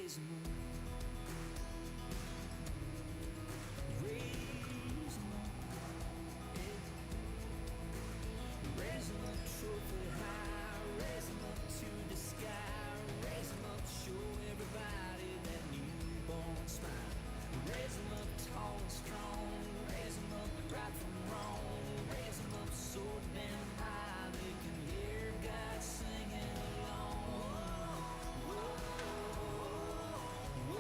raise 'em up, raise 'em up, yeah. Raise 'em up, trophy high, raise 'em up to the sky, raise 'em up, show everybody that newborn smile. Raise 'em up tall and strong, raise 'em up right from wrong, raise 'em up so damn high they can hear God singing along. Whoa, whoa,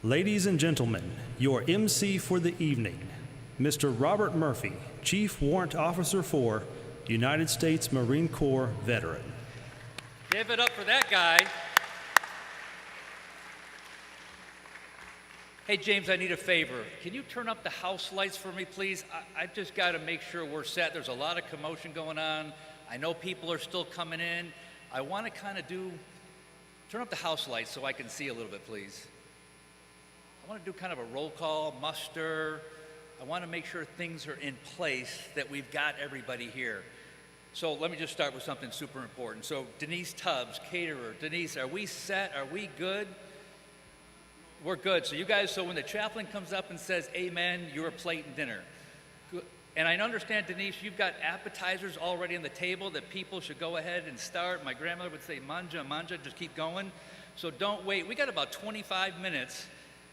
Ladies and gentlemen, your MC for the evening, Mr. Robert Murphy, Chief Warrant Officer for United States Marine Corps veteran. Give it up for that guy. Hey, James, I need a favor. Can you turn up the house lights for me, please? I just got to make sure we're set. There's a lot of commotion going on. I know people are still coming in. I want to kind of turn up the house lights so I can see a little bit, please. I want to do kind of a roll call, muster. I want to make sure things are in place, that we've got everybody here. So let me just start with something super important. So Denise Tubbs, caterer. Denise, are we set? Are we good? We're good. So you guys, so when the chaplain comes up and says, amen, you're a plate and dinner. And I understand, Denise, you've got appetizers already on the table that people should go ahead and start. My grandmother would say, manja, manja, just keep going. So don't wait. We got about 25 minutes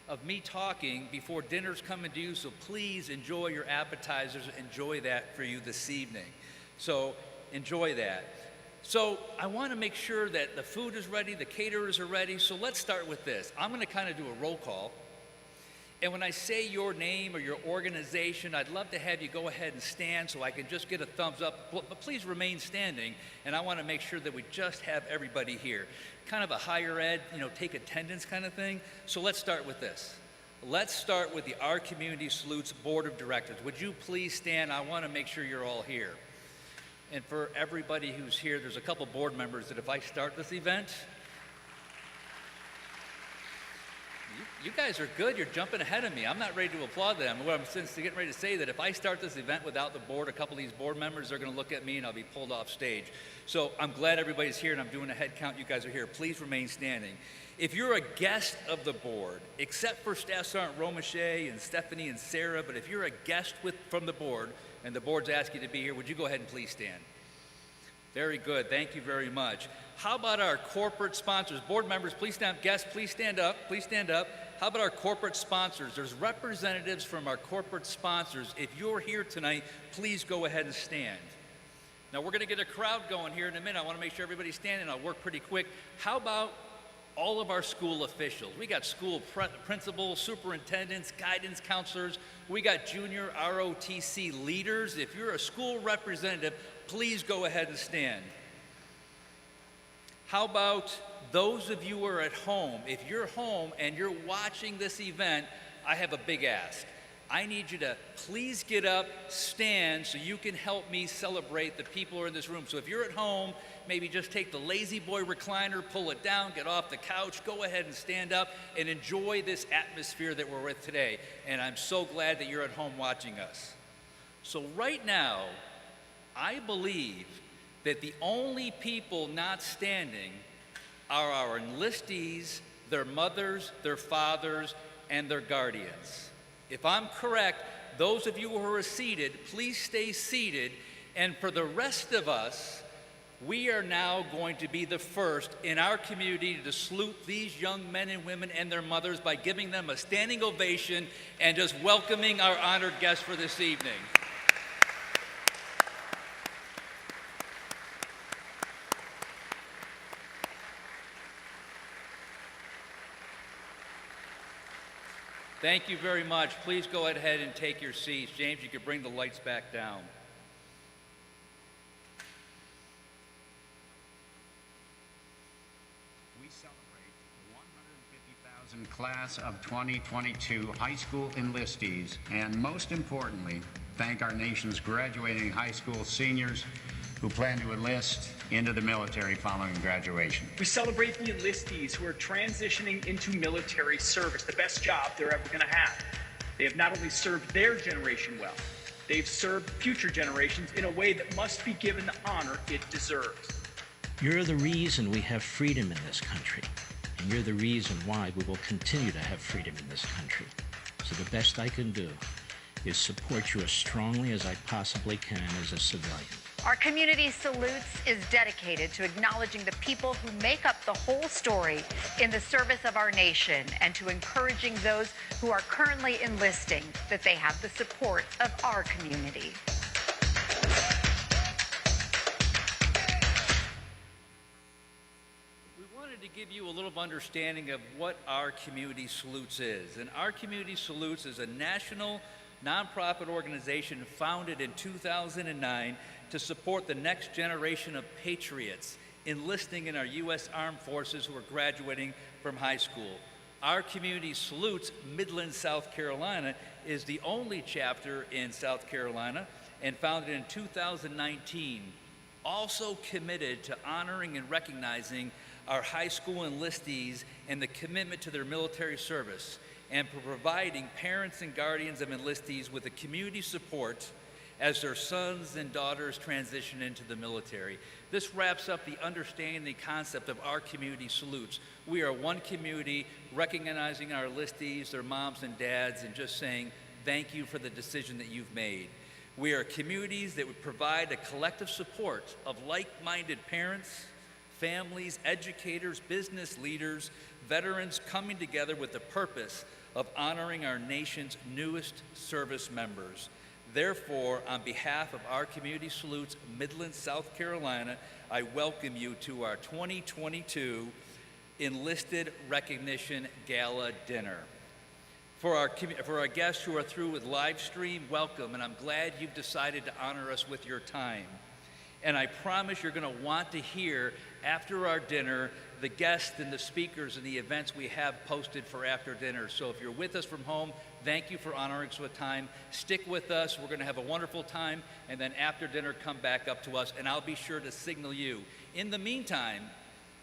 of me talking before dinner's coming to you, so please enjoy your appetizers. Enjoy that for you this evening. So enjoy that. So I want to make sure that the food is ready, the caterers are ready, so let's start with this. I'm going to kind of do a roll call, and when I say your name or your organization, I'd love to have you go ahead and stand so I can just get a thumbs up, but please remain standing, and I want to make sure that we just have everybody here. Kind of a higher ed, take attendance kind of thing. So let's start with this. Let's start with the Our Community Salutes Board of Directors. Would you please stand? I want to make sure you're all here. And for everybody who's here, there's a couple board members that if I start this event, you guys are good. You're jumping ahead of me. I'm not ready to applaud them. What I'm getting ready to say that if I start this event without the board, a couple of these board members, they're going to look at me and I'll be pulled off stage. So I'm glad everybody's here and I'm doing a head count. You guys are here. Please remain standing. If you're a guest of the board, except for Staff Sergeant Romache and Stephanie and Sarah, but if you're a guest from the board and the board's asking you to be here, would you go ahead and please stand? Very good. Thank you very much. How about our corporate sponsors? Board members, please stand up. Guests, please stand up. Please stand up. How about our corporate sponsors? There's representatives from our corporate sponsors. If you're here tonight, please go ahead and stand. Now, we're going to get a crowd going here in a minute. I want to make sure everybody's standing. I'll work pretty quick. How about all of our school officials? We got school principals, superintendents, guidance counselors. We got junior ROTC leaders. If you're a school representative, please go ahead and stand. How about those of you who are at home? If you're home and you're watching this event, I have a big ask. I need you to please get up, stand, so you can help me celebrate the people who are in this room. So if you're at home, maybe just take the Lazy Boy recliner, pull it down, get off the couch, go ahead and stand up and enjoy this atmosphere that we're with today. And I'm so glad that you're at home watching us. So right now, I believe that the only people not standing are our enlistees, their mothers, their fathers, and their guardians. If I'm correct, those of you who are seated, please stay seated. And for the rest of us, we are now going to be the first in our community to salute these young men and women and their mothers by giving them a standing ovation and just welcoming our honored guests for this evening. Thank you very much. Please go ahead and take your seats. James, you could bring the lights back down. We celebrate the 150,000 class of 2022 high school enlistees, and most importantly, thank our nation's graduating high school seniors who plan to enlist into the military following graduation. We celebrate the enlistees who are transitioning into military service, the best job they're ever going to have. They have not only served their generation well, they've served future generations in a way that must be given the honor it deserves. You're the reason we have freedom in this country, and you're the reason why we will continue to have freedom in this country. So the best I can do is support you as strongly as I possibly can as a civilian. Our Community Salutes is dedicated to acknowledging the people who make up the whole story in the service of our nation and to encouraging those who are currently enlisting that they have the support of our community. We wanted to give you a little understanding of what our Community Salutes is. And our Community Salutes is a national nonprofit organization founded in 2009 to support the next generation of patriots enlisting in our U.S. Armed Forces who are graduating from high school. Our Community Salutes, Midland, South Carolina, is the only chapter in South Carolina and founded in 2019, also committed to honoring and recognizing our high school enlistees and the commitment to their military service, and for providing parents and guardians of enlistees with the community support as their sons and daughters transition into the military. This wraps up the understanding the concept of our Community Salutes. We are one community recognizing our enlistees, their moms and dads, and just saying thank you for the decision that you've made. We are communities that would provide a collective support of like-minded parents, families, educators, business leaders, veterans coming together with the purpose of honoring our nation's newest service members. Therefore, on behalf of our Community Salutes, Midland, South Carolina, I welcome you to our 2022 Enlisted Recognition Gala Dinner. For our guests who are through with live stream, welcome, and I'm glad you've decided to honor us with your time. And I promise you're going to want to hear, after our dinner, the guests and the speakers and the events we have posted for after dinner. So if you're with us from home, thank you for honoring us with time. Stick with us. We're going to have a wonderful time. And then after dinner, come back up to us, and I'll be sure to signal you. In the meantime,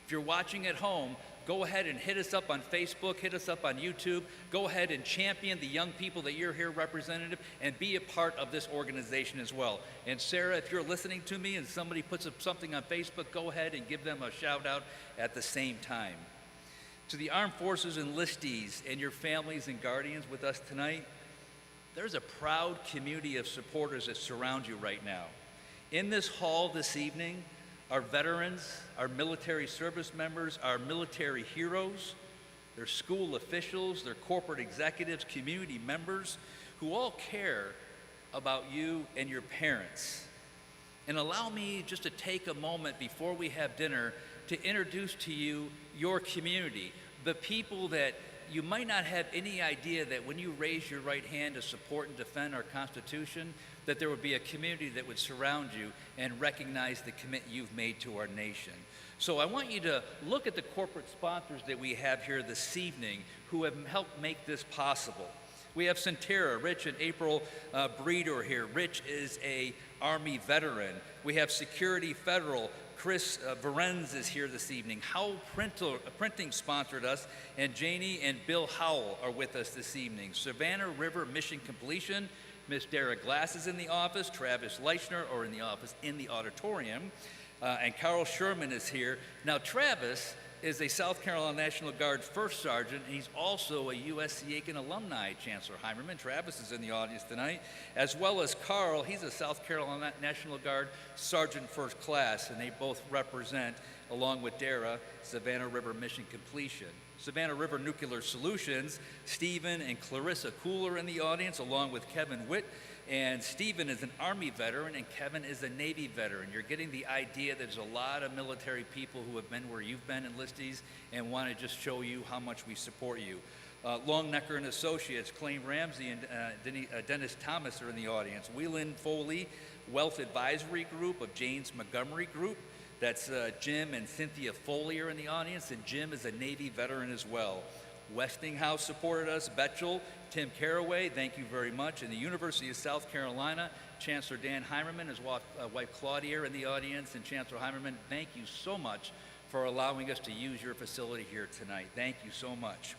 if you're watching at home, go ahead and hit us up on Facebook, hit us up on YouTube. Go ahead and champion the young people that you're here representative and be a part of this organization as well. And Sarah, if you're listening to me and somebody puts up something on Facebook, go ahead and give them a shout out at the same time. To the Armed Forces enlistees and your families and guardians with us tonight, there's a proud community of supporters that surround you right now. In this hall this evening, our veterans, our military service members, our military heroes, their school officials, their corporate executives, community members, who all care about you and your parents. And allow me just to take a moment before we have dinner to introduce to you your community, the people that you might not have any idea that when you raise your right hand to support and defend our Constitution, that there would be a community that would surround you and recognize the commitment you've made to our nation. So I want you to look at the corporate sponsors that we have here this evening who have helped make this possible. We have Centera, Rich and April Breeder here. Rich is a Army veteran. We have Security Federal. Chris Varenz is here this evening. Howell Printing sponsored us, and Janie and Bill Howell are with us this evening. Savannah River Mission Completion. Miss Dara Glass is in the office. Travis Leichner are in the office in the auditorium. And Carl Sherman is here. Now, Travis is a South Carolina National Guard First Sergeant, and he's also a USC Aiken alumni, Chancellor Heimerman. Travis is in the audience tonight, as well as Carl. He's a South Carolina National Guard Sergeant First Class, and they both represent, along with Dara, Savannah River Mission Completion. Savannah River Nuclear Solutions, Stephen and Clarissa Cooler in the audience, along with Kevin Witt. And Stephen is an Army veteran, and Kevin is a Navy veteran. You're getting the idea that there's a lot of military people who have been where you've been, enlistees, and want to just show you how much we support you. Longnecker and Associates, Clay Ramsey and Dennis Thomas are in the audience. Whelan Foley, Wealth Advisory Group of James Montgomery Group. That's Jim and Cynthia Foley are in the audience, and Jim is a Navy veteran as well. Westinghouse supported us. Betchel, Tim Caraway, thank you very much. And the University of South Carolina, Chancellor Dan Heimerman, his wife Claudia are in the audience, and Chancellor Heimerman, thank you so much for allowing us to use your facility here tonight. Thank you so much.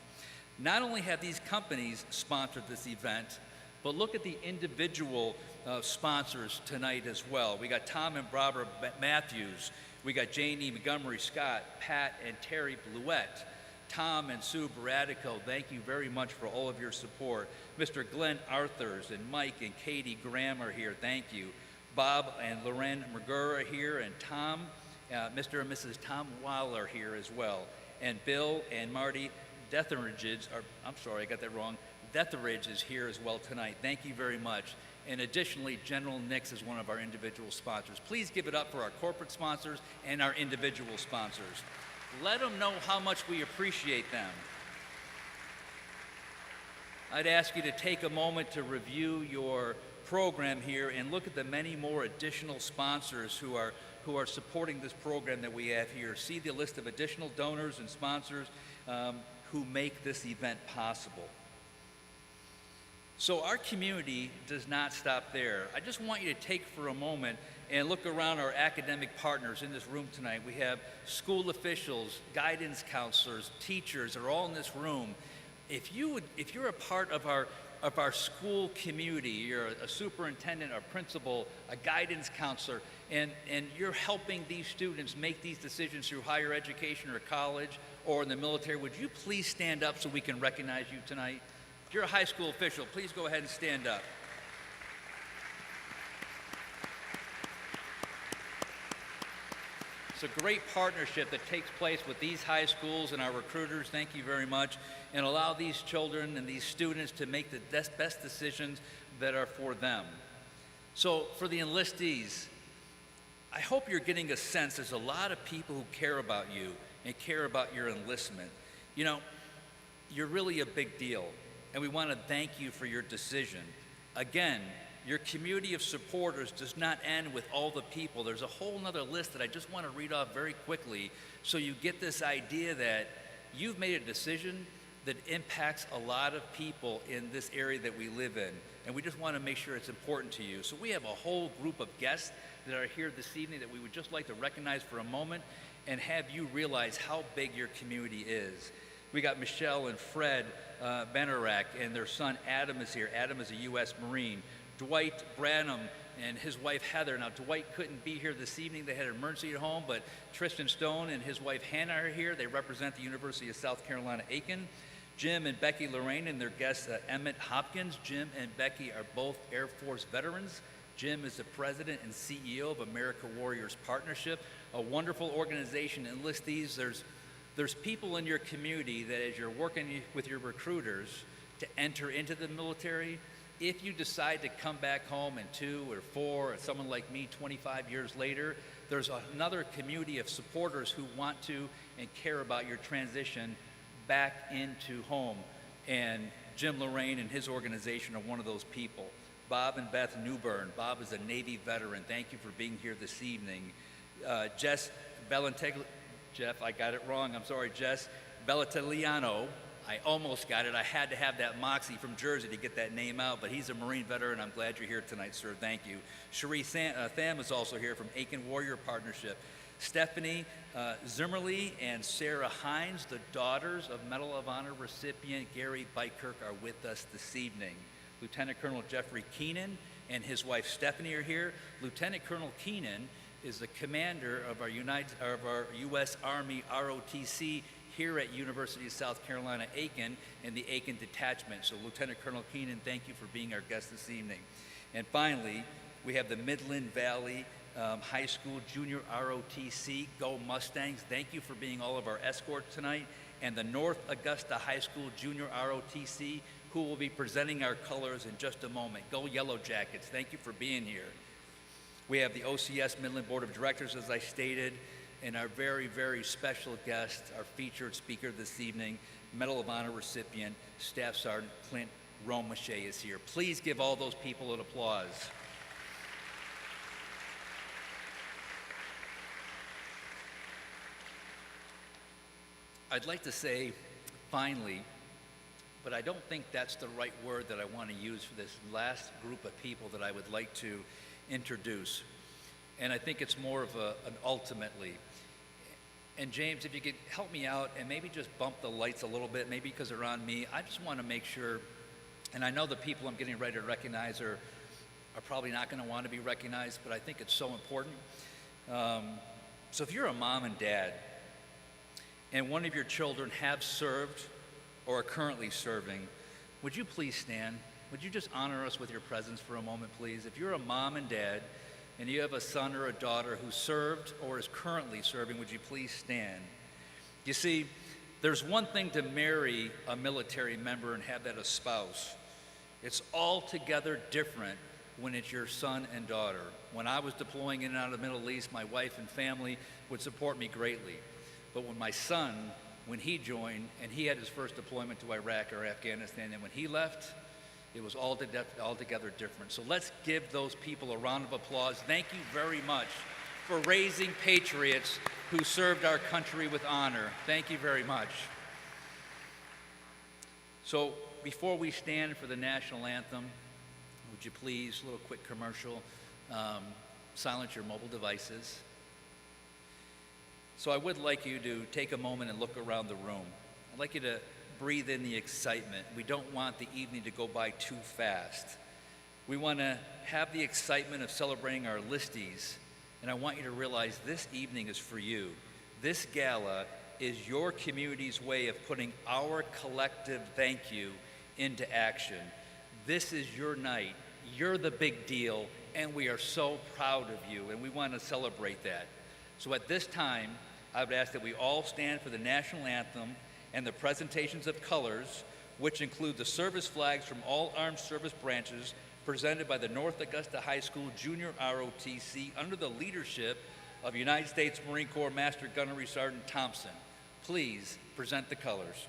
Not only have these companies sponsored this event, but look at the individual sponsors tonight as well. We got Tom and Barbara Matthews. We got Janie Montgomery Scott, Pat and Terry Bluette. Tom and Sue Baratico, thank you very much for all of your support. Mr. Glenn Arthurs and Mike and Katie Graham are here, thank you. Bob and Loren McGurr are here, and Tom, Mr. and Mrs. Tom Wall are here as well. And Bill and Marty Detheridge is here as well tonight. Thank you very much. And additionally, General Nix is one of our individual sponsors. Please give it up for our corporate sponsors and our individual sponsors. Let them know how much we appreciate them. I'd ask you to take a moment to review your program here and look at the many more additional sponsors who are supporting this program that we have here. See the list of additional donors and sponsors who make this event possible. So our community does not stop there. I just want you to take for a moment and look around our academic partners in this room tonight. We have school officials, guidance counselors, teachers are all in this room. If you're a part of our school community, you're a superintendent, a principal, a guidance counselor, and you're helping these students make these decisions through higher education or college or in the military, would you please stand up so we can recognize you tonight? If you're a high school official, please go ahead and stand up. It's a great partnership that takes place with these high schools and our recruiters. Thank you very much. And allow these children and these students to make the best decisions that are for them. So for the enlistees, I hope you're getting a sense there's a lot of people who care about you and care about your enlistment. You know, you're really a big deal, and we want to thank you for your decision. Again, your community of supporters does not end with all the people. There's a whole nother list that I just want to read off very quickly so you get this idea that you've made a decision that impacts a lot of people in this area that we live in. And we just want to make sure it's important to you. So we have a whole group of guests that are here this evening that we would just like to recognize for a moment and have you realize how big your community is. We got Michelle and Fred Benarak, and their son Adam is here. Adam is a U.S. Marine. Dwight Branham and his wife Heather. Now, Dwight couldn't be here this evening. They had an emergency at home, but Tristan Stone and his wife Hannah are here. They represent the University of South Carolina, Aiken. Jim and Becky Lorraine and their guest Emmett Hopkins. Jim and Becky are both Air Force veterans. Jim is the president and CEO of America Warriors Partnership, a wonderful organization. Enlistees, there's people in your community that as you're working with your recruiters to enter into the military, if you decide to come back home in 2 or 4, or someone like me 25 years later, there's another community of supporters who want to and care about your transition back into home. And Jim Lorraine and his organization are one of those people. Bob and Beth Newbern. Bob is a Navy veteran. Thank you for being here this evening. Jess Valentegli, Jeff, I got it wrong. I'm sorry, Jess Valentiliano. I almost got it. I had to have that moxie from Jersey to get that name out, but he's a Marine veteran. I'm glad you're here tonight, sir. Thank you. Cherie Tham is also here from Aiken Warrior Partnership. Stephanie Zimmerly and Sarah Hines, the daughters of Medal of Honor recipient Gary Bykirk, are with us this evening. Lieutenant Colonel Jeffrey Keenan and his wife Stephanie are here. Lieutenant Colonel Keenan is the commander of our U.S. Army ROTC here at University of South Carolina, Aiken, in the Aiken Detachment. So Lieutenant Colonel Keenan, thank you for being our guest this evening. And finally, we have the Midland Valley High School Junior ROTC, Go Mustangs. Thank you for being all of our escorts tonight. And the North Augusta High School Junior ROTC, who will be presenting our colors in just a moment. Go Yellow Jackets. Thank you for being here. We have the OCS Midland Board of Directors, as I stated, and our very, very special guest, our featured speaker this evening, Medal of Honor recipient, Staff Sergeant Clint Romachet is here. Please give all those people an applause. I'd like to say, finally, but I don't think that's the right word that I want to use for this last group of people that I would like to introduce. And I think it's more of an ultimately. And James, if you could help me out and maybe just bump the lights a little bit, maybe because they're on me, I just want to make sure, and I know the people I'm getting ready to recognize are probably not going to want to be recognized, but I think it's so important. So if you're a mom and dad, and one of your children have served or are currently serving, would you please stand? Would you just honor us with your presence for a moment, please? If you're a mom and dad, and you have a son or a daughter who served or is currently serving, would you please stand? You see, there's one thing to marry a military member and have that a spouse. It's altogether different when it's your son and daughter. When I was deploying in and out of the Middle East, my wife and family would support me greatly. But when my son, when he joined, and he had his first deployment to Iraq or Afghanistan, and when he left, it was altogether different. So let's give those people a round of applause. Thank you very much for raising patriots who served our country with honor. Thank you very much. So before we stand for the national anthem, would you please, a little quick commercial, silence your mobile devices. So I would like you to take a moment and look around the room. I'd like you to breathe in the excitement. We don't want the evening to go by too fast. We want to have the excitement of celebrating our enlistees, and I want you to realize this evening is for you. This gala is your community's way of putting our collective thank you into action. This is your night. You're the big deal, and we are so proud of you, and we want to celebrate that. So at this time, I would ask that we all stand for the national anthem and the presentations of colors, which include the service flags from all armed service branches presented by the North Augusta High School Junior ROTC under the leadership of United States Marine Corps Master Gunnery Sergeant Thompson. Please present the colors.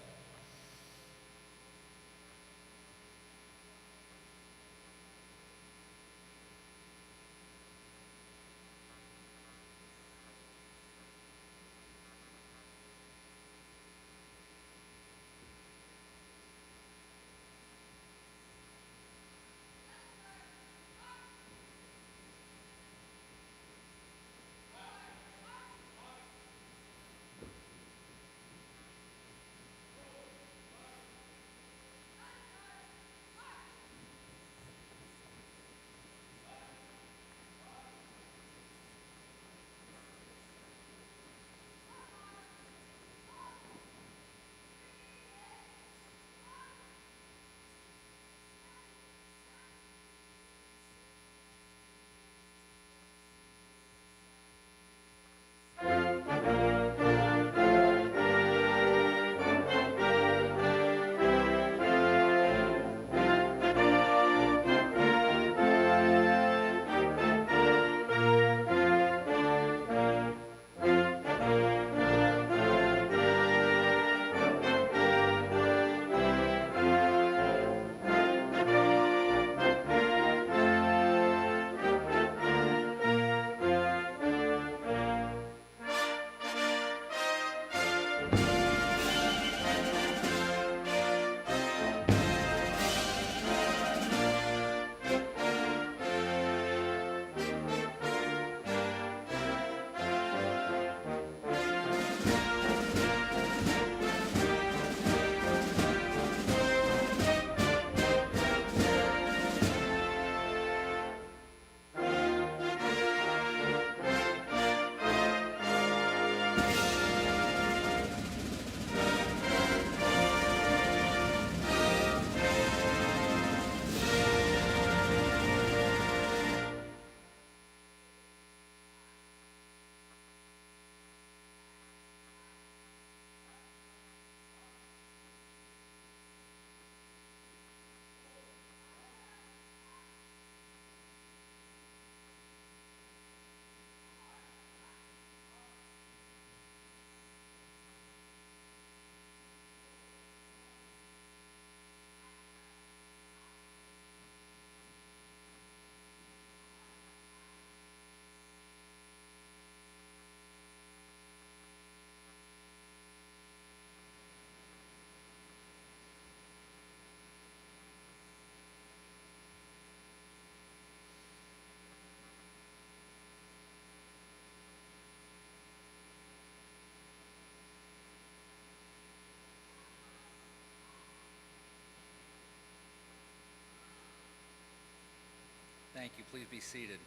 Thank you. Please be seated.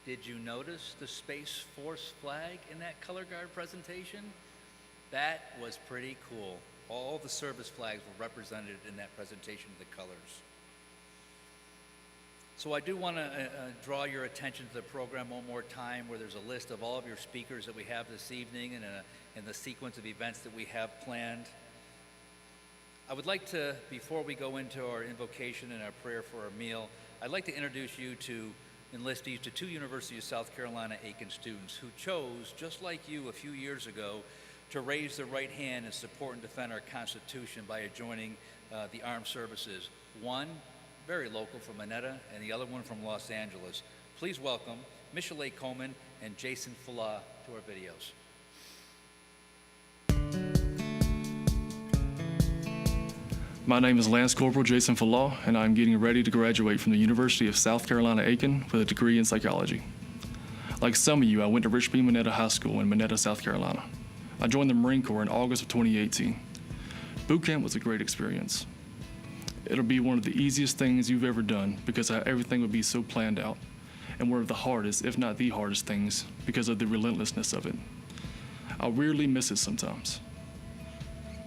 Did you notice the Space Force flag in that color guard presentation? That was pretty cool. All the service flags were represented in that presentation of the colors. So I do want to draw your attention to the program one more time, where there's a list of all of your speakers that we have this evening and the sequence of events that we have planned. I would like to, before we go into our invocation and our prayer for our meal, I'd like to introduce you to enlistees to 2 University of South Carolina Aiken students who chose, just like you a few years ago, to raise their right hand and support and defend our Constitution by joining the armed services. One, very local from Minetta, and the other one from Los Angeles. Please welcome Michelet Coleman and Jason Falah to our videos. My name is Lance Corporal Jason Falah, and I'm getting ready to graduate from the University of South Carolina Aiken with a degree in psychology. Like some of you, I went to Richmond Minetta High School in Minetta, South Carolina. I joined the Marine Corps in August of 2018. Boot camp was a great experience. It'll be one of the easiest things you've ever done because everything would be so planned out, and one of the hardest, if not the hardest things, because of the relentlessness of it. I'll weirdly miss it sometimes.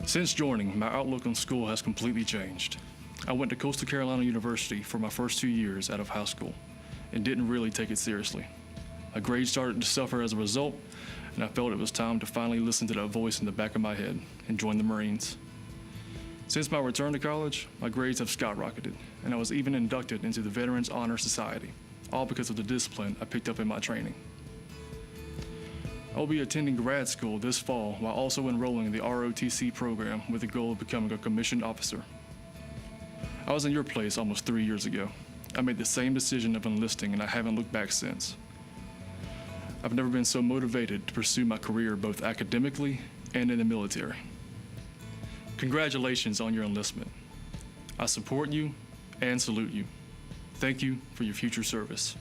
Since joining, my outlook on school has completely changed. I went to Coastal Carolina University for my first 2 years out of high school and didn't really take it seriously. My grades started to suffer as a result, and I felt it was time to finally listen to that voice in the back of my head and join the Marines. Since my return to college, my grades have skyrocketed, and I was even inducted into the Veterans Honor Society, all because of the discipline I picked up in my training. I will be attending grad school this fall while also enrolling in the ROTC program with the goal of becoming a commissioned officer. I was in your place almost 3 years ago. I made the same decision of enlisting, and I haven't looked back since. I've never been so motivated to pursue my career both academically and in the military. Congratulations on your enlistment. I support you and salute you. Thank you for your future service.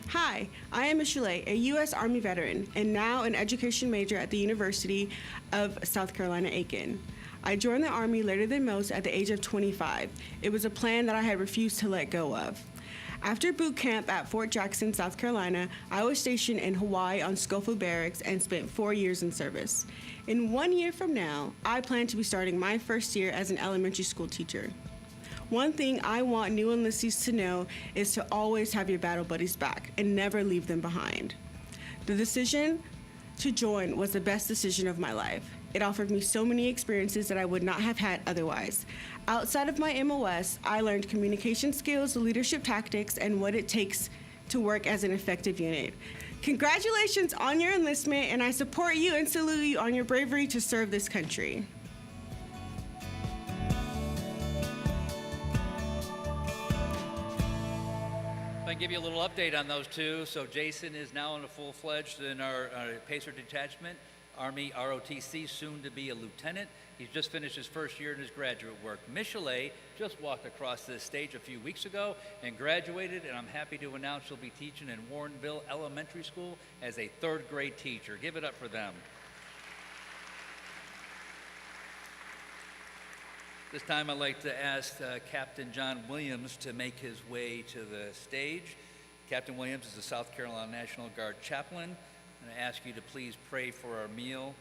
Hi, I am Michelet, a U.S. Army veteran and now an education major at the University of South Carolina Aiken. I joined the Army later than most at the age of 25. It was a plan that I had refused to let go of. After boot camp at Fort Jackson, South Carolina, I was stationed in Hawaii on Schofield Barracks and spent 4 years in service. In 1 year from now, I plan to be starting my first year as an elementary school teacher. One thing I want new enlistees to know is to always have your battle buddies back and never leave them behind. The decision to join was the best decision of my life. It offered me so many experiences that I would not have had otherwise. Outside of my MOS, I learned communication skills, leadership tactics, and what it takes to work as an effective unit. Congratulations on your enlistment, and I support you and salute you on your bravery to serve this country. I can give you a little update on those two. So Jason is now in a full-fledged in our Pacer detachment, Army ROTC, soon to be a lieutenant. He's just finished his first year in his graduate work. Michelet just walked across this stage a few weeks ago and graduated, and I'm happy to announce she'll be teaching in Warrenville Elementary School as a 3rd grade teacher. Give it up for them. This time I'd like to ask Captain John Williams to make his way to the stage. Captain Williams is the South Carolina National Guard chaplain. And I ask you to please pray for our meal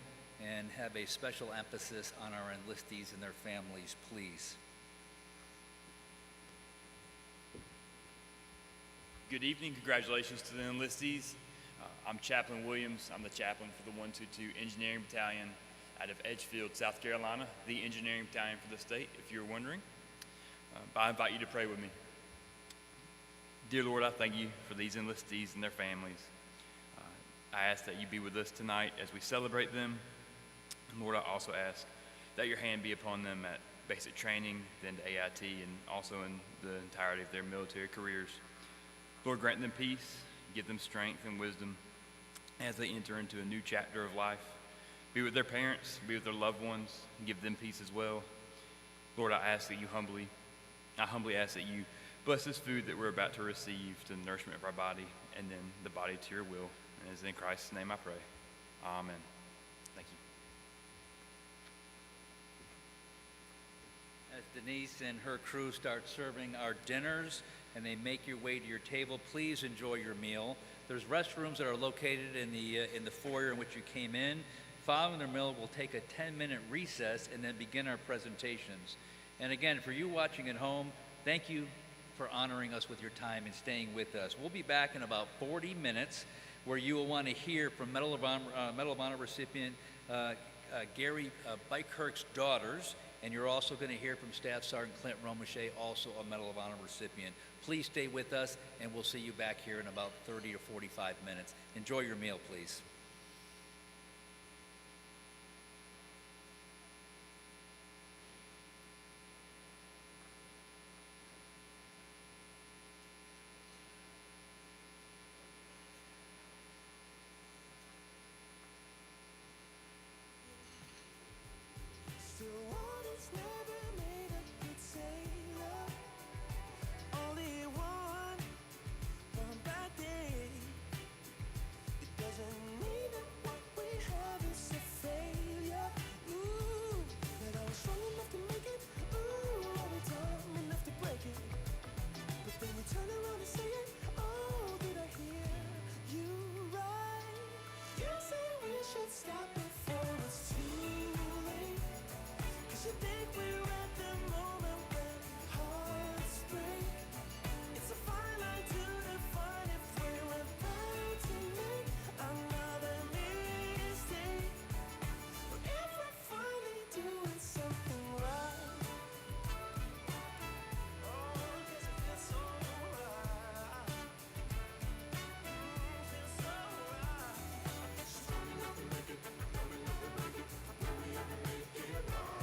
and have a special emphasis on our enlistees and their families, please. Good evening. Congratulations to the enlistees. I'm Chaplain Williams. I'm the chaplain for the 122 Engineering Battalion out of Edgefield, South Carolina, the engineering battalion for the state, if you're wondering. But I invite you to pray with me. Dear Lord, I thank you for these enlistees and their families. I ask that you be with us tonight as we celebrate them. And Lord, I also ask that your hand be upon them at basic training, then to AIT, and also in the entirety of their military careers. Lord, grant them peace, give them strength and wisdom as they enter into a new chapter of life. Be with their parents, be with their loved ones, and give them peace as well. Lord, I humbly ask that you bless this food that we're about to receive to the nourishment of our body, and then the body to your will. And it's in Christ's name I pray. Amen. Thank you. As Denise and her crew start serving our dinners and they make your way to your table, please enjoy your meal. There's restrooms that are located in the foyer in which you came in. Following their meal, we'll take a 10-minute recess and then begin our presentations. And again, for you watching at home, thank you for honoring us with your time and staying with us. We'll be back in about 40 minutes where you will want to hear from Medal of Honor recipient Gary Bykirk's daughters, and you're also going to hear from Staff Sergeant Clint Romachet, also a Medal of Honor recipient. Please stay with us, and we'll see you back here in about 30 to 45 minutes. Enjoy your meal, please. Still waters never made a good sailor. Only one bad day. It doesn't mean that what we have is a failure. Ooh, that I was strong enough to make it. Ooh, every time enough to break it. But then you turn around and say it. Oh, did I hear you right? You say we should stop before it's too late. 'Cause you think we're at the moment when hearts break. It's a fine line to define if we're about to make another mistake. But if we're finally doing something right, oh, does it feel so right? Feels so right. Strong enough to make it, strong enough to make it, will we ever make it right?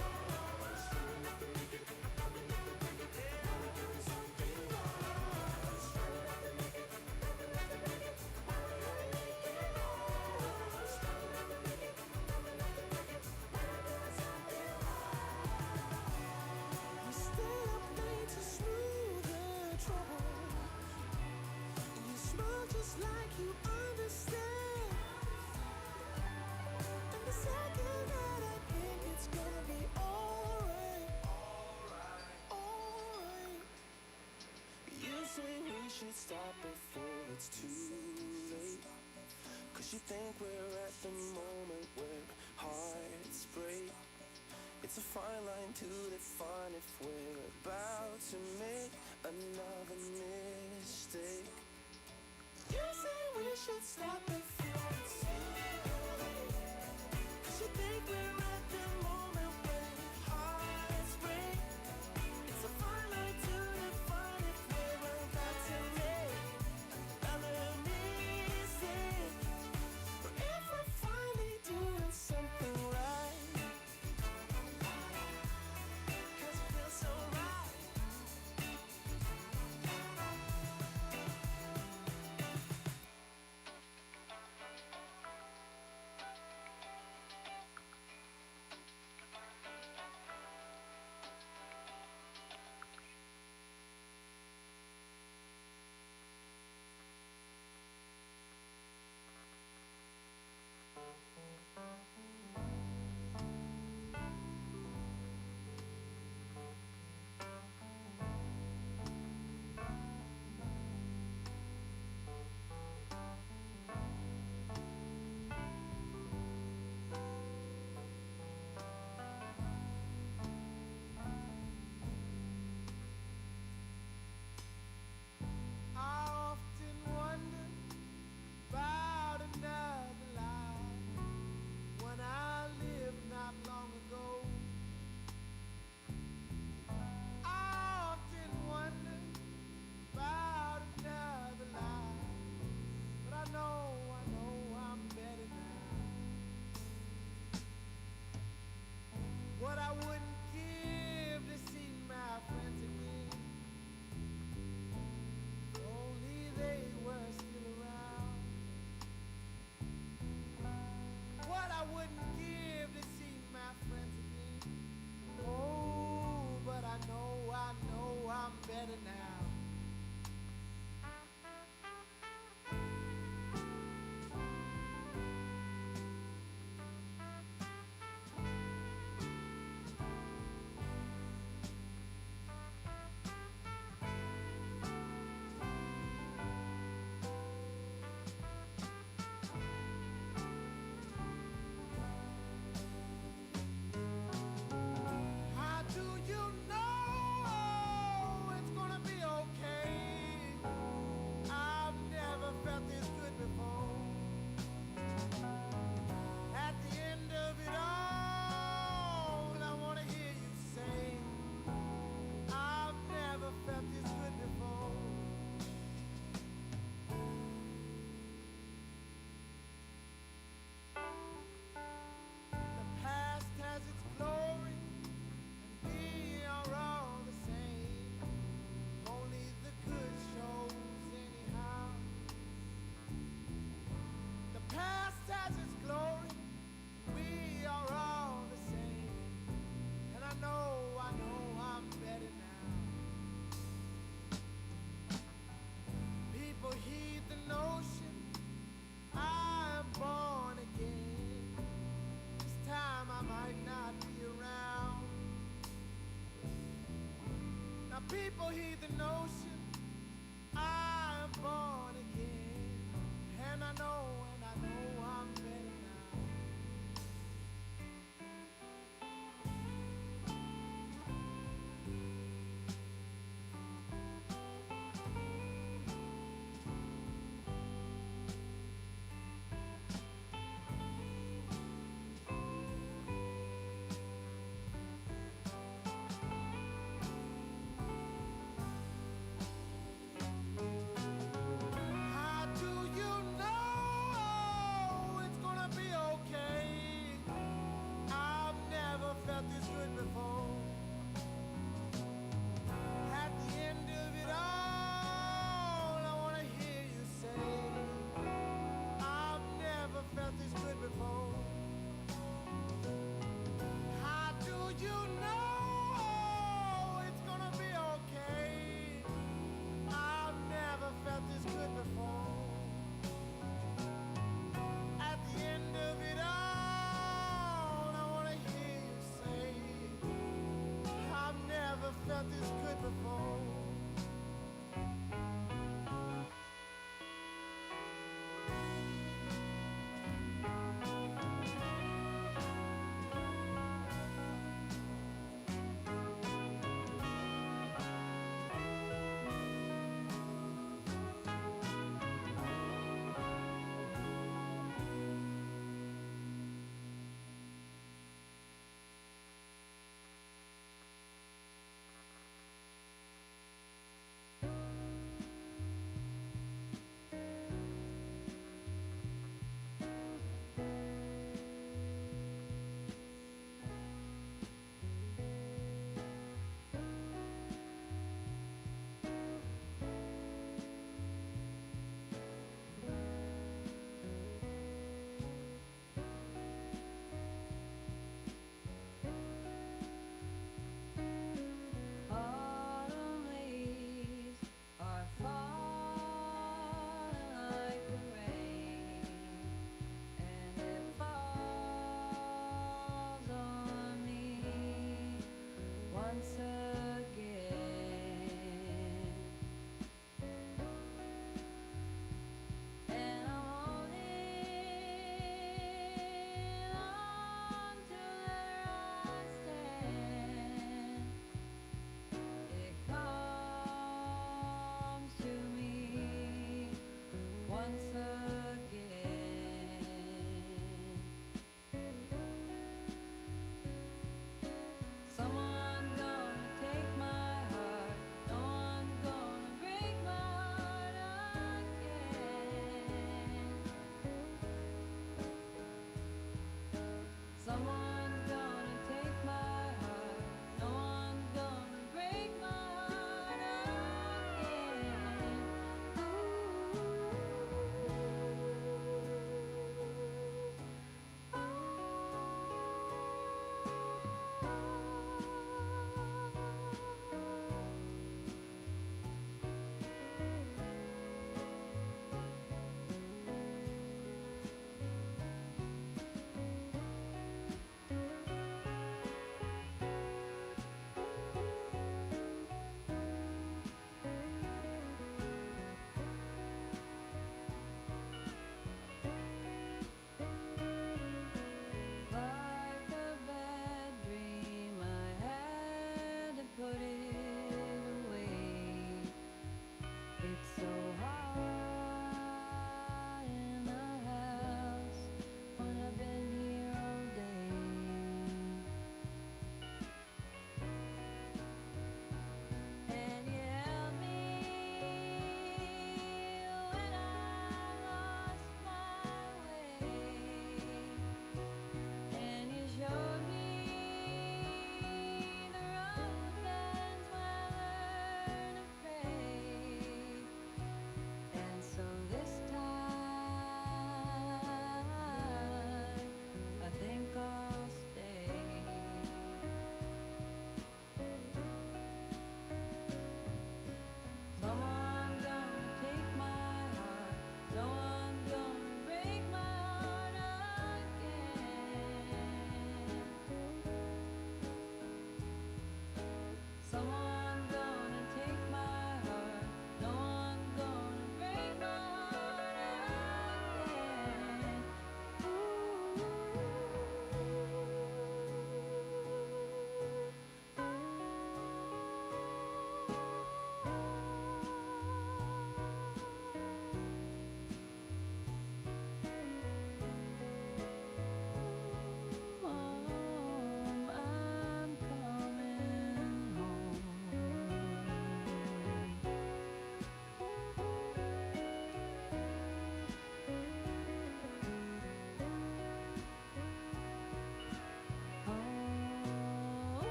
We stay up late to smooth the trouble. And you smile just like you understand. And the second that I think it's gonna be alright, alright. You say we should stop before it's too late. 'Cause you think we're at the moment where hearts break. It's a fine line to define if we're about to make another mistake. You say we should stop before it's too late. 'Cause you think we're at the moment when hearts break. It's a fine line to define if we're about to make another mistake. But if we're finally doing something right, 'cause it feels so right. People heed the notion I am born again, and I know I'm better now. How do you know it's gonna be okay? I've never felt this good before. At the end of it all, I wanna hear you say, I've never felt this good before. How do you know it's gonna be okay? I've never felt this good before. At the end of it all, I wanna hear you say, I've never felt this good before.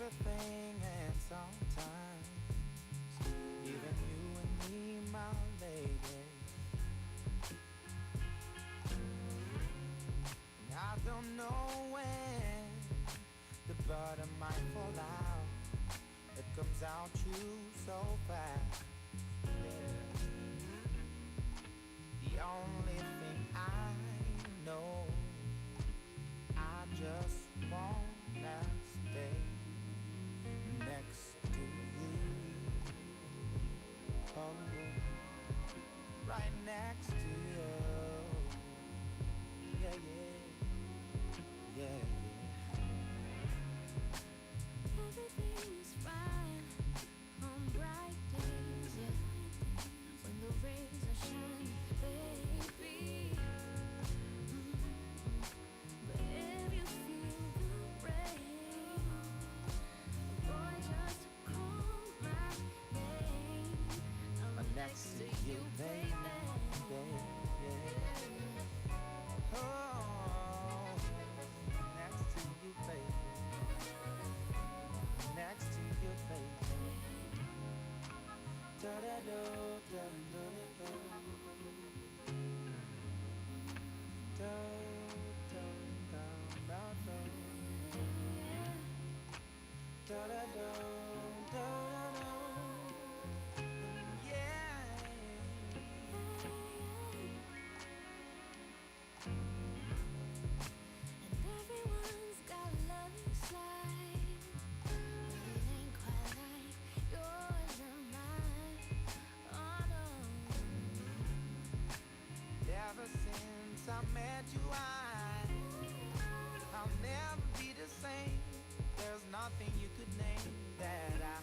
everything and sometimes even you and me, my lady. And I don't know when the bottom might fall out. It comes out you so fast. The only thing I know, I just wanna stay next to you. Oh, right next to you. Yeah, yeah, yeah, yeah. Everything is fine on bright days, yeah. When the rays are shining, baby. But if you feel the rain, boy, just call my name. I'm next to you, baby. Oh, next to you, baby. Next to you, baby. Da da do, da da do. Do do da da do. Da da do, da da do. Yeah. And everyone's got a loving side, but it ain't quite like yours or mine. Oh no. Ever since I met you, I'll never be the same. There's nothing you could name that I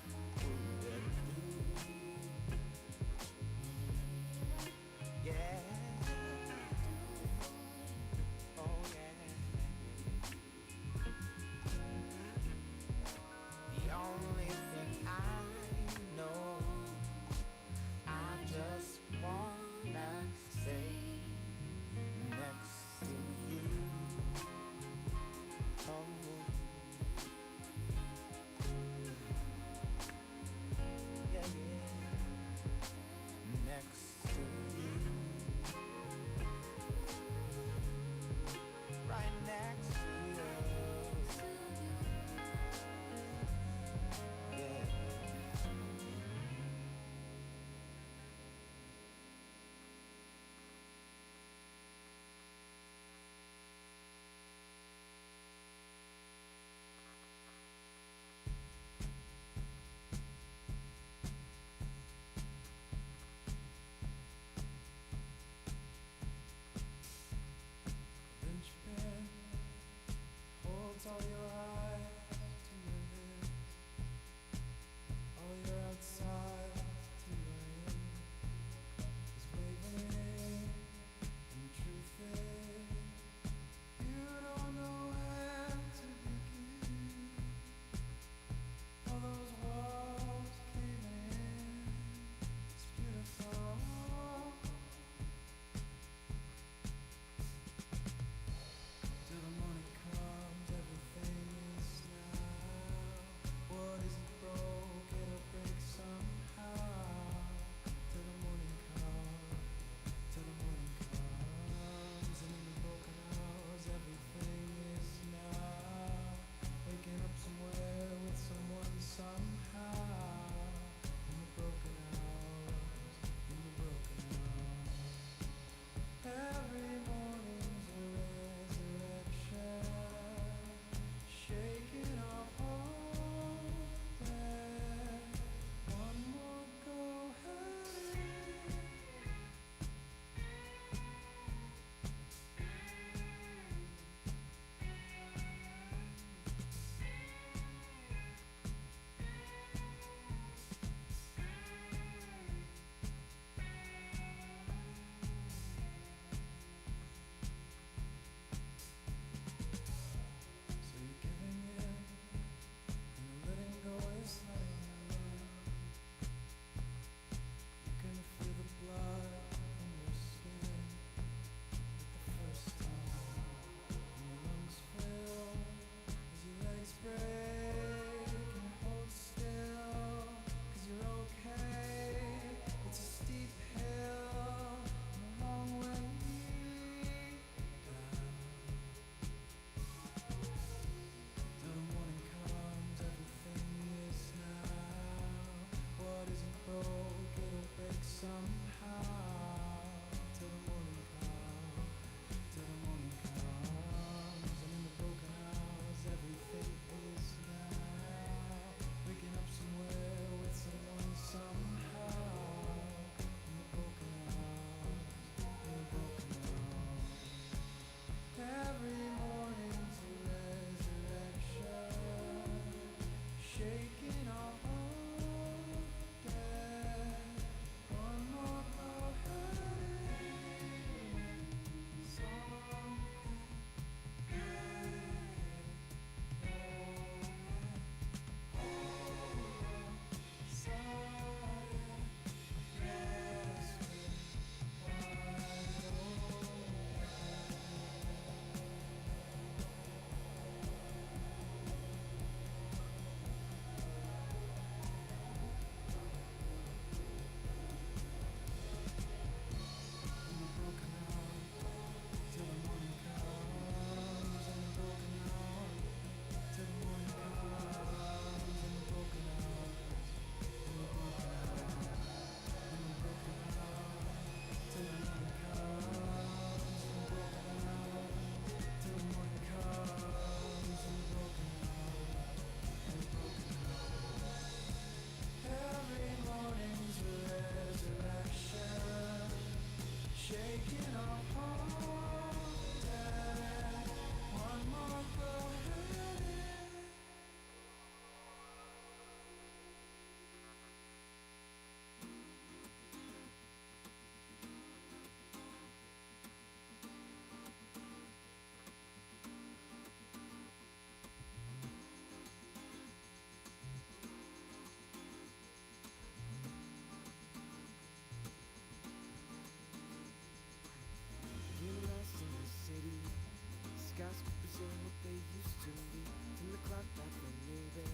say what they used to be. From the clock back when maybe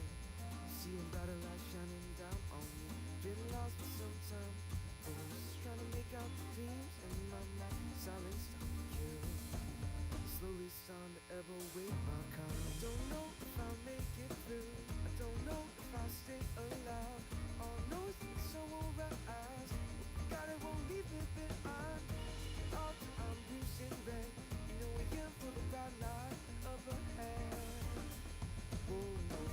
see a brighter light shining down on me. Been lost for some time, but I'm just trying to make out the dreams in my mind. Silence starting to kill, slowly starting to ever wait my kind. Don't know if I'll make it through, I don't know if I'll stay alive. All I know is that the sun will rise, God, it won't leave me behind. All till I'm bruised and red, you know we're here for the bright light up ahead. Oh no.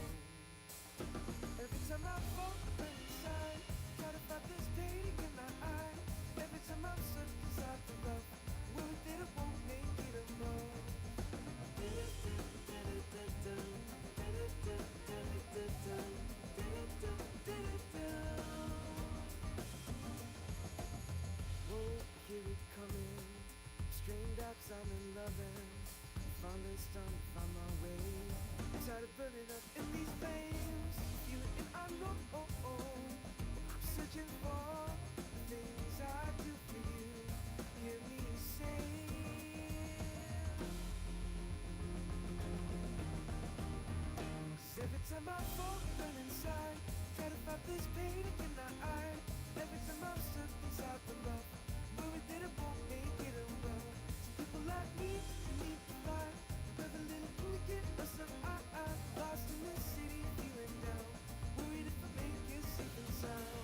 Every time I fall inside, try to fight this pain in my eye. Every time I'm stuck inside the love, worried that it won't make it above. Whoa, hear it coming. Strained out, I'm in loving. Finally starting to find my way. I'm tired of burning up in these flames. You and I know, I'm searching for the things I do for you. Hear me say. 'Cause every time I fall, burn inside. Try to fight this pain in my eye. Every time I'm stuck inside the love, worried that it won't make it above. Some people like me need to fly, but a little can we get us some lost in this city, feeling down, worried if I make it safe and sound.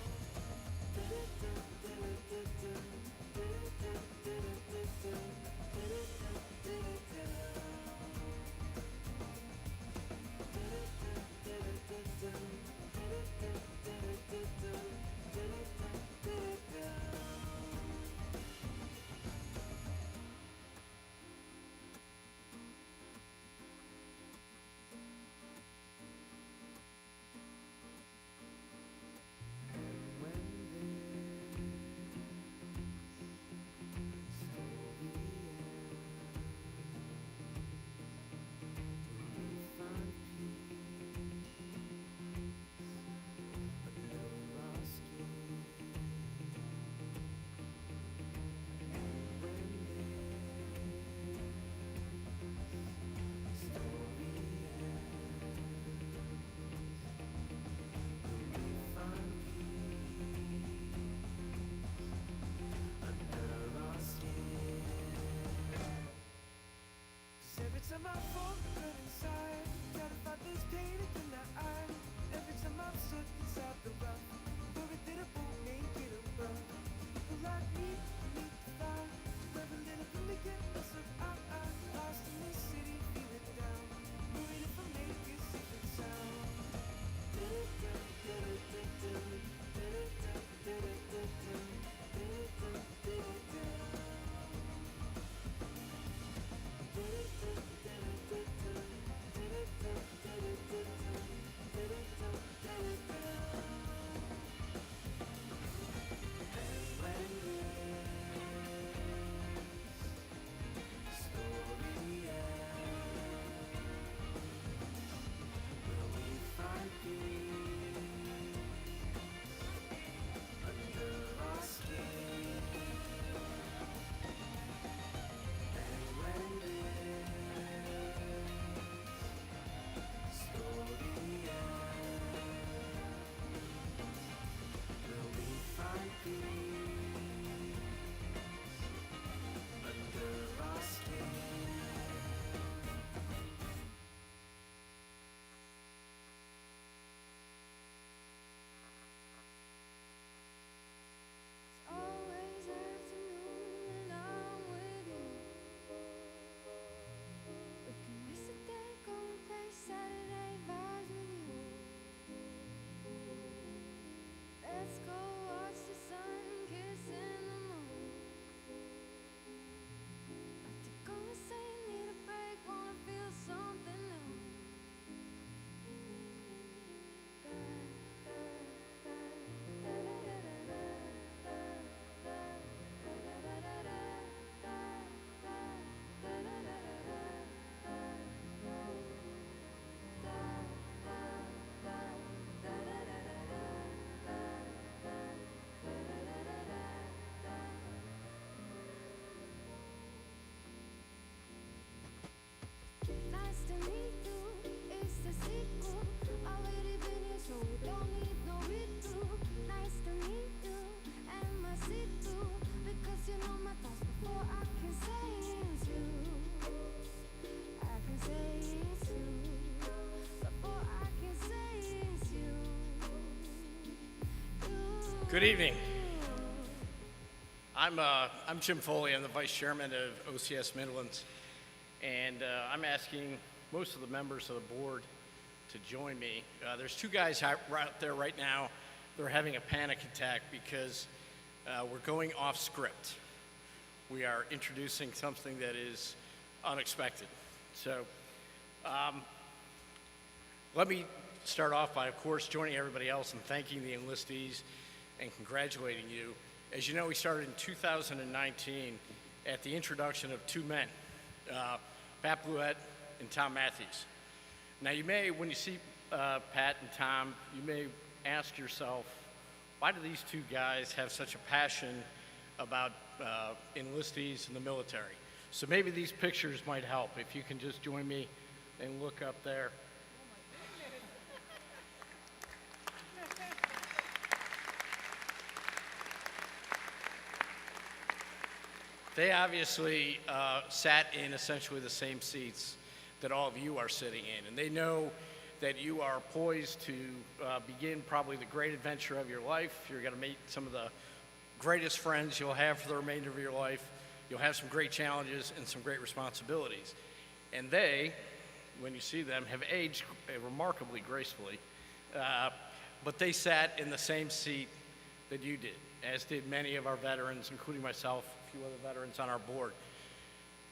Good evening. I'm Jim Foley. I'm the Vice Chairman of OCS Midlands, and I'm asking most of the members of the board to join me. There's two guys out there right now. They're having a panic attack because we're going off script. We are introducing something that is unexpected. So let me start off by, of course, joining everybody else and thanking the enlistees and congratulating you. As you know, we started in 2019 at the introduction of two men, Pat Bluett and Tom Matthews. Now you may, when you see Pat and Tom, you may ask yourself, why do these two guys have such a passion about enlistees in the military? So maybe these pictures might help. If you can just join me and look up there. They obviously sat in essentially the same seats that all of you are sitting in, and they know that you are poised to begin probably the great adventure of your life. You're going to meet some of the greatest friends you'll have for the remainder of your life. You'll have some great challenges and some great responsibilities. And they, when you see them, have aged remarkably gracefully, but they sat in the same seat that you did, as did many of our veterans, including myself, a few other veterans on our board.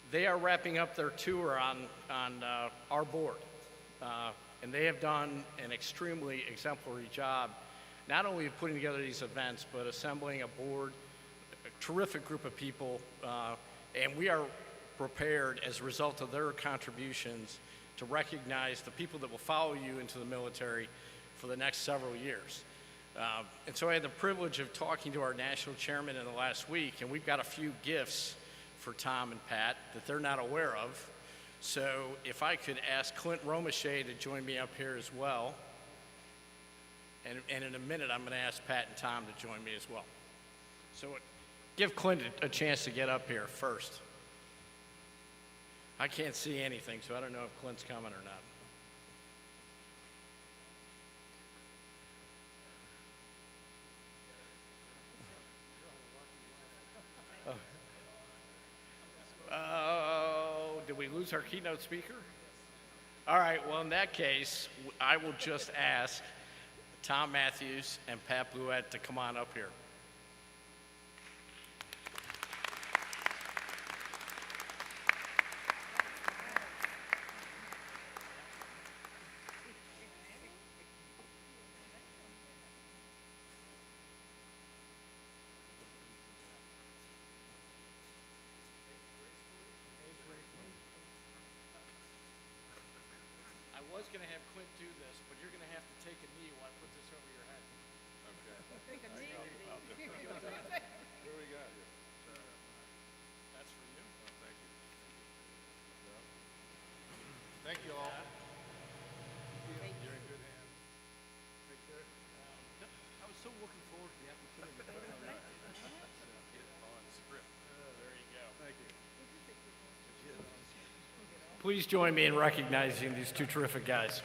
They are wrapping up their tour on our board, and they have done an extremely exemplary job, not only of putting together these events, but assembling a board, a terrific group of people, and we are prepared as a result of their contributions to recognize the people that will follow you into the military for the next several years. And so I had the privilege of talking to our national chairman in the last week, and we've got a few gifts for Tom and Pat that they're not aware of. So if I could ask Clint Romachet to join me up here as well. And in a minute, I'm going to ask Pat and Tom to join me as well. So give Clint a chance to get up here first. I can't see anything, so I don't know if Clint's coming or not. Did we lose our keynote speaker? All right, well, in that case, I will just ask Tom Matthews and Pat Bluett to come on up here. I was going to have Clint do this, but you're going to have to take a knee while I put this over your head. Okay. Take a knee. Here we go. That's for you. Oh, thank you. Thank you all. Thank you. You're in good hands. Take care. I was so looking forward to the opportunity to put it on script. There you go. Thank you. Please join me in recognizing these two terrific guys.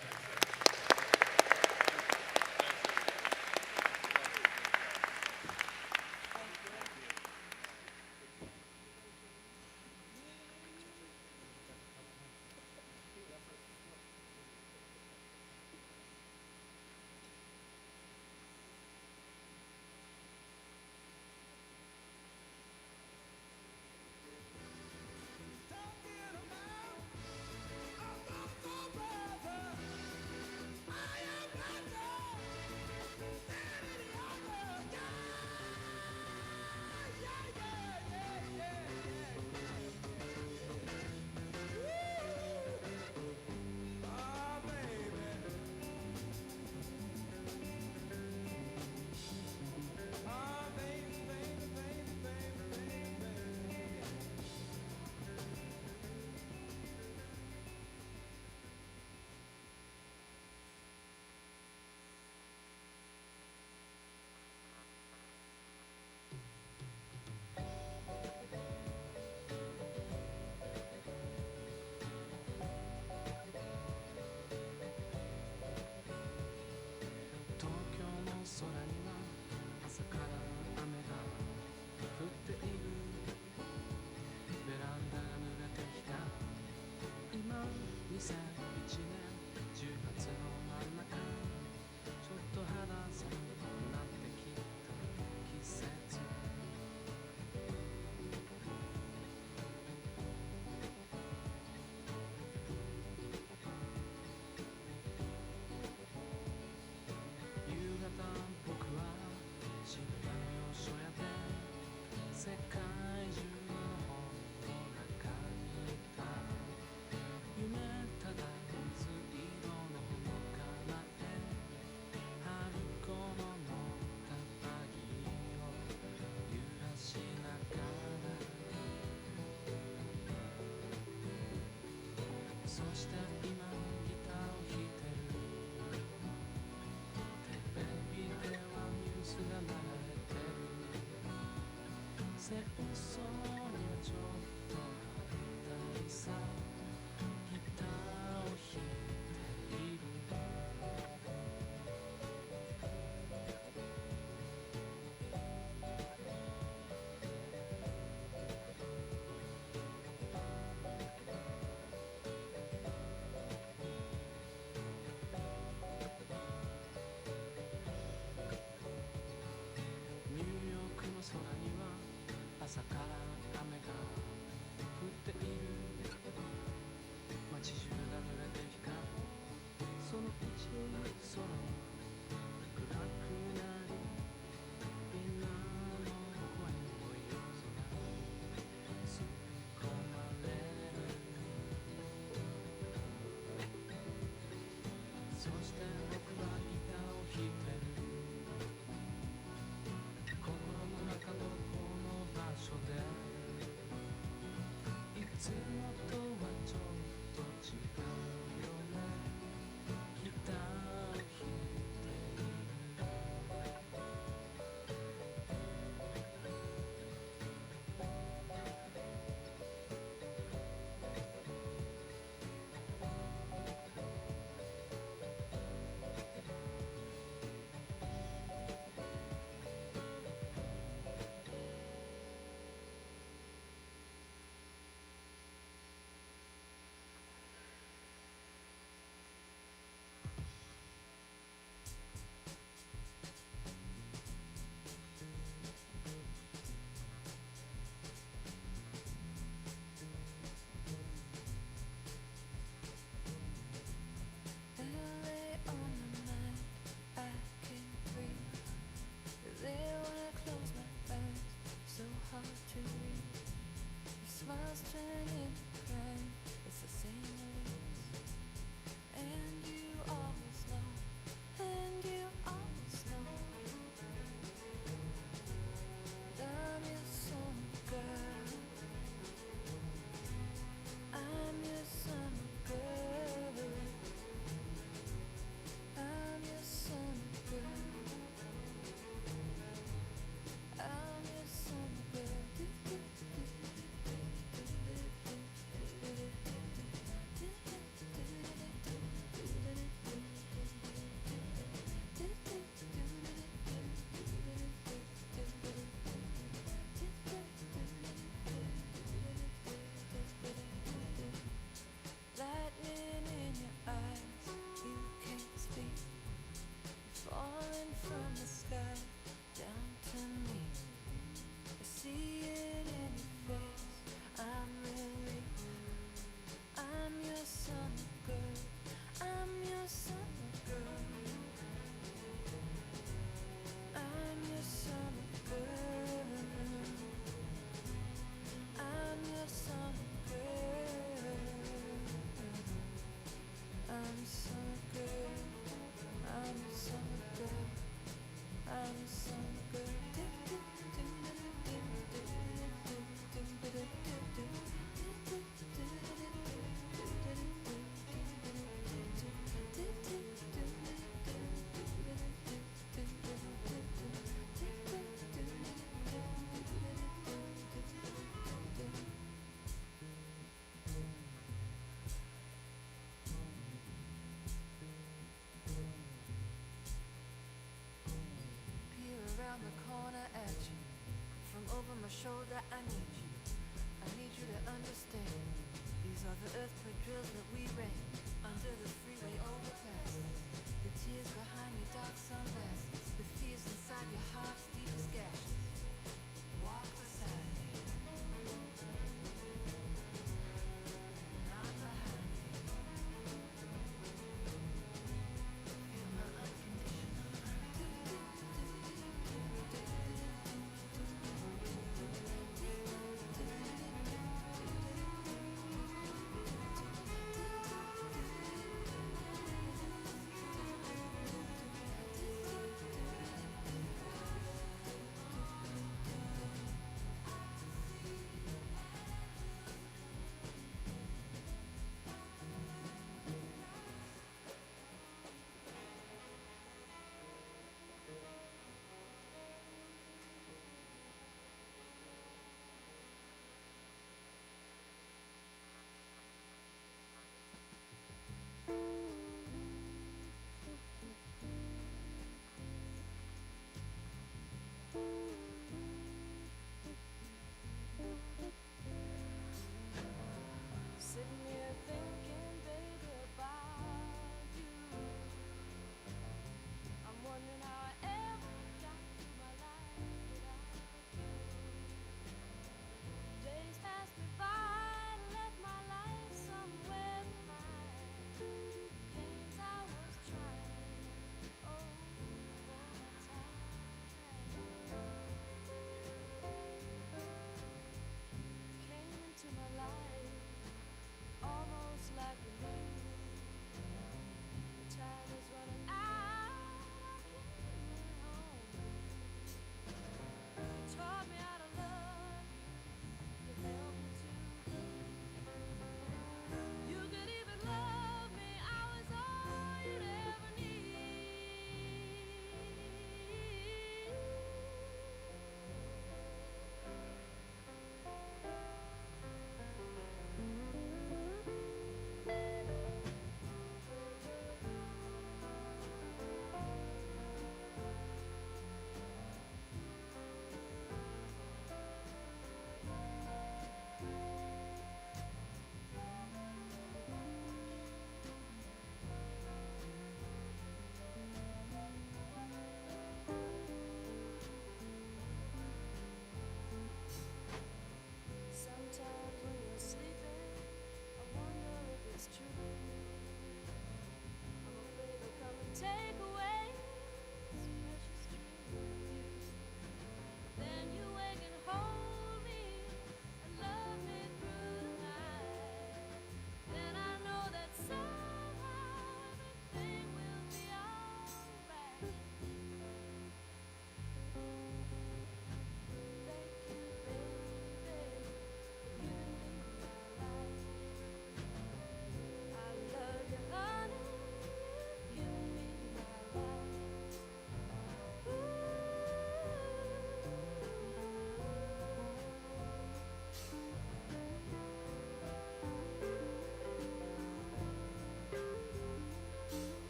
して今ギターを弾いてるテレビではニュースが流れてる戦争にはちょっと反対さギターを弾いているニューヨークの空には朝から雨が降っている街中が濡れて光るそのうち空は暗くなりみんなの声も夜空に吸い込まれるそして僕はギターを弾いてる心の中のこの場所でいつもとはちょっと違うよねギターを弾いているLA on my mind, I can't breathe. There when I close my eyes, so hard to read. Your smiles turn into crying, it's the same release. And you always know, and you always know that I'm your summer girl. I'm your summer girl. I'm your summer girl. I'm your summer girl. Lightning in your eyes, you can't speak. Falling from the sky down to me. I see it in your face. I'm relieved. I'm your summer girl. I'm your summer girl. I'm your summer girl. I'm your summer girl. I'm your summer girl. I'm your summer girl. I'm your summer girl. Peer around the corner at you. From over my shoulder, I need you. I need you to understand. These are the earthquake drills that we ran under the freeway overpasses. The tears behind your dark sunglasses. The fears inside your heart's deepest gashes. Walk beside me. Not behind me. Feel my unconditional love.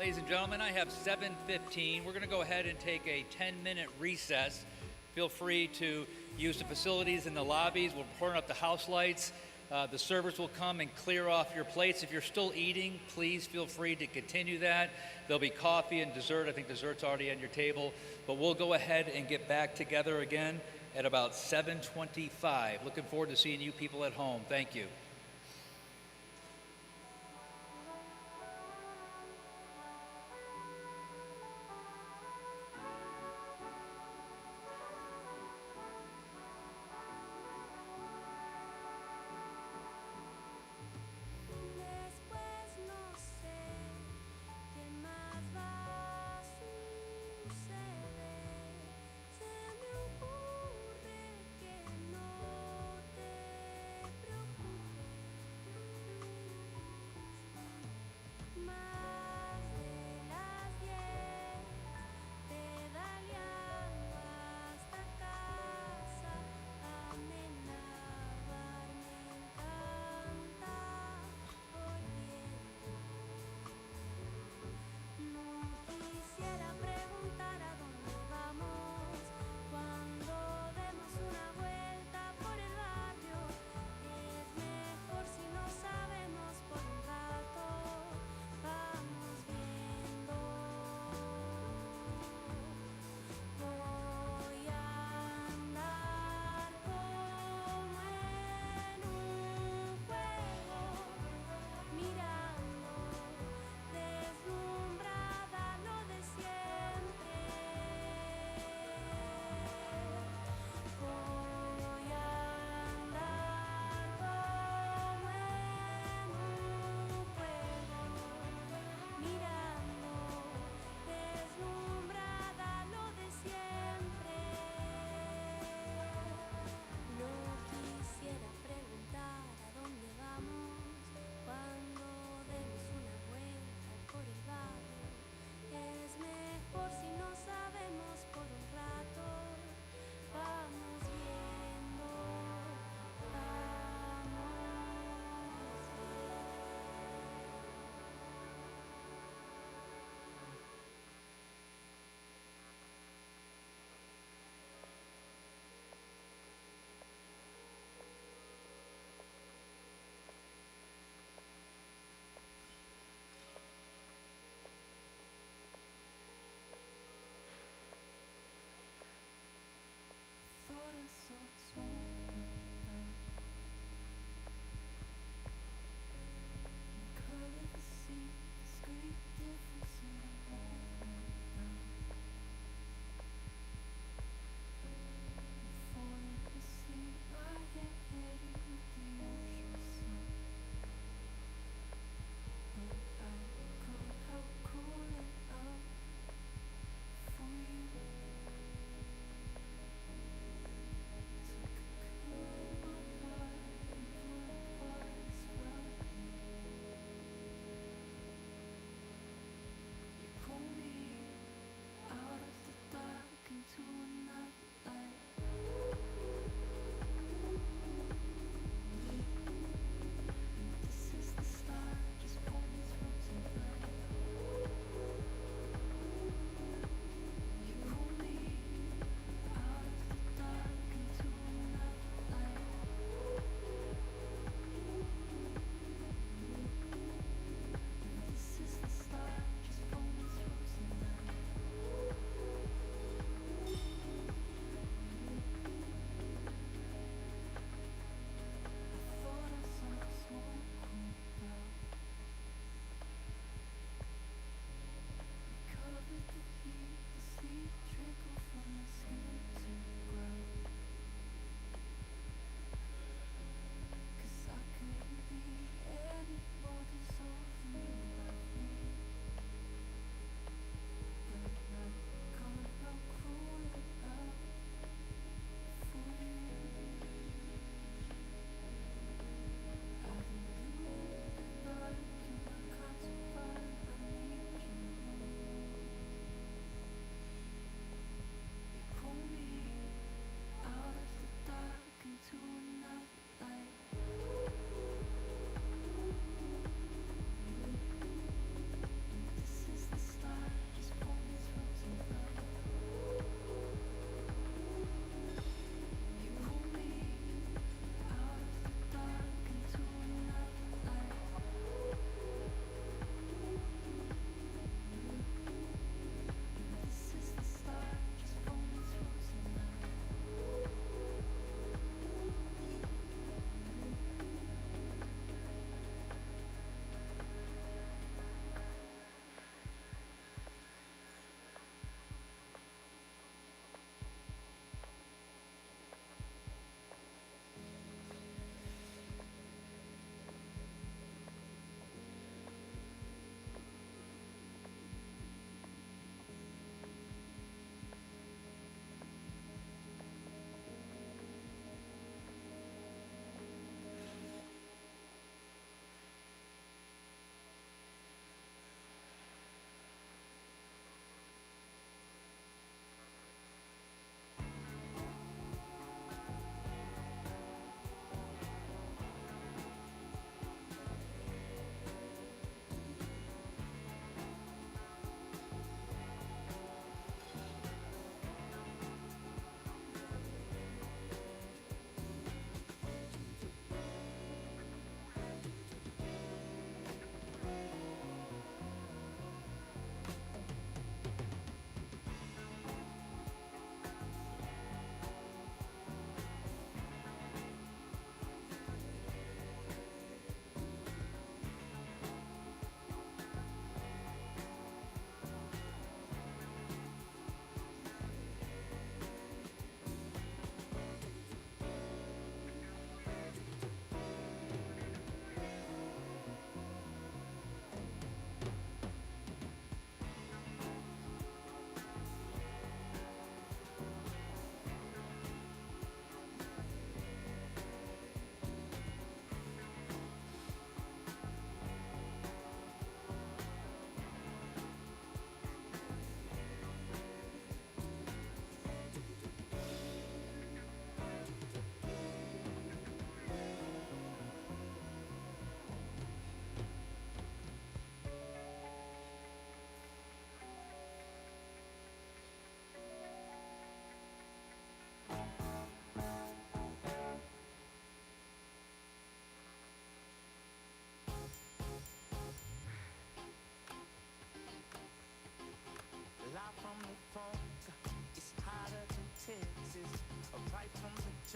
Ladies and gentlemen, I have 7:15. We're going to go ahead and take a 10-minute recess. Feel free to use the facilities in the lobbies. We'll turn up the house lights. The servers will come and clear off your plates. If you're still eating, please feel free to continue that. There'll be coffee and dessert. I think dessert's already on your table. But we'll go ahead and get back together again at about 7:25. Looking forward to seeing you people at home. Thank you. Después no sé qué más va a suceder. Se me ocurre que no te preocupes.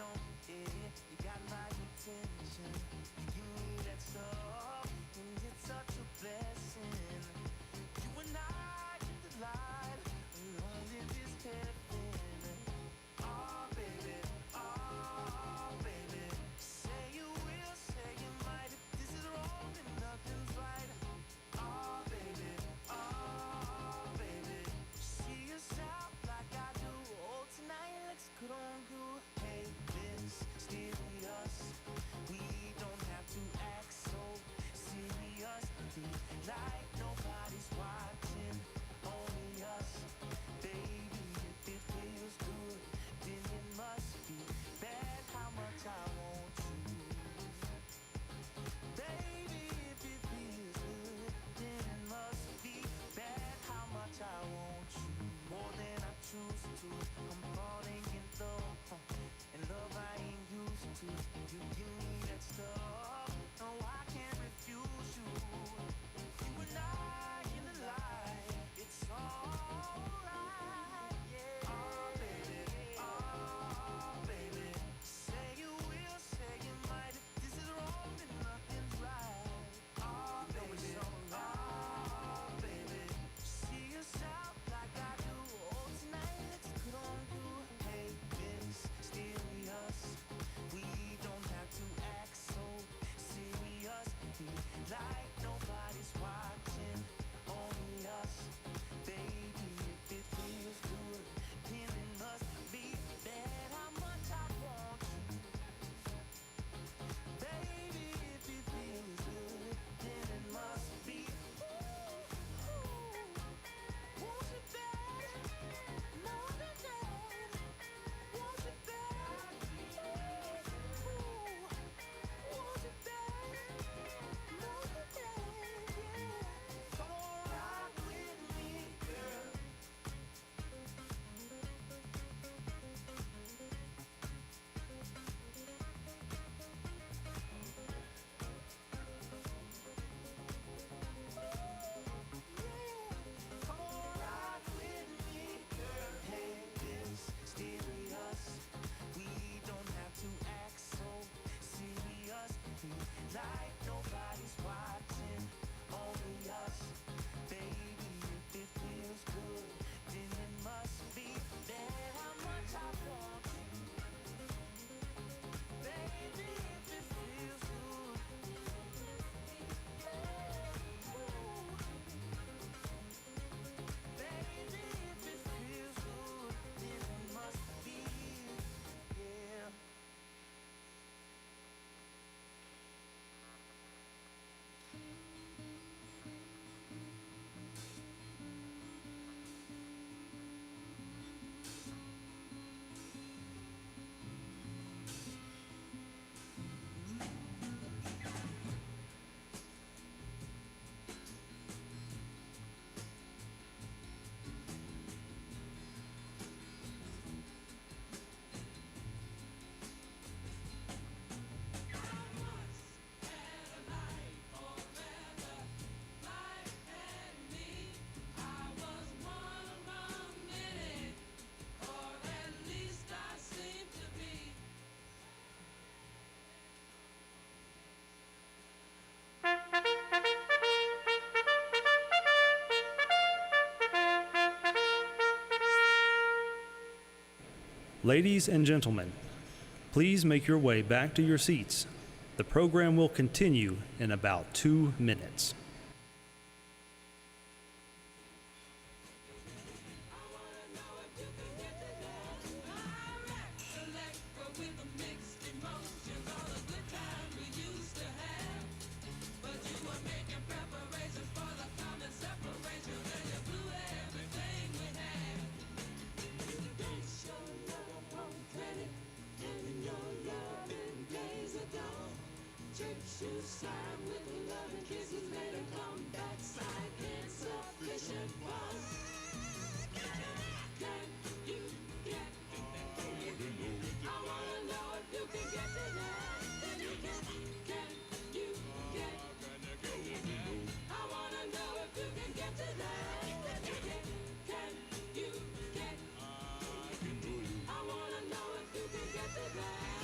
show, yeah, you got my attention. You give me that stuff, and it's such a blessing. You and I in the light, alone in this heaven. Oh, baby, say you will, say you might. If this is wrong, then nothing's right. Oh, baby, see us out like I do. Oh, tonight let's get on good. Hey, this still us. We don't have to act so serious. Be like nobody's watching, only us. Baby, if it feels good, then it must be bad. How much I want you. Baby, if it feels good, then it must be bad. How much I want you. More than I choose to. I'm falling in love, and love I ain't used to. You give me that stuff, no I can't refuse you. You and I in the light, it's alright, yeah. Oh baby, say you will, say you might. If this is wrong, then nothing's right. Oh baby, see us out like I do. Oh, tonight let's put on good. Hey, this still us. We don't have to act so serious. Be like nobody's watching, only us. Baby, if it feels good, then it must be bad. How much I want you. Baby, if it feels good, then it must be. Want it bad, more than that. Want it bad, want it bad, more than that, yeah. Come on, rock with me, girl. Come on, rock with me, girl. Hey, this still us. We don't have to act so serious. Be like nobody's watching, only us. Baby, if it feels good, then it must be bad. How much I want you. Baby, if it feels good. Baby, if it feels good, then it must be, yeah. Ladies and gentlemen, please make your way back to your seats. The program will continue in about 2 minutes. I wanna know if you can get to that.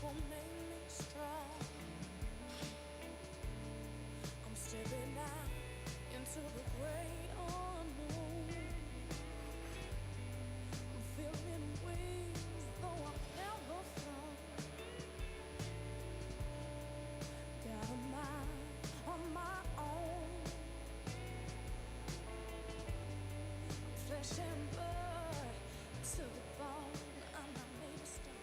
will make me strong. I'm stepping out into the great unknown. I'm feeling wings though I've never flown. Got a mind on my own. Flesh and blood to the bone. I'm not made of stone.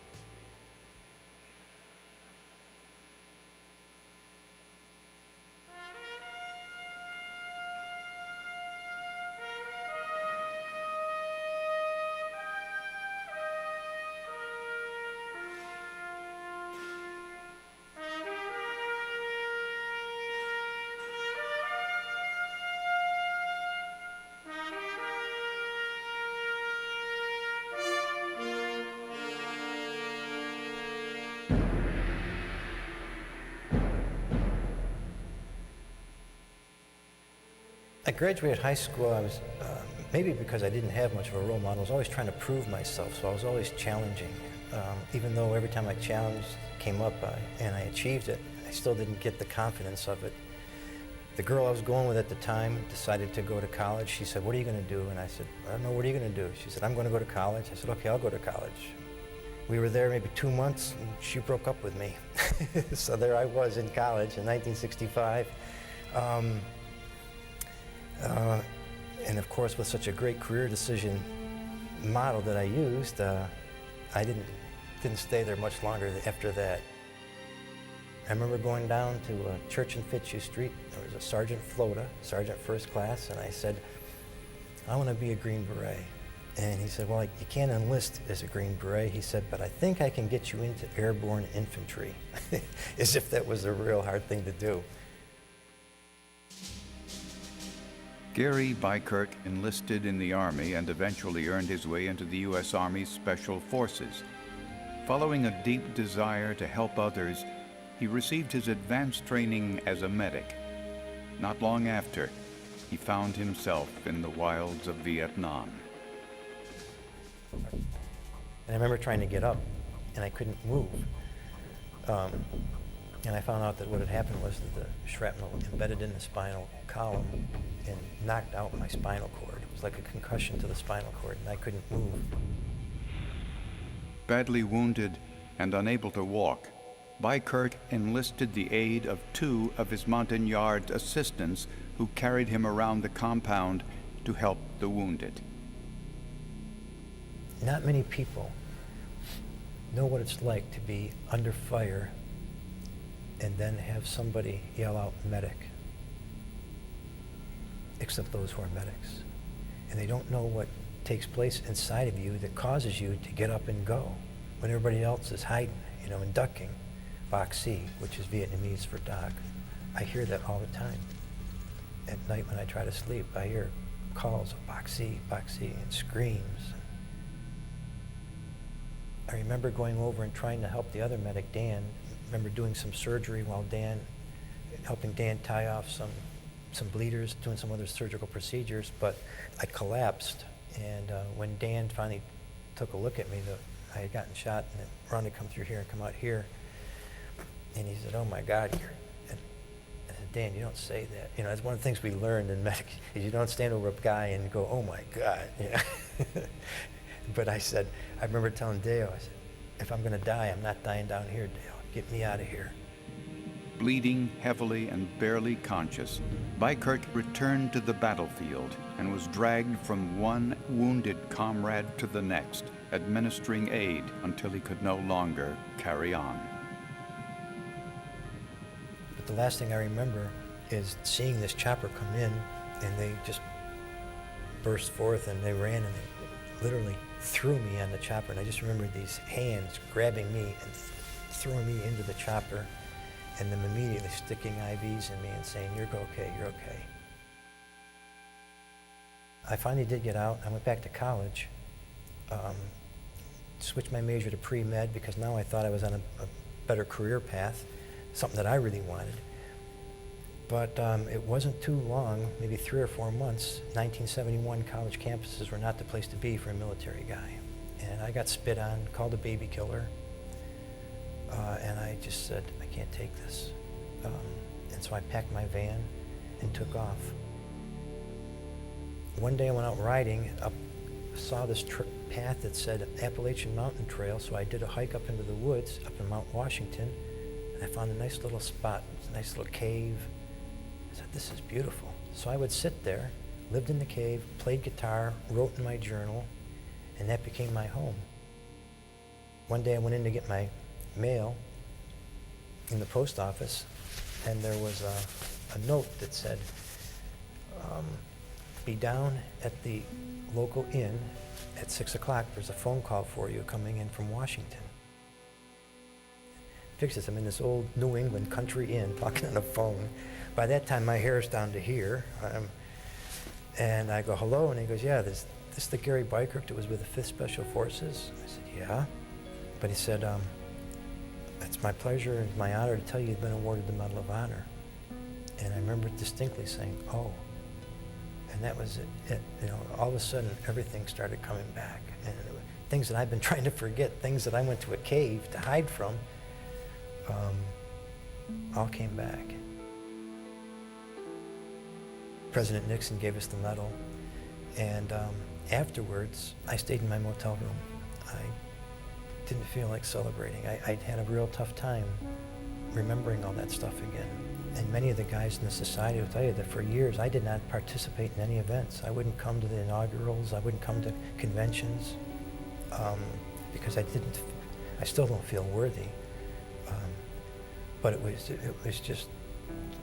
I graduated high school, I was, maybe because I didn't have much of a role model, I was always trying to prove myself, so I was always challenging. Even though every time I challenged, came up and I achieved it, I still didn't get the confidence of it. The girl I was going with at the time decided to go to college. She said, "What are you going to do?" And I said, "I don't know, what are you going to do?" She said, "I'm going to go to college." I said, "Okay, I'll go to college." We were there maybe 2 months, and she broke up with me. So there I was in college in 1965. And of course, with such a great career decision model that I used, I didn't stay there much longer after that. I remember going down to Church and Fitzhugh Street. There was a Sergeant Flota, Sergeant First Class, and I said, "I want to be a Green Beret." And he said, "Well, you can't enlist as a Green Beret." He said, "But I think I can get you into airborne infantry," as if that was a real hard thing to do. Gary Bykirk enlisted in the Army and eventually earned his way into the U.S. Army's Special Forces. Following a deep desire to help others, he received his advanced training as a medic. Not long after, he found himself in the wilds of Vietnam. And I remember trying to get up, and I couldn't move. And I found out that what had happened was that the shrapnel embedded in the spinal column and knocked out my spinal cord. It was like a concussion to the spinal cord, and I couldn't move. Badly wounded and unable to walk, Bykirk enlisted the aid of 2 of his Montagnard assistants who carried him around the compound to help the wounded. Not many people know what it's like to be under fire and then have somebody yell out medic, except those who are medics. And they don't know what takes place inside of you that causes you to get up and go when everybody else is hiding, and ducking. Box C, which is Vietnamese for dock. I hear that all the time. At night when I try to sleep, I hear calls of Box C, and screams. I remember going over and trying to help the other medic, Dan. I remember doing some surgery while helping Dan tie off some bleeders, doing some other surgical procedures, but I collapsed. And when Dan finally took a look at me, I had gotten shot, and it wanted to come through here and come out here. And he said, "Oh my God, and I said, "Dan, you don't say that." That's one of the things we learned in medic, is you don't stand over a guy and go, "Oh my God." But I remember telling Dale, I said, "If I'm gonna die, I'm not dying down here, Dale. Get me out of here." Bleeding heavily and barely conscious, Bykirk returned to the battlefield and was dragged from one wounded comrade to the next, administering aid until he could no longer carry on. But the last thing I remember is seeing this chopper come in, and they just burst forth, and they ran, and they literally threw me on the chopper. And I just remember these hands grabbing me and throwing me into the chopper, and them immediately sticking IVs in me and saying, "You're okay, you're okay." I finally did get out. I went back to college, switched my major to pre-med because now I thought I was on a better career path, something that I really wanted. But it wasn't too long, maybe 3 or 4 months, 1971 college campuses were not the place to be for a military guy. And I got spit on, called a baby killer. And I just said, I can't take this. And so I packed my van and took off. One day I went out riding, saw this path that said Appalachian Mountain Trail, so I did a hike up into the woods up in Mount Washington, and I found a nice little spot, a nice little cave. I said, this is beautiful. So I would sit there, lived in the cave, played guitar, wrote in my journal, and that became my home. One day I went in to get my mail in the post office, and there was a note that said, be down at the local inn at 6 o'clock. There's a phone call for you coming in from Washington. Fix this, I'm in this old New England country inn talking on the phone. By that time, my hair's down to here. And I go, hello, and he goes, yeah, this the Gary Bykirk that was with the 5th Special Forces? I said, yeah. But he said, it's my pleasure and my honor to tell you you've been awarded the Medal of Honor. And I remember distinctly saying, oh. And that was it. You know, all of a sudden, everything started coming back. And things that I've been trying to forget, things that I went to a cave to hide from, all came back. President Nixon gave us the medal. And afterwards, I stayed in my motel room. I didn't feel like celebrating. I'd had a real tough time remembering all that stuff again. And many of the guys in the society will tell you that for years I did not participate in any events. I wouldn't come to the inaugurals, I wouldn't come to conventions, because I still don't feel worthy. But it was just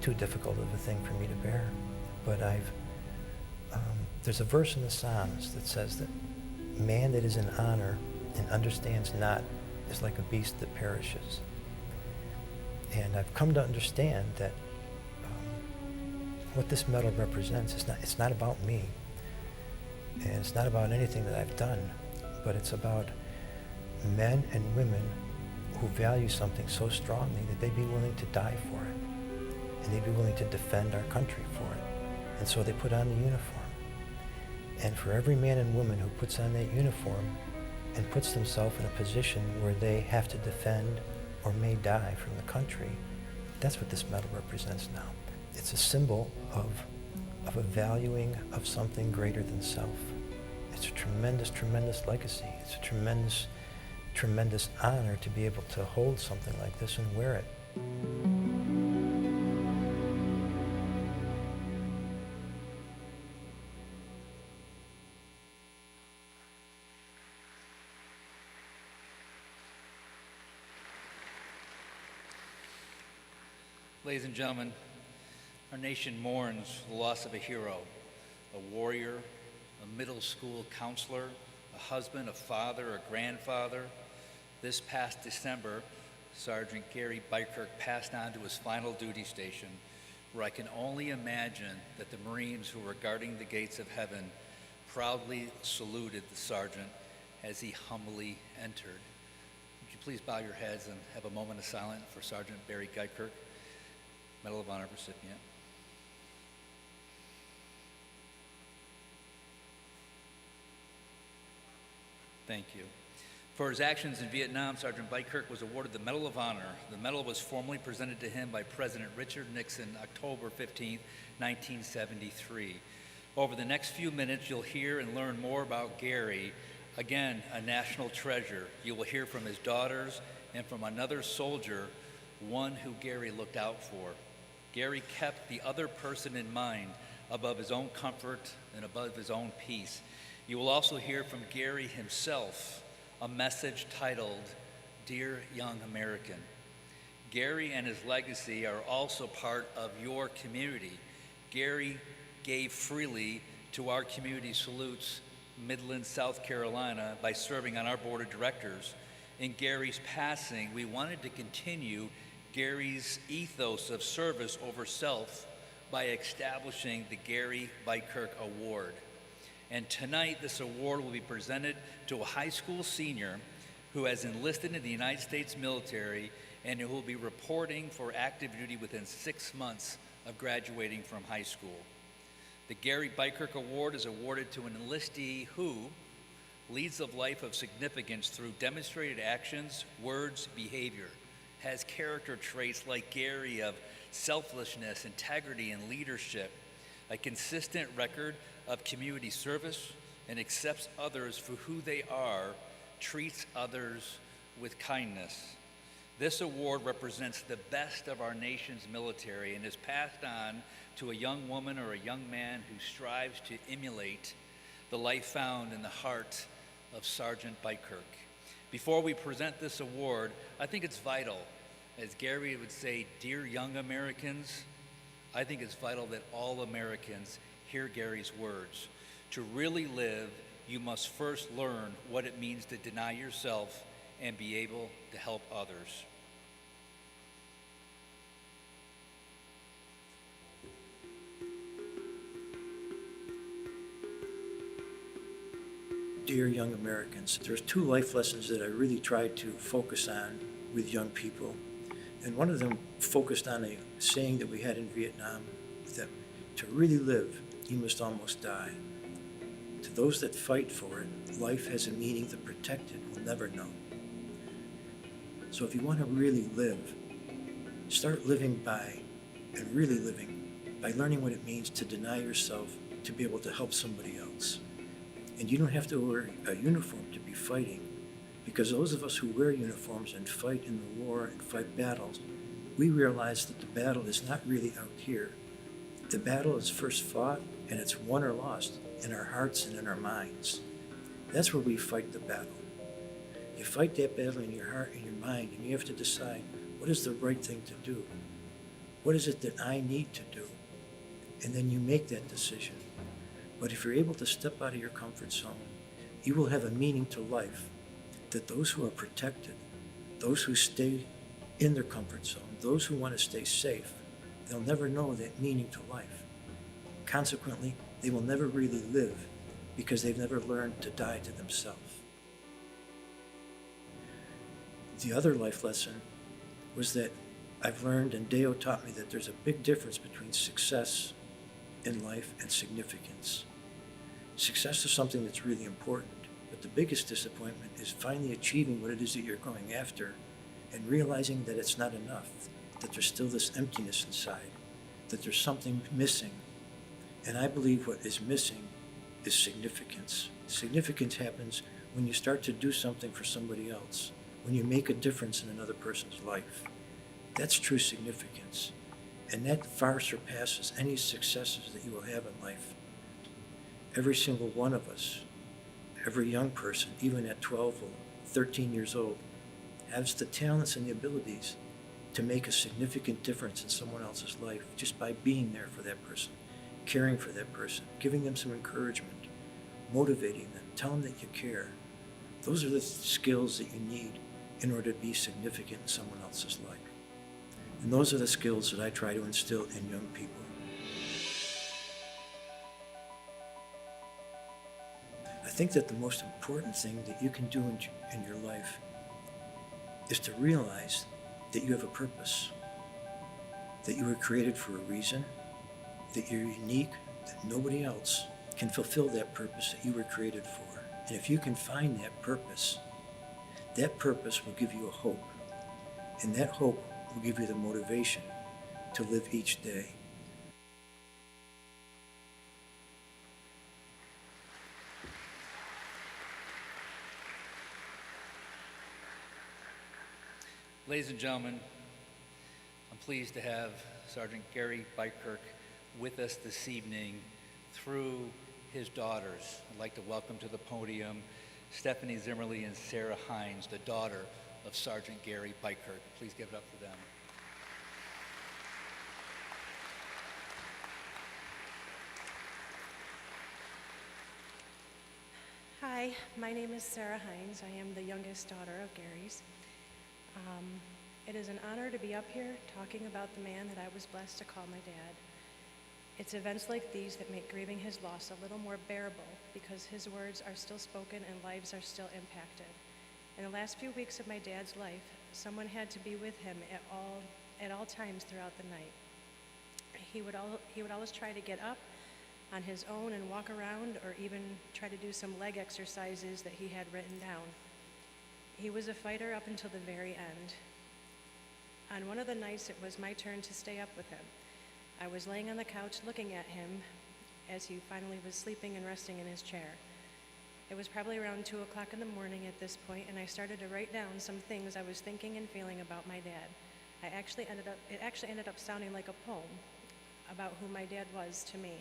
too difficult of a thing for me to bear. But there's a verse in the Psalms that says that man that is in honor and understands not is like a beast that perishes. And I've come to understand that what this medal represents it's not about me, and it's not about anything that I've done, but it's about men and women who value something so strongly that they'd be willing to die for it, and they'd be willing to defend our country for it. And so they put on the uniform. And for every man and woman who puts on that uniform and puts themselves in a position where they have to defend or may die from the country, that's what this medal represents now. It's a symbol of a valuing of something greater than self. It's a tremendous, tremendous legacy. It's a tremendous, tremendous honor to be able to hold something like this and wear it. Ladies and gentlemen, our nation mourns the loss of a hero, a warrior, a middle school counselor, a husband, a father, a grandfather. This past December, Sergeant Gary Bykirk passed on to his final duty station, where I can only imagine that the Marines who were guarding the gates of heaven proudly saluted the sergeant as he humbly entered. Would you please bow your heads and have a moment of silence for Sergeant Barry Bykirk, Medal of Honor recipient. Thank you. For his actions in Vietnam, Sergeant Bykirk was awarded the Medal of Honor. The medal was formally presented to him by President Richard Nixon October 15, 1973. Over the next few minutes, you'll hear and learn more about Gary, again, a national treasure. You will hear from his daughters and from another soldier, one who Gary looked out for. Gary kept the other person in mind above his own comfort and above his own peace. You will also hear from Gary himself, a message titled, Dear Young American. Gary and his legacy are also part of your community. Gary gave freely to our community salutes, Midland, South Carolina, by serving on our board of directors. In Gary's passing, we wanted to continue Gary's ethos of service over self by establishing the Gary Bykirk Award. And tonight, this award will be presented to a high school senior who has enlisted in the United States military and who will be reporting for active duty within 6 months of graduating from high school. The Gary Bykirk Award is awarded to an enlistee who leads a life of significance through demonstrated actions, words, behavior. has character traits like Gary of selflessness, integrity, and leadership, a consistent record of community service, and accepts others for who they are, treats others with kindness. This award represents the best of our nation's military and is passed on to a young woman or a young man who strives to emulate the life found in the heart of Sergeant Bykirk. Before we present this award, I think it's vital, as Gary would say, dear young Americans, I think it's vital that all Americans hear Gary's words. To really live, you must first learn what it means to deny yourself and be able to help others. Dear young Americans, there's two life lessons that I really try to focus on with young people. And one of them focused on a saying that we had in Vietnam, that to really live, you must almost die. To those that fight for it, life has a meaning the protected will never know. So if you want to really live, start living by, and really living, by learning what it means to deny yourself to be able to help somebody else. And you don't have to wear a uniform to be fighting, because those of us who wear uniforms and fight in the war and fight battles, we realize that the battle is not really out here. The battle is first fought, and it's won or lost in our hearts and in our minds. That's where we fight the battle. You fight that battle in your heart and your mind, and you have to decide, what is the right thing to do? What is it that I need to do? And then you make that decision. But if you're able to step out of your comfort zone, you will have a meaning to life that those who are protected, those who stay in their comfort zone, those who want to stay safe, they'll never know that meaning to life. Consequently, they will never really live because they've never learned to die to themselves. The other life lesson was that I've learned, and Deo taught me, that there's a big difference between success in life and significance. Success is something that's really important, but the biggest disappointment is finally achieving what it is that you're going after and realizing that it's not enough, that there's still this emptiness inside, that there's something missing. And I believe what is missing is significance. Significance happens when you start to do something for somebody else, when you make a difference in another person's life. That's true significance. And that far surpasses any successes that you will have in life. Every single one of us, every young person, even at 12 or 13 years old, has the talents and the abilities to make a significant difference in someone else's life just by being there for that person, caring for that person, giving them some encouragement, motivating them, telling them that you care. Those are the skills that you need in order to be significant in someone else's life. And those are the skills that I try to instill in young people. I think that the most important thing that you can do in your life is to realize that you have a purpose, that you were created for a reason, that you're unique, that nobody else can fulfill that purpose that you were created for. And if you can find that purpose will give you a hope. And that hope will give you the motivation to live each day. Ladies and gentlemen, I'm pleased to have Sergeant Gary Bykirk with us this evening through his daughters. I'd like to welcome to the podium Stephanie Zimmerly and Sarah Hines, the daughter of Sergeant Gary Bykirk. Please give it up for them. Hi, my name is Sarah Hines. I am the youngest daughter of Gary's. It is an honor to be up here talking about the man that I was blessed to call my dad. It's events like these that make grieving his loss a little more bearable because his words are still spoken and lives are still impacted. In the last few weeks of my dad's life, someone had to be with him at all times throughout the night. He would always try to get up on his own and walk around, or even try to do some leg exercises that he had written down. He was a fighter up until the very end. On one of the nights, it was my turn to stay up with him. I was laying on the couch looking at him as he finally was sleeping and resting in his chair. It was probably around 2 o'clock in the morning at this point, and I started to write down some things I was thinking and feeling about my dad. It actually ended up sounding like a poem about who my dad was to me.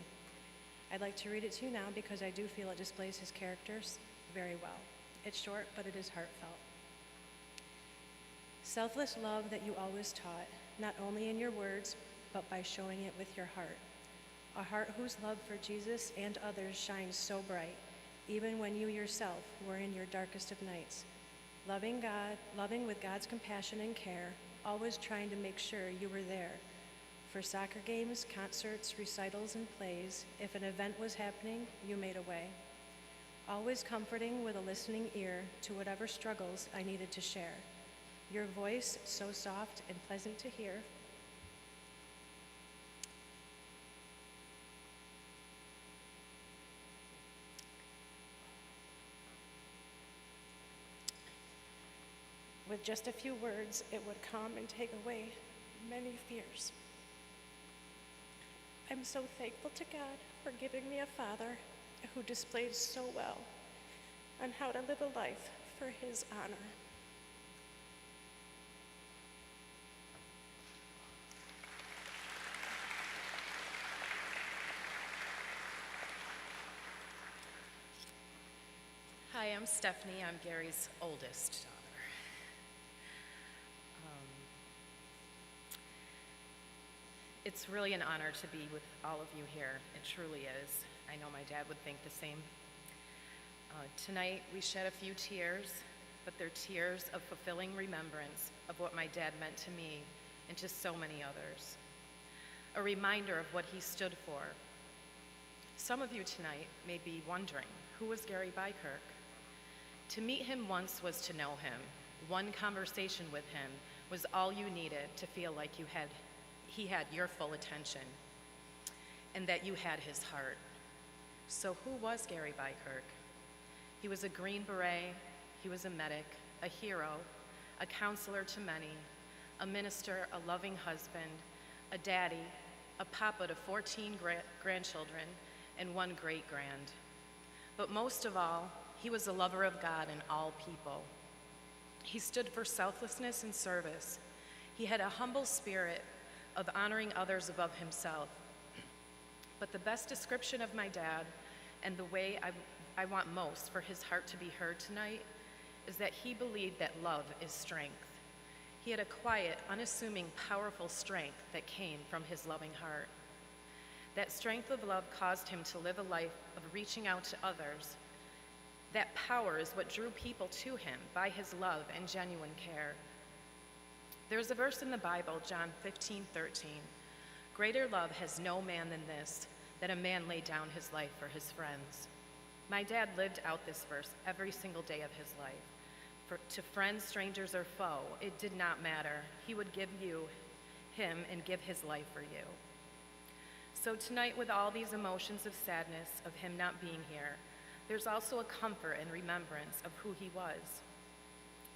I'd like to read it to you now because I do feel it displays his characters very well. It's short, but it is heartfelt. Selfless love that you always taught, not only in your words, but by showing it with your heart. A heart whose love for Jesus and others shines so bright, even when you yourself were in your darkest of nights. Loving God, loving with God's compassion and care, always trying to make sure you were there. For soccer games, concerts, recitals, and plays, if an event was happening, you made a way. Always comforting with a listening ear to whatever struggles I needed to share. Your voice, so soft and pleasant to hear, with just a few words, it would calm and take away many fears. I'm so thankful to God for giving me a father who displayed so well on how to live a life for his honor. Hi, I'm Stephanie. I'm Gary's oldest daughter. It's really an honor to be with all of you here. It truly is. I know my dad would think the same. Tonight, we shed a few tears, but they're tears of fulfilling remembrance of what my dad meant to me and to so many others. A reminder of what he stood for. Some of you tonight may be wondering, who was Gary Bykirk? To meet him once was to know him. One conversation with him was all you needed to feel like he had your full attention and that you had his heart. So who was Gary Bykirk? He was a Green Beret, he was a medic, a hero, a counselor to many, a minister, a loving husband, a daddy, a papa to 14 grandchildren, and 1 great-grand. But most of all, he was a lover of God and all people. He stood for selflessness and service. He had a humble spirit of honoring others above himself. But the best description of my dad and the way I want most for his heart to be heard tonight is that he believed that love is strength. He had a quiet, unassuming, powerful strength that came from his loving heart. That strength of love caused him to live a life of reaching out to others. That power is what drew people to him by his love and genuine care. There's a verse in the Bible, John 15:13. Greater love has no man than this, that a man lay down his life for his friends. My dad lived out this verse every single day of his life. To friends, strangers, or foe, it did not matter. He would give him and give his life for you. So tonight, with all these emotions of sadness of him not being here, there's also a comfort and remembrance of who he was.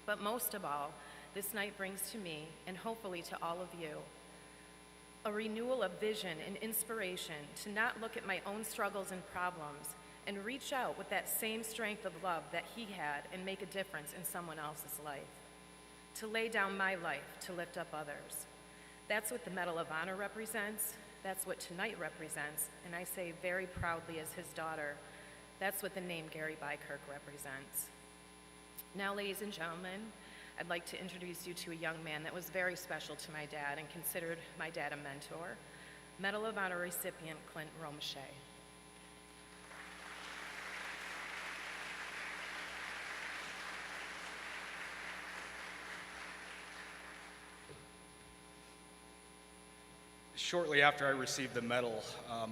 But most of all, this night brings to me, and hopefully to all of you, a renewal of vision and inspiration to not look at my own struggles and problems and reach out with that same strength of love that he had and make a difference in someone else's life. To lay down my life to lift up others. That's what the Medal of Honor represents. That's what tonight represents. And I say very proudly as his daughter, that's what the name Gary Bykirk represents. Now, ladies and gentlemen, I'd like to introduce you to a young man that was very special to my dad and considered my dad a mentor, Medal of Honor recipient Clint Romachet. Shortly after I received the medal,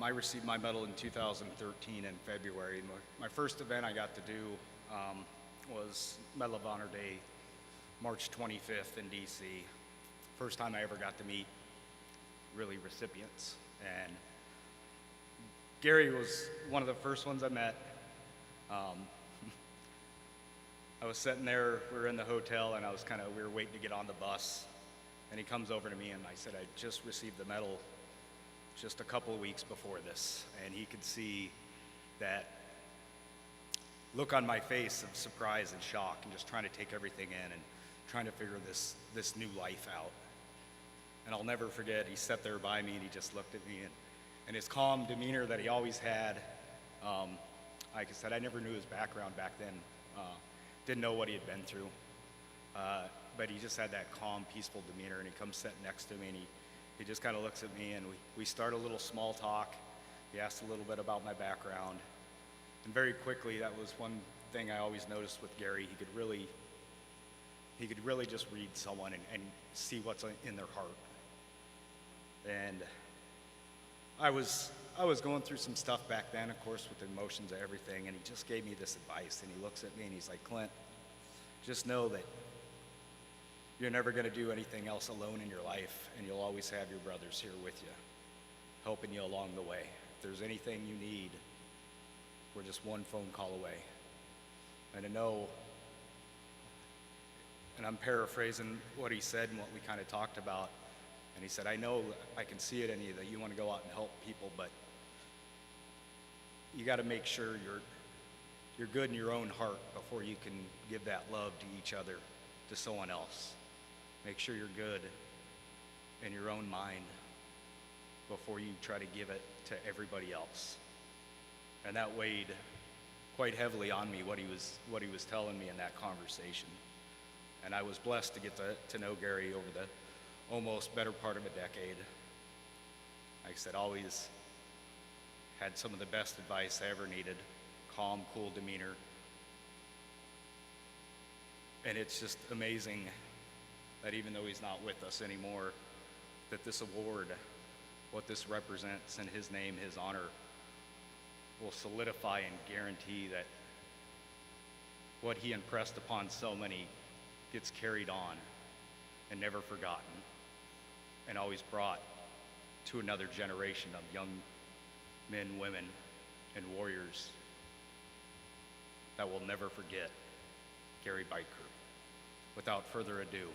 I received my medal in 2013 in February. My first event I got to do was Medal of Honor Day, March 25th in DC. First time I ever got to meet really recipients. And Gary was one of the first ones I met. I was sitting there, we were in the hotel, and we were waiting to get on the bus. And he comes over to me and I said, I just received the medal just a couple of weeks before this. And he could see that look on my face of surprise and shock and just trying to take everything in and trying to figure this new life out. And I'll never forget, he sat there by me and he just looked at me, and his calm demeanor that he always had, like I said, I never knew his background back then, didn't know what he had been through, but he just had that calm, peaceful demeanor, and he comes sitting next to me and he just kind of looks at me and we start a little small talk. He asked a little bit about my background, and very quickly, that was one thing I always noticed with Gary. He could really just read someone and see what's in their heart. And I was going through some stuff back then, of course, with the emotions of everything, and he just gave me this advice, and he looks at me and he's like, Clint, just know that you're never going to do anything else alone in your life, and you'll always have your brothers here with you, helping you along the way. If there's anything you need, we're just one phone call away. And to know, and I'm paraphrasing what he said and what we kind of talked about, and he said, I know I can see it in you that you want to go out and help people, but you got to make sure you're good in your own heart before you can give that love to each other, to someone else. Make sure you're good in your own mind before you try to give it to everybody else. And that weighed quite heavily on me, what he was telling me in that conversation. And I was blessed to get to know Gary over the almost better part of a decade. Like I said, always had some of the best advice I ever needed, calm, cool demeanor. And it's just amazing that even though he's not with us anymore, that this award, what this represents in his name, his honor, will solidify and guarantee that what he impressed upon so many gets carried on and never forgotten, and always brought to another generation of young men, women, and warriors that will never forget Gary Biker. Without further ado,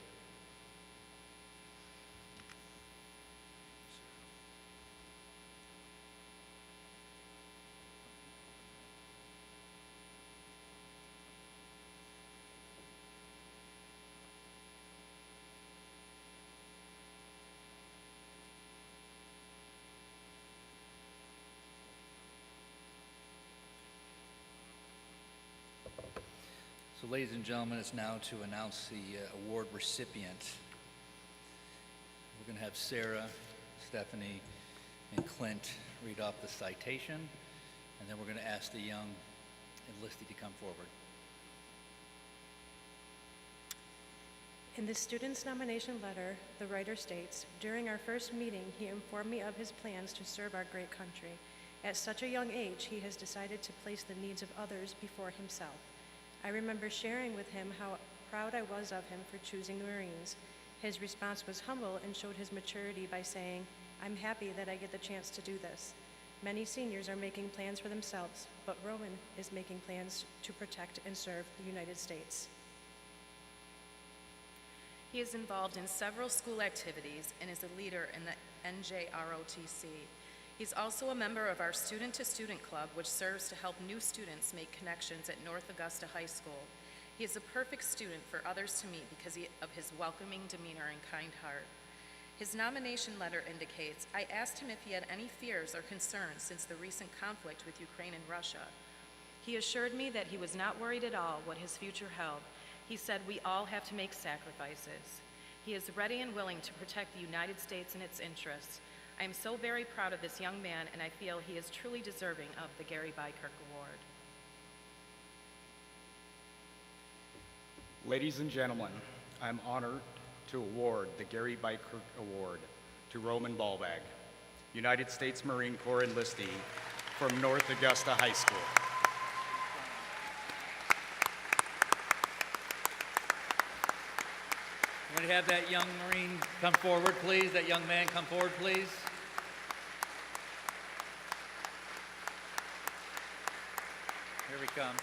So ladies and gentlemen, it's now to announce the award recipient. We're going to have Sarah, Stephanie, and Clint read off the citation, and then we're going to ask the young enlistee to come forward. In the student's nomination letter, the writer states, during our first meeting, he informed me of his plans to serve our great country. At such a young age, he has decided to place the needs of others before himself. I remember sharing with him how proud I was of him for choosing the Marines. His response was humble and showed his maturity by saying, I'm happy that I get the chance to do this. Many seniors are making plans for themselves, but Roman is making plans to protect and serve the United States. He is involved in several school activities and is a leader in the NJROTC. He's also a member of our Student-to-Student Club, which serves to help new students make connections at North Augusta High School. He is a perfect student for others to meet because of his welcoming demeanor and kind heart. His nomination letter indicates, I asked him if he had any fears or concerns since the recent conflict with Ukraine and Russia. He assured me that he was not worried at all what his future held. He said we all have to make sacrifices. He is ready and willing to protect the United States and its interests. I am so very proud of this young man, and I feel he is truly deserving of the Gary Bykirk Award. ladies and gentlemen, I'm honored to award the Gary Bykirk Award to Roman Ballbag, United States Marine Corps enlistee from North Augusta High School. I'm going to have that young Marine come forward, please. That young man come forward, please. Here he comes.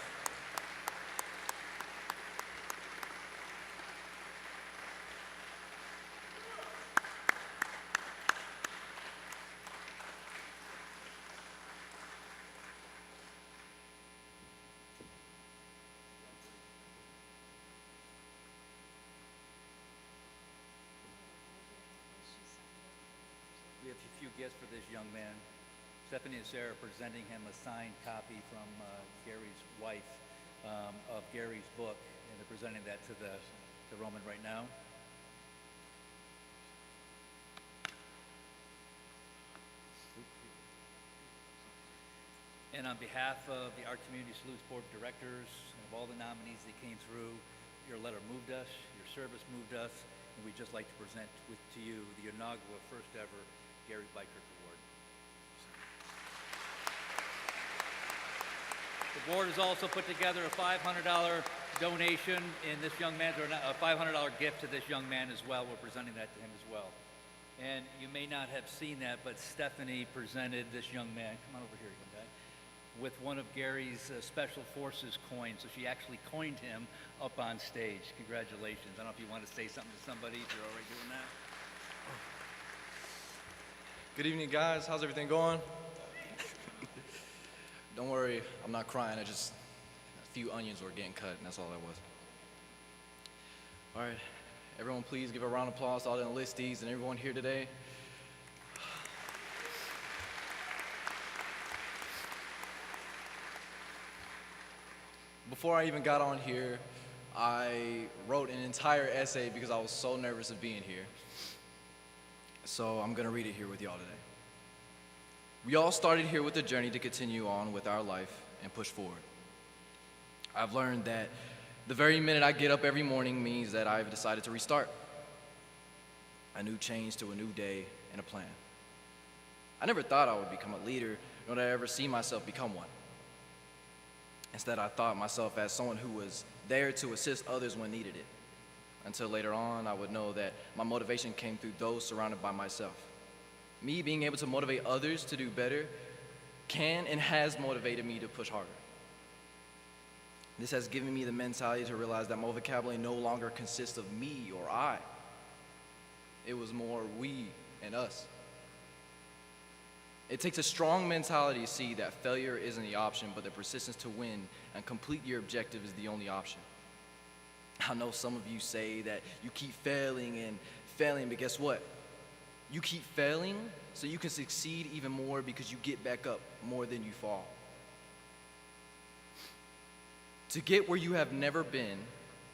gifts for this young man. Stephanie and Sarah presenting him a signed copy from Gary's wife of Gary's book, and they're presenting that to Roman right now. And on behalf of the Art Community Salutes Board of Directors and of all the nominees that came through, your letter moved us, your service moved us, and we'd just like to present to you the inaugural first ever Gary Bykirk Award. The board has also put together a $500 donation in this young man's, or a $500 gift to this young man as well. We're presenting that to him as well. And you may not have seen that, but Stephanie presented this young man, come on over here, young guy, with one of Gary's Special Forces coins. So she actually coined him up on stage. Congratulations. I don't know if you want to say something to somebody, if you're already doing that. Good evening, guys. How's everything going? Don't worry, I'm not crying. A few onions were getting cut, and that's all that was. All right, everyone please give a round of applause to all the enlistees and everyone here today. Before I even got on here, I wrote an entire essay because I was so nervous of being here. So I'm gonna read it here with y'all today. We all started here with a journey to continue on with our life and push forward. I've learned that the very minute I get up every morning means that I've decided to restart. A new change to a new day and a plan. I never thought I would become a leader, nor did I ever see myself become one. Instead, I thought myself as someone who was there to assist others when needed it. Until later on, I would know that my motivation came through those surrounded by myself. Me being able to motivate others to do better can and has motivated me to push harder. This has given me the mentality to realize that my vocabulary no longer consists of me or I. It was more we and us. It takes a strong mentality to see that failure isn't the option, but the persistence to win and complete your objective is the only option. I know some of you say that you keep failing and failing, but guess what? You keep failing so you can succeed even more because you get back up more than you fall. To get where you have never been,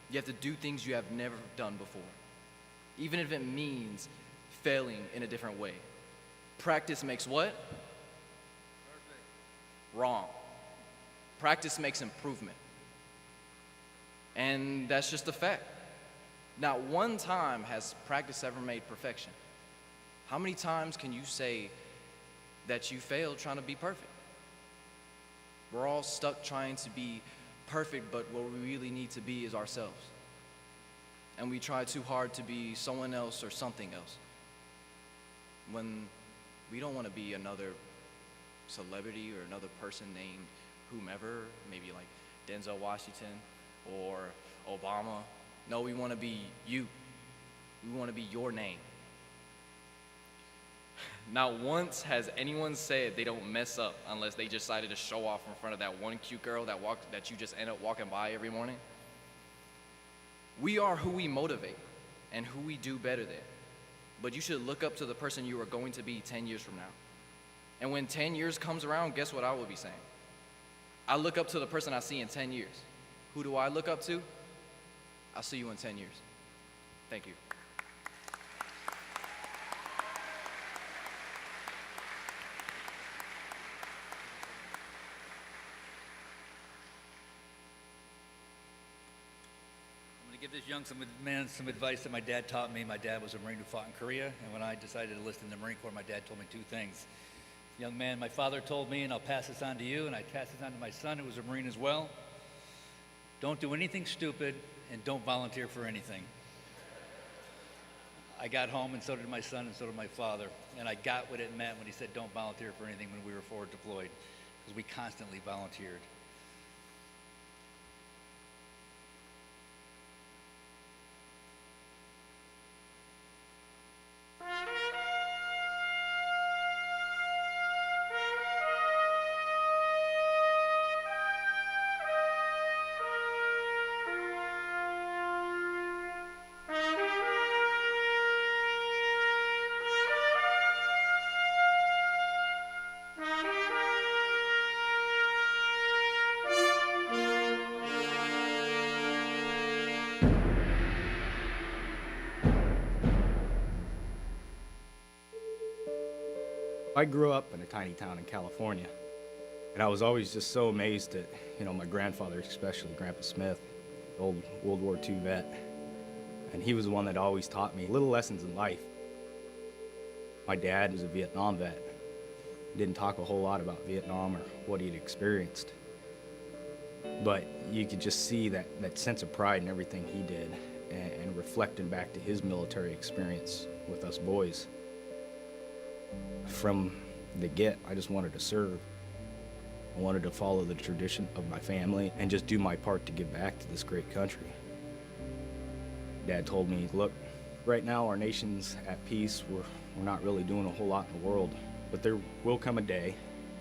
you have to do things you have never done before, even if it means failing in a different way. Practice makes what? Perfect. Wrong. Practice makes improvement. And that's just a fact. Not one time has practice ever made perfection. How many times can you say that you failed trying to be perfect? We're all stuck trying to be perfect, but what we really need to be is ourselves. And we try too hard to be someone else or something else, when we don't want to be another celebrity or another person named whomever, maybe like Denzel Washington or Obama. No, we want to be you. We want to be your name. Not once has anyone said they don't mess up unless they decided to show off in front of that one cute girl that you just end up walking by every morning. We are who we motivate and who we do better than. But you should look up to the person you are going to be 10 years from now. And when 10 years comes around, guess what I will be saying? I look up to the person I see in 10 years. Who do I look up to? I'll see you in 10 years. Thank you. Give this young man some advice that my dad taught me. My dad was a Marine who fought in Korea, and when I decided to enlist in the Marine Corps, my dad told me two things. Young man, my father told me, and I'll pass this on to you, and I pass this on to my son, who was a Marine as well. Don't do anything stupid, and don't volunteer for anything. I got home, and so did my son, and so did my father, and I got what it meant when he said don't volunteer for anything when we were forward deployed, because we constantly volunteered. I grew up in a tiny town in California, and I was always just so amazed at, my grandfather, especially Grandpa Smith, old World War II vet. And he was the one that always taught me little lessons in life. My dad was a Vietnam vet. He didn't talk a whole lot about Vietnam or what he'd experienced. But you could just see that sense of pride in everything he did and reflecting back to his military experience with us boys. From the get, I just wanted to serve. I wanted to follow the tradition of my family and just do my part to give back to this great country. Dad told me, look, right now our nation's at peace. We're not really doing a whole lot in the world, but there will come a day.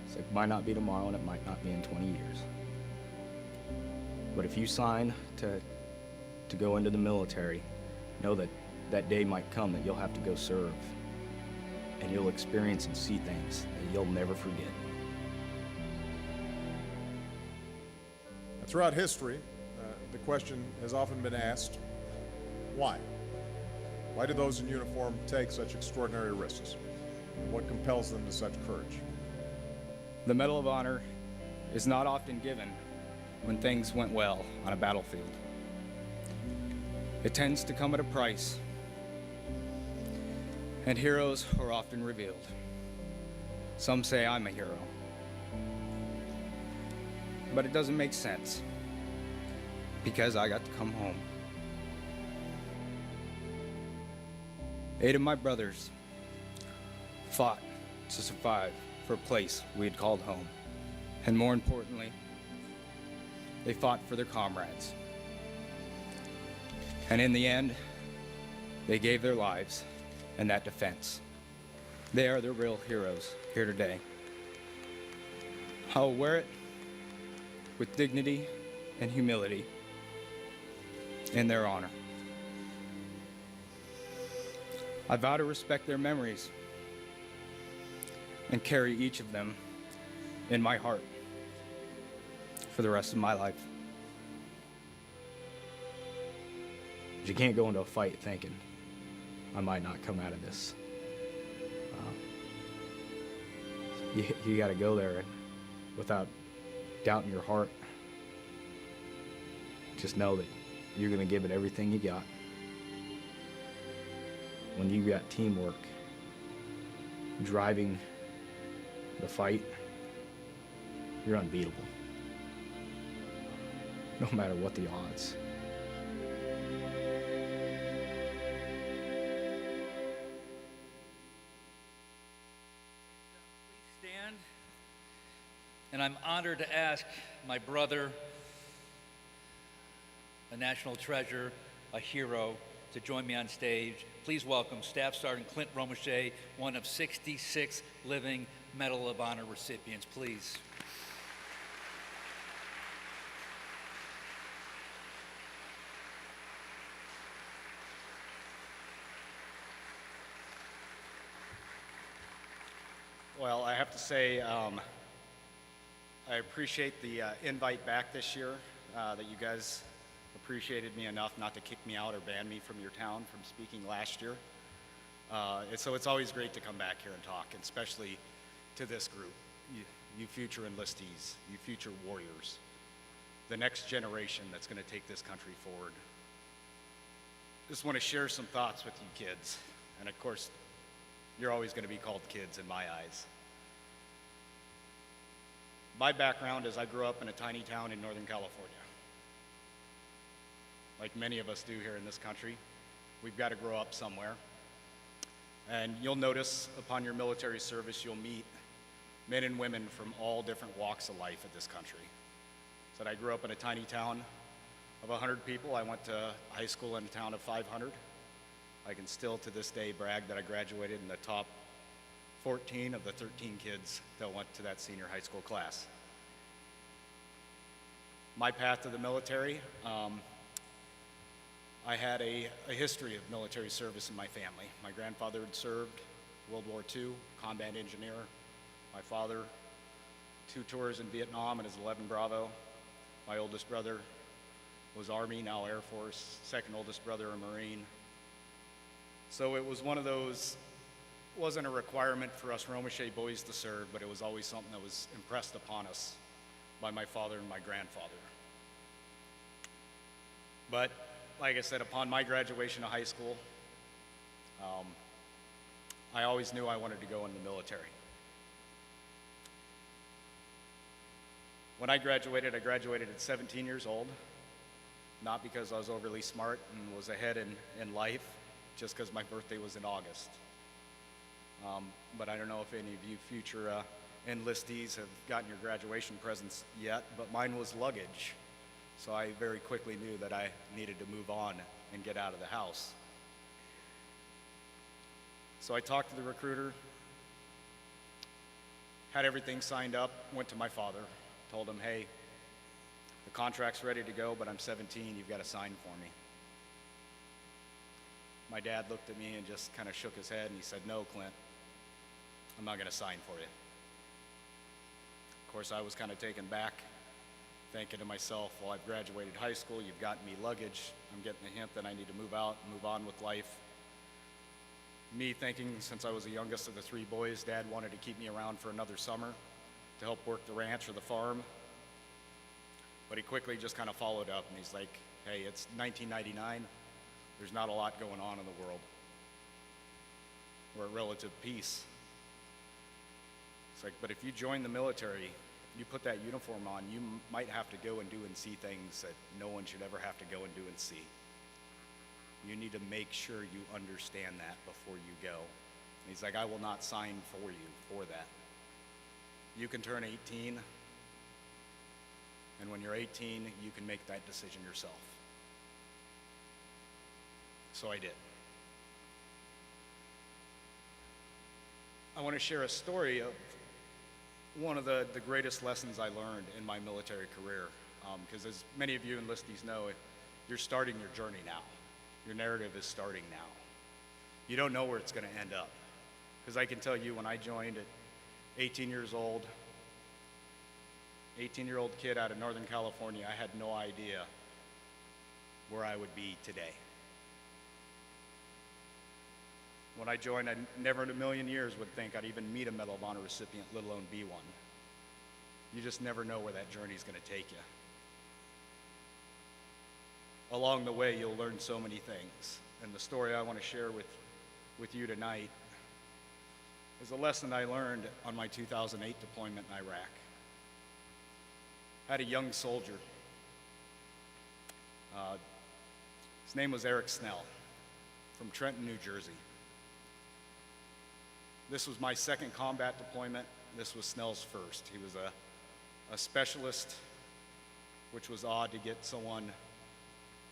It's like, it might not be tomorrow and it might not be in 20 years. But if you sign to go into the military, know that that day might come that you'll have to go serve, and you'll experience and see things that you'll never forget. Throughout history, the question has often been asked, why? Why do those in uniform take such extraordinary risks? What compels them to such courage? The Medal of Honor is not often given when things went well on a battlefield. It tends to come at a price, and heroes are often revealed. Some say I'm a hero, but it doesn't make sense because I got to come home. 8 of my brothers fought to survive for a place we had called home. And more importantly, they fought for their comrades. And in the end, they gave their lives in that defense. They are the real heroes here today. I will wear it with dignity and humility in their honor. I vow to respect their memories and carry each of them in my heart for the rest of my life. You can't go into a fight thinking, I might not come out of this. You got to go there and without doubt in your heart, just know that you're going to give it everything you got. When you got teamwork driving the fight, you're unbeatable. No matter what the odds. Stand. And I'm honored to ask my brother, a national treasure, a hero, to join me on stage. Please welcome Staff Sergeant Clint Romachet, one of 66 living Medal of Honor recipients, please. Well, I have to say, I appreciate the invite back this year, that you guys appreciated me enough not to kick me out or ban me from your town from speaking last year. So it's always great to come back here and talk, and especially to this group, you future enlistees, you future warriors, the next generation that's going to take this country forward. Just want to share some thoughts with you kids, and of course, you're always going to be called kids in my eyes. My background is I grew up in a tiny town in Northern California. Like many of us do here in this country, we've got to grow up somewhere. And you'll notice upon your military service, you'll meet men and women from all different walks of life in this country. So I grew up in a tiny town of 100 people. I went to high school in a town of 500. I can still to this day brag that I graduated in the top 14 of the 13 kids that went to that senior high school class. My path to the military, I had a history of military service in my family. My grandfather had served World War II, combat engineer. My father, 2 tours in Vietnam and his 11 Bravo. My oldest brother was Army, now Air Force. Second oldest brother, a Marine. So it was one of those wasn't a requirement for us Romache boys to serve, but it was always something that was impressed upon us by my father and my grandfather. But like I said, upon my graduation of high school, I always knew I wanted to go in the military. When I graduated at 17 years old, not because I was overly smart and was ahead in life, just because my birthday was in August. But I don't know if any of you future enlistees have gotten your graduation presents yet, but mine was luggage. So I very quickly knew that I needed to move on and get out of the house. So I talked to the recruiter, had everything signed up, went to my father, told him, hey, the contract's ready to go, but I'm 17, you've got to sign for me. My dad looked at me and just kind of shook his head and he said, no, Clint, I'm not going to sign for you. Of course, I was kind of taken back, thinking to myself, well, I've graduated high school, you've gotten me luggage, I'm getting the hint that I need to move out, move on with life. Me thinking, since I was the youngest of the three boys, Dad wanted to keep me around for another summer to help work the ranch or the farm. But he quickly just kind of followed up and he's like, hey, it's 1999, there's not a lot going on in the world. We're at relative peace. It's like, but if you join the military, you put that uniform on, you might have to go and do and see things that no one should ever have to go and do and see. You need to make sure you understand that before you go. And he's like, I will not sign for you for that. You can turn 18, and when you're 18, you can make that decision yourself. So I did. I want to share a story of one of the greatest lessons I learned in my military career, because as many of you enlistees know, you're starting your journey now. Your narrative is starting now. You don't know where it's going to end up. Because I can tell you, when I joined at 18 years old, 18-year-old kid out of Northern California, I had no idea where I would be today. When I joined, I never in a million years would think I'd even meet a Medal of Honor recipient, let alone be one. You just never know where that journey is going to take you. Along the way, you'll learn so many things. And the story I want to share with you tonight is a lesson I learned on my 2008 deployment in Iraq. I had a young soldier. His name was Eric Snell from Trenton, New Jersey. This was my second combat deployment. This was Snell's first. He was a specialist, which was odd to get someone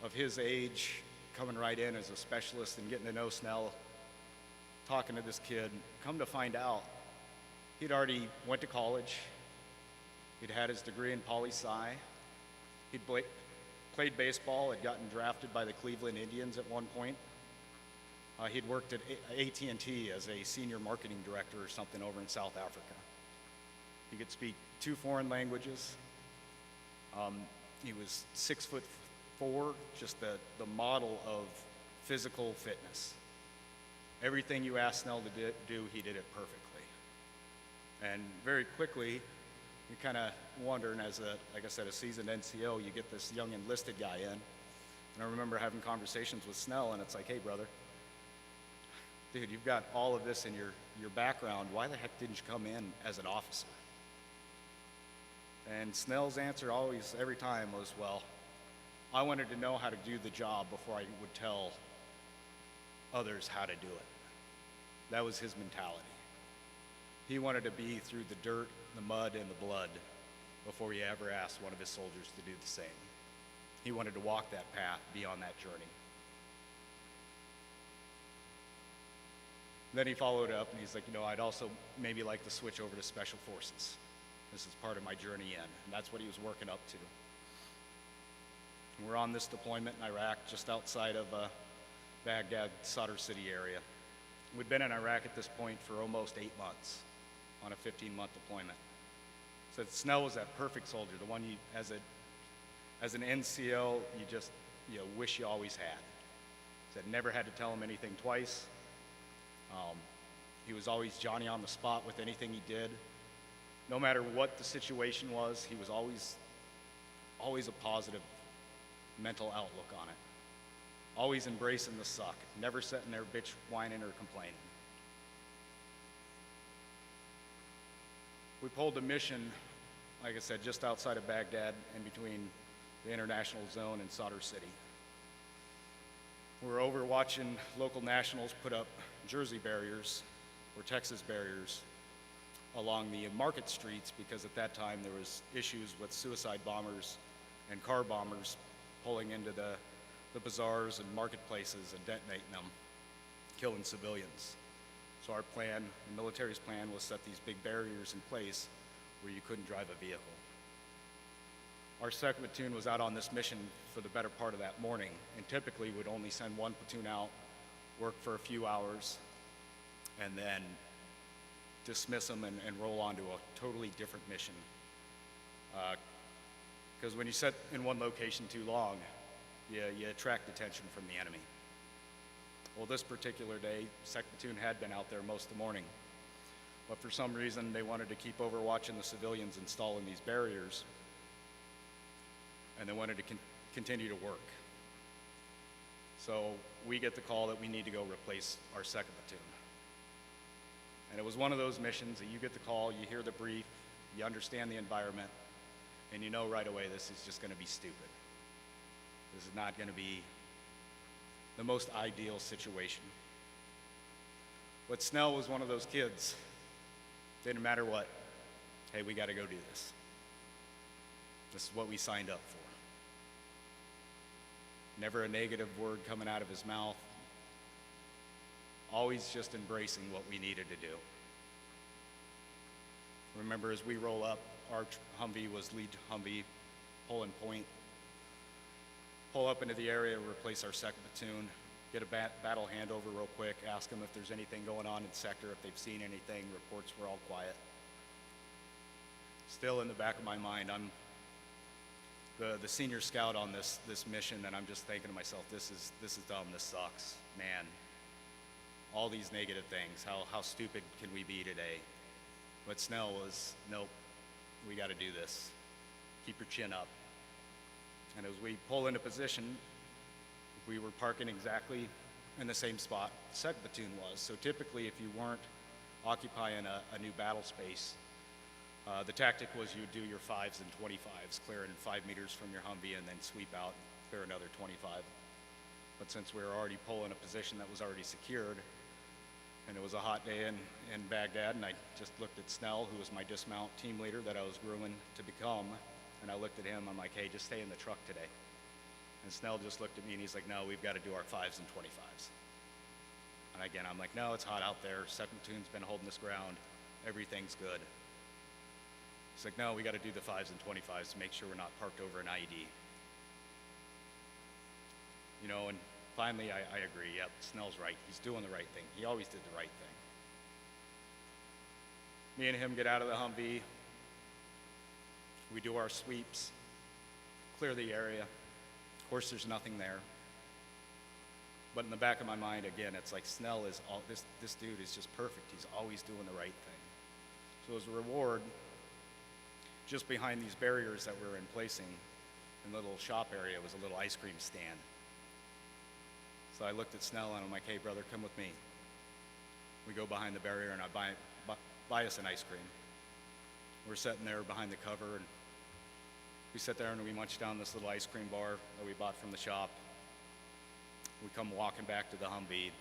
of his age coming right in as a specialist and getting to know Snell, talking to this kid. Come to find out, he'd already went to college. He'd had his degree in poli-sci. He'd played baseball, had gotten drafted by the Cleveland Indians at one point. He'd worked at AT&T as a senior marketing director or something over in South Africa. He could speak 2 foreign languages. He was 6'4", just the model of physical fitness. Everything you asked Snell to do, he did it perfectly. And very quickly, you kind of wonder, and as like I said, a seasoned NCO, you get this young enlisted guy in. And I remember having conversations with Snell, and it's like, hey, brother, dude, you've got all of this in your background. Why the heck didn't you come in as an officer? And Snell's answer always, every time, was, well, I wanted to know how to do the job before I would tell others how to do it. That was his mentality. He wanted to be through the dirt, the mud, and the blood before he ever asked one of his soldiers to do the same. He wanted to walk that path, be on that journey. Then he followed up and he's like, I'd also maybe like to switch over to Special Forces. This is part of my journey in, and that's what he was working up to. And we're on this deployment in Iraq, just outside of Baghdad, Sadr City area. We'd been in Iraq at this point for almost 8 months on a 15-month deployment. So Snell was that perfect soldier, the one you, as an NCO, you just wish you always had. Said never had to tell him anything twice. He was always Johnny on the spot with anything he did. No matter what the situation was, he was always a positive mental outlook on it. Always embracing the suck, never sitting there bitch whining or complaining. We pulled a mission, like I said, just outside of Baghdad in between the international zone and Sadr City. We were over watching local nationals put up Jersey barriers or Texas barriers along the market streets because at that time there was issues with suicide bombers and car bombers pulling into the bazaars and marketplaces and detonating them, killing civilians. So our plan, the military's plan, was set these big barriers in place where you couldn't drive a vehicle. Our second platoon was out on this mission for the better part of that morning, and typically would only send one platoon out, work for a few hours, and then dismiss them and roll on to a totally different mission. Because when you sit in one location too long, you attract attention from the enemy. Well, this particular day, second platoon had been out there most of the morning, but for some reason they wanted to keep overwatching the civilians installing these barriers, and they wanted to continue to work. So we get the call that we need to go replace our second platoon. And it was one of those missions that you get the call, you hear the brief, you understand the environment, and you know right away this is just going to be stupid. This is not going to be the most ideal situation. But Snell was one of those kids. Didn't matter what. Hey, we got to go do this. This is what we signed up for. Never a negative word coming out of his mouth. Always just embracing what we needed to do. Remember, as we roll up, our Humvee was lead Humvee, pulling point. Pull up into the area, replace our second platoon, get a battle handover real quick, ask them if there's anything going on in the sector, if they've seen anything. Reports were all quiet. Still in the back of my mind, I'm the senior scout on this mission, and I'm just thinking to myself, this is dumb, this sucks, man. All these negative things, how stupid can we be today? But Snell was, nope, we got to do this. Keep your chin up. And as we pull into position, we were parking exactly in the same spot the second platoon was. So typically, if you weren't occupying a new battle space, the tactic was you'd do your 5s and 25s, clearing 5 meters from your Humvee and then sweep out, clear another 25. But since we were already pulling a position that was already secured, and it was a hot day in Baghdad, and I just looked at Snell, who was my dismount team leader that I was grooming to become, and I looked at him, I'm like, hey, just stay in the truck today. And Snell just looked at me and he's like, no, we've got to do our 5s and 25s. And again, I'm like, no, it's hot out there. Second platoon's been holding this ground. Everything's good. He's like, no, we got to do the 5s and 25s to make sure we're not parked over an IED. You know, and finally I agree, yep, Snell's right. He's doing the right thing. He always did the right thing. Me and him get out of the Humvee. We do our sweeps, clear the area. Of course, there's nothing there. But in the back of my mind, again, it's like Snell is all, this dude is just perfect. He's always doing the right thing. So as a reward, just behind these barriers that we were placing in the little shop area was a little ice cream stand. So I looked at Snell and I'm like, hey brother, come with me. We go behind the barrier and I buy us an ice cream. We're sitting there behind the cover and we sit there and we munch down this little ice cream bar that we bought from the shop. We come walking back to the Humvee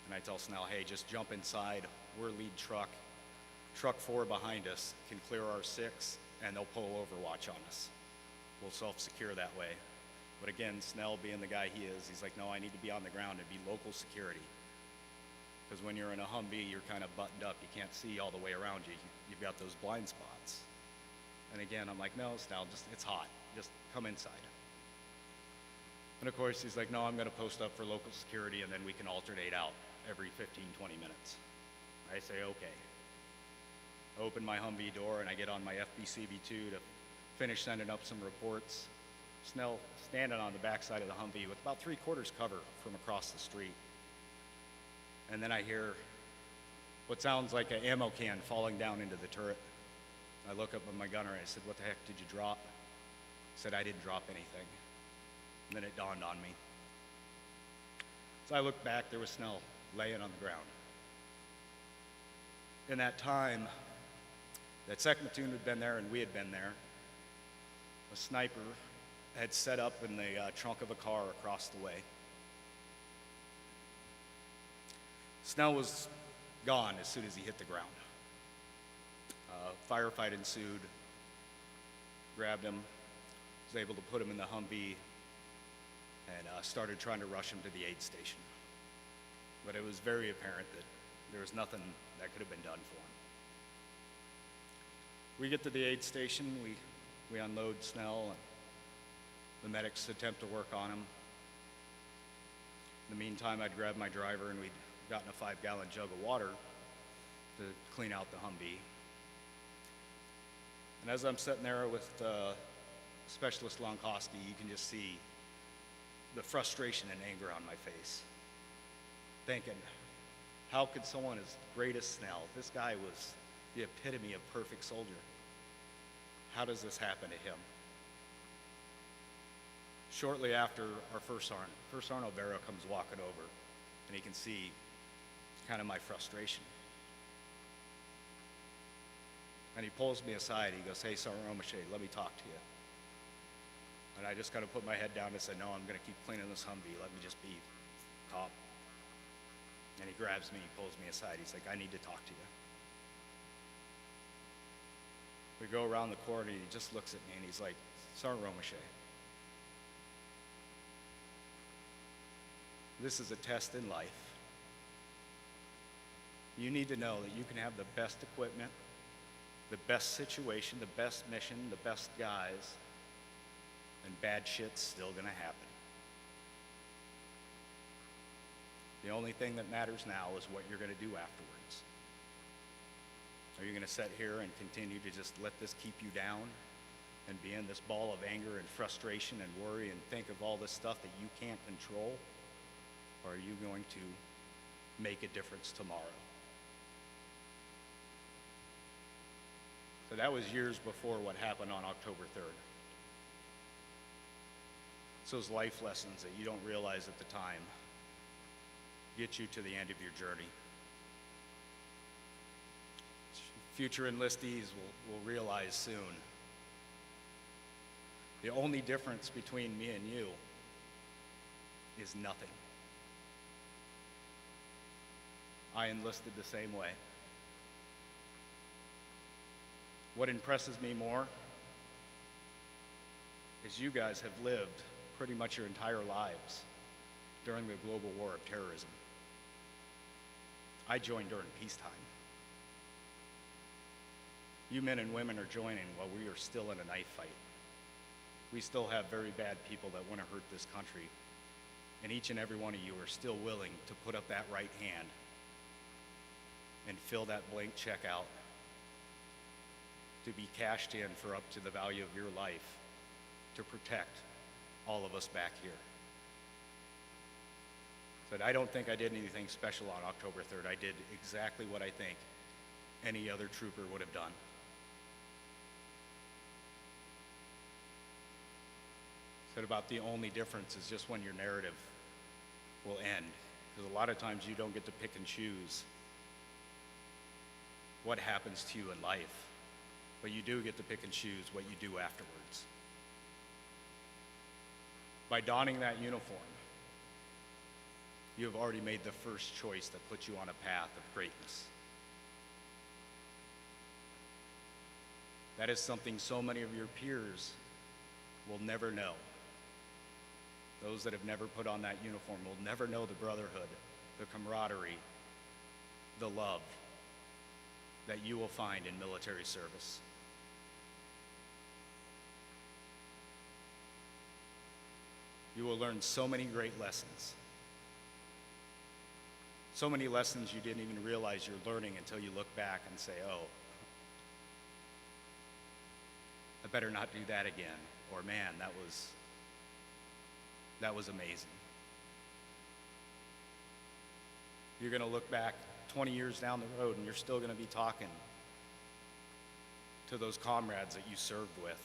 and I tell Snell, hey, just jump inside. We're lead truck. Truck 4 behind us can clear our 6 and they'll pull Overwatch on us. We'll self-secure that way. But again, Snell being the guy he is, he's like, no, I need to be on the ground and be local security. Because when you're in a Humvee, you're kind of buttoned up. You can't see all the way around you. You've got those blind spots. And again, I'm like, no, Snell, it's hot. Just come inside. And of course, he's like, no, I'm going to post up for local security and then we can alternate out every 15, 20 minutes. I say, okay. I open my Humvee door and I get on my FBCB2 to finish sending up some reports. Snell standing on the backside of the Humvee with about 3/4 cover from across the street. And then I hear what sounds like an ammo can falling down into the turret. I look up at my gunner and I said, "What the heck did you drop?" He said, "I didn't drop anything." And then it dawned on me. So I looked back, there was Snell laying on the ground. In that time, that second platoon had been there and we had been there. A sniper had set up in the trunk of a car across the way. Snell was gone as soon as he hit the ground. Firefight ensued, grabbed him, was able to put him in the Humvee, and started trying to rush him to the aid station. But it was very apparent that there was nothing that could have been done for him. We get to the aid station, we unload Snell, and the medics attempt to work on him. In the meantime, I'd grabbed my driver and we'd gotten a 5-gallon jug of water to clean out the Humvee. And as I'm sitting there with Specialist Lonkowski, you can just see the frustration and anger on my face. Thinking, how could someone as great as Snell, this guy was the epitome of perfect soldier, how does this happen to him? Shortly after our First Sergeant Olvera comes walking over, and he can see kind of my frustration. And he pulls me aside, he goes, "Hey, Sergeant Romache, let me talk to you." And I just kind of put my head down and said, "No, I'm gonna keep cleaning this Humvee, let me just be cop." And he grabs me, he pulls me aside, he's like, "I need to talk to you." We go around the corner, and he just looks at me and he's like, "Sergeant Romache, this is a test in life. You need to know that you can have the best equipment, the best situation, the best mission, the best guys, and bad shit's still gonna happen. The only thing that matters now is what you're gonna do afterwards. Are you gonna sit here and continue to just let this keep you down and be in this ball of anger and frustration and worry and think of all this stuff that you can't control? Or are you going to make a difference tomorrow?" So that was years before what happened on October 3rd. It's those life lessons that you don't realize at the time get you to the end of your journey. Future enlistees will realize soon the only difference between me and you is nothing. I enlisted the same way. What impresses me more is you guys have lived pretty much your entire lives during the global war of terrorism. I joined during peacetime. You men and women are joining while we are still in a knife fight. We still have very bad people that want to hurt this country, and each and every one of you are still willing to put up that right hand and fill that blank check out to be cashed in for up to the value of your life to protect all of us back here. But I don't think I did anything special on October 3rd. I did exactly what I think any other trooper would have done. Said about the only difference is just when your narrative will end. Because a lot of times you don't get to pick and choose what happens to you in life, but you do get to pick and choose what you do afterwards. By donning that uniform, you have already made the first choice that puts you on a path of greatness. That is something so many of your peers will never know. Those that have never put on that uniform will never know the brotherhood, the camaraderie, the love that you will find in military service. You will learn so many great lessons. So many lessons you didn't even realize you're learning until you look back and say, "Oh, I better not do that again," or "Man, that was amazing." You're going to look back 20 years down the road and you're still going to be talking to those comrades that you served with.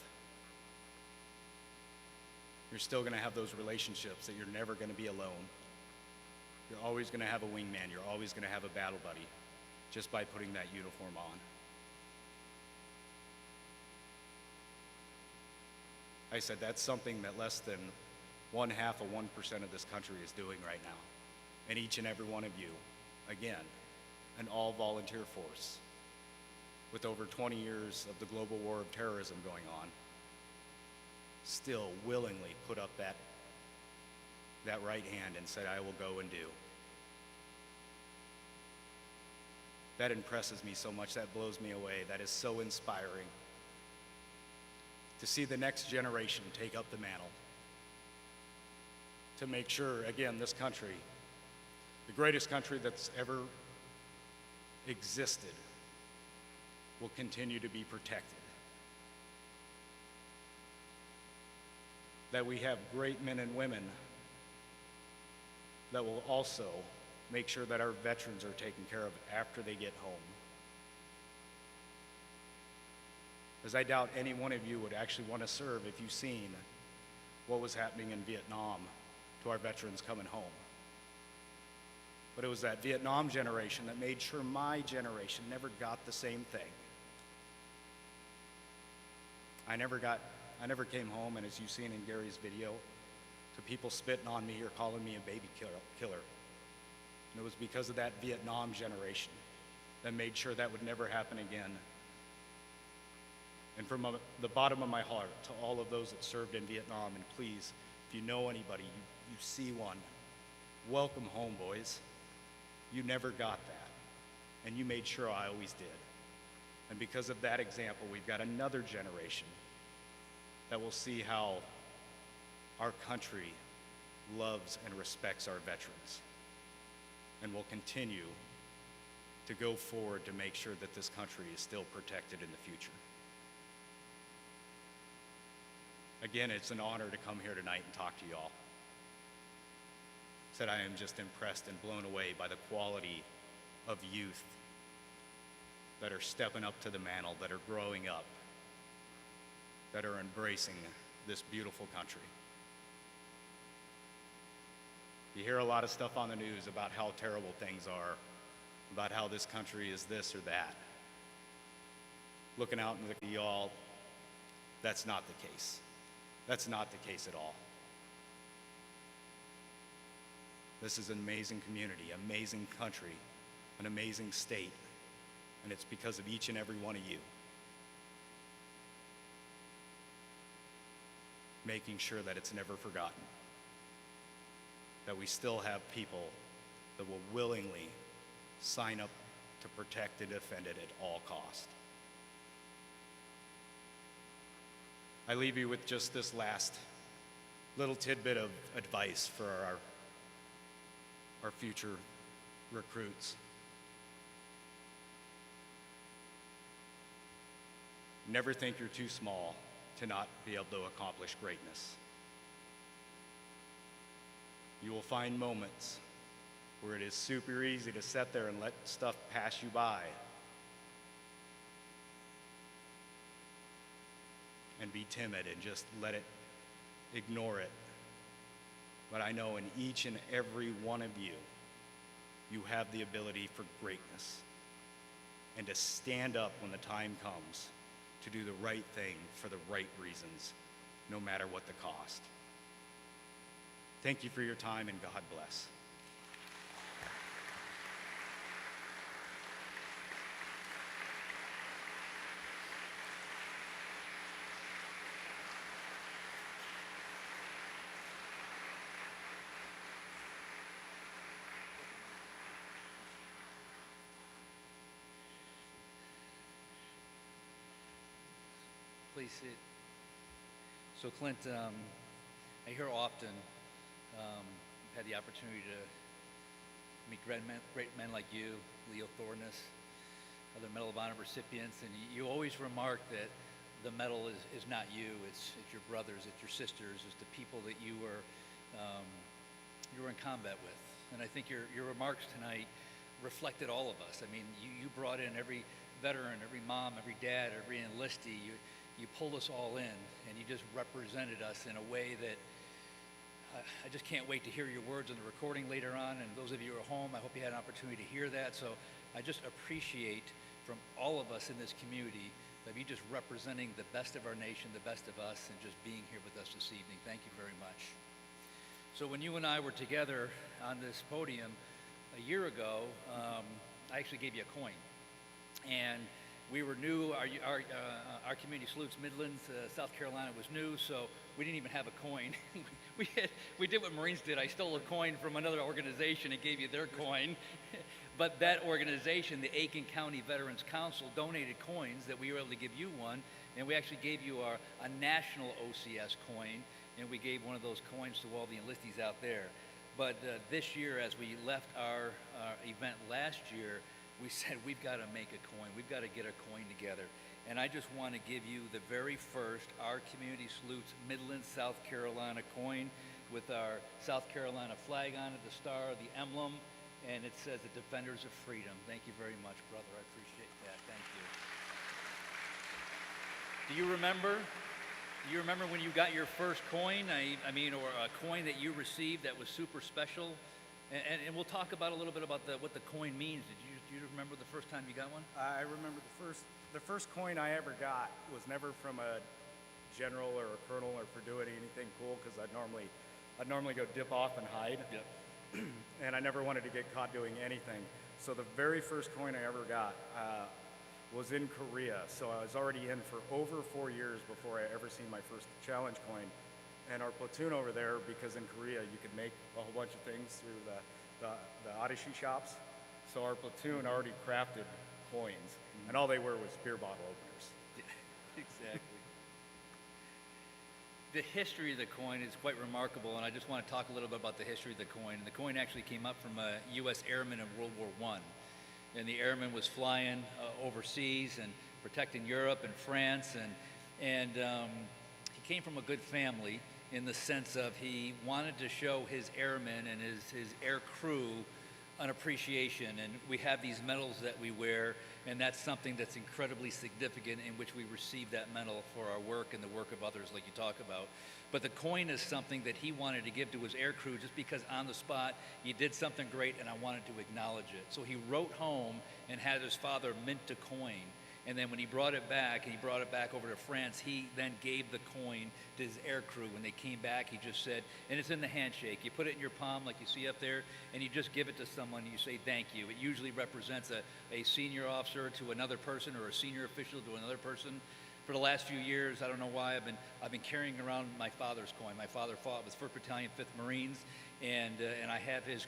You're still going to have those relationships that you're never going to be alone. You're always going to have a wingman. You're always going to have a battle buddy just by putting that uniform on. I said that's something that less than 1/2 of 1% of this country is doing right now. And each and every one of you, again, an all-volunteer force with over 20 years of the global war of terrorism going on, still willingly put up that right hand and said, I will go and do. That impresses me so much, that blows me away, that is so inspiring. To see the next generation take up the mantle, to make sure, again, this country, the greatest country that's ever existed, will continue to be protected. That we have great men and women that will also make sure that our veterans are taken care of after they get home. As I doubt any one of you would actually want to serve if you've seen what was happening in Vietnam to our veterans coming home. But it was that Vietnam generation that made sure my generation never got the same thing. I never came home, and as you've seen in Gary's video, to people spitting on me or calling me a baby killer. And it was because of that Vietnam generation that made sure that would never happen again. And from the bottom of my heart to all of those that served in Vietnam, and please, if you know anybody, you see one, welcome home, boys. You never got that, and you made sure I always did. And because of that example, we've got another generation that will see how our country loves and respects our veterans, and will continue to go forward to make sure that this country is still protected in the future. Again, it's an honor to come here tonight and talk to you all. Said I am just impressed and blown away by the quality of youth that are stepping up to the mantle, that are growing up, that are embracing this beautiful country. You hear a lot of stuff on the news about how terrible things are, about how this country is this or that. Looking out and looking at y'all, that's not the case. That's not the case at all. This is an amazing community, amazing country, an amazing state, and it's because of each and every one of you making sure that it's never forgotten, that we still have people that will willingly sign up to protect and defend it at all costs. I leave you with just this last little tidbit of advice for our future recruits. Never think you're too small to not be able to accomplish greatness. You will find moments where it is super easy to sit there and let stuff pass you by and be timid and just ignore it. But I know in each and every one of you, you have the ability for greatness and to stand up when the time comes to do the right thing for the right reasons, no matter what the cost. Thank you for your time, and God bless. Please sit. So Clint, I hear often, I've had the opportunity to meet great men like you, Leo Thorness, other Medal of Honor recipients, and you always remark that the medal is not you, it's your brothers, it's your sisters, it's the people that you were in combat with. And I think your remarks tonight reflected all of us. I mean, you brought in every veteran, every mom, every dad, every enlistee. You pulled us all in, and you just represented us in a way that I just can't wait to hear your words in the recording later on. And those of you who are home, I hope you had an opportunity to hear that. So I just appreciate from all of us in this community of you just representing the best of our nation, the best of us, and just being here with us this evening. Thank you very much. So when you and I were together on this podium a year ago, I actually gave you a coin. And we were new, our community salutes Midlands, South Carolina was new, so we didn't even have a coin. we did what Marines did. I stole a coin from another organization and gave you their coin. But that organization, the Aiken County Veterans Council, donated coins that we were able to give you one, and we actually gave you a national OCS coin, and we gave one of those coins to all the enlistees out there. But this year, as we left our event last year, we said, we've got to make a coin. We've got to get a coin together. And I just want to give you the very first Our Community Salutes Midland, South Carolina coin with our South Carolina flag on it, the star, the emblem, and it says the Defenders of Freedom. Thank you very much, brother. I appreciate that. Thank you. Do you remember when you got your first coin? I mean, or a coin that you received that was super special? And we'll talk about a little bit about what the coin means. Do you remember the first time you got one? I remember the first coin I ever got was never from a general or a colonel or for doing anything cool, because I'd normally go dip off and hide. Yep. And I never wanted to get caught doing anything. So the very first coin I ever got was in Korea. So I was already in for over 4 years before I ever seen my first challenge coin. And our platoon over there, because in Korea you could make a whole bunch of things through the Adashi shops. So our platoon already crafted coins, and all they were was beer bottle openers. Yeah, exactly. The history of the coin is quite remarkable, and I just want to talk a little bit about the history of the coin. And the coin actually came up from a U.S. airman in World War I. And the airman was flying overseas and protecting Europe and France, and he came from a good family in the sense of he wanted to show his airmen and his air crew an appreciation. And we have these medals that we wear, and that's something that's incredibly significant, in which we receive that medal for our work and the work of others like you talk about. But the coin is something that he wanted to give to his air crew just because on the spot he did something great and I wanted to acknowledge it. So he wrote home and had his father mint a coin. And then when he brought it back over to France, he then gave the coin to his air crew. When they came back, he just said, and it's in the handshake. You put it in your palm like you see up there, and you just give it to someone and you say thank you. It usually represents a senior officer to another person, or a senior official to another person. For the last few years, I don't know why, I've been carrying around my father's coin. My father fought with 1st Battalion, 5th Marines, and I have his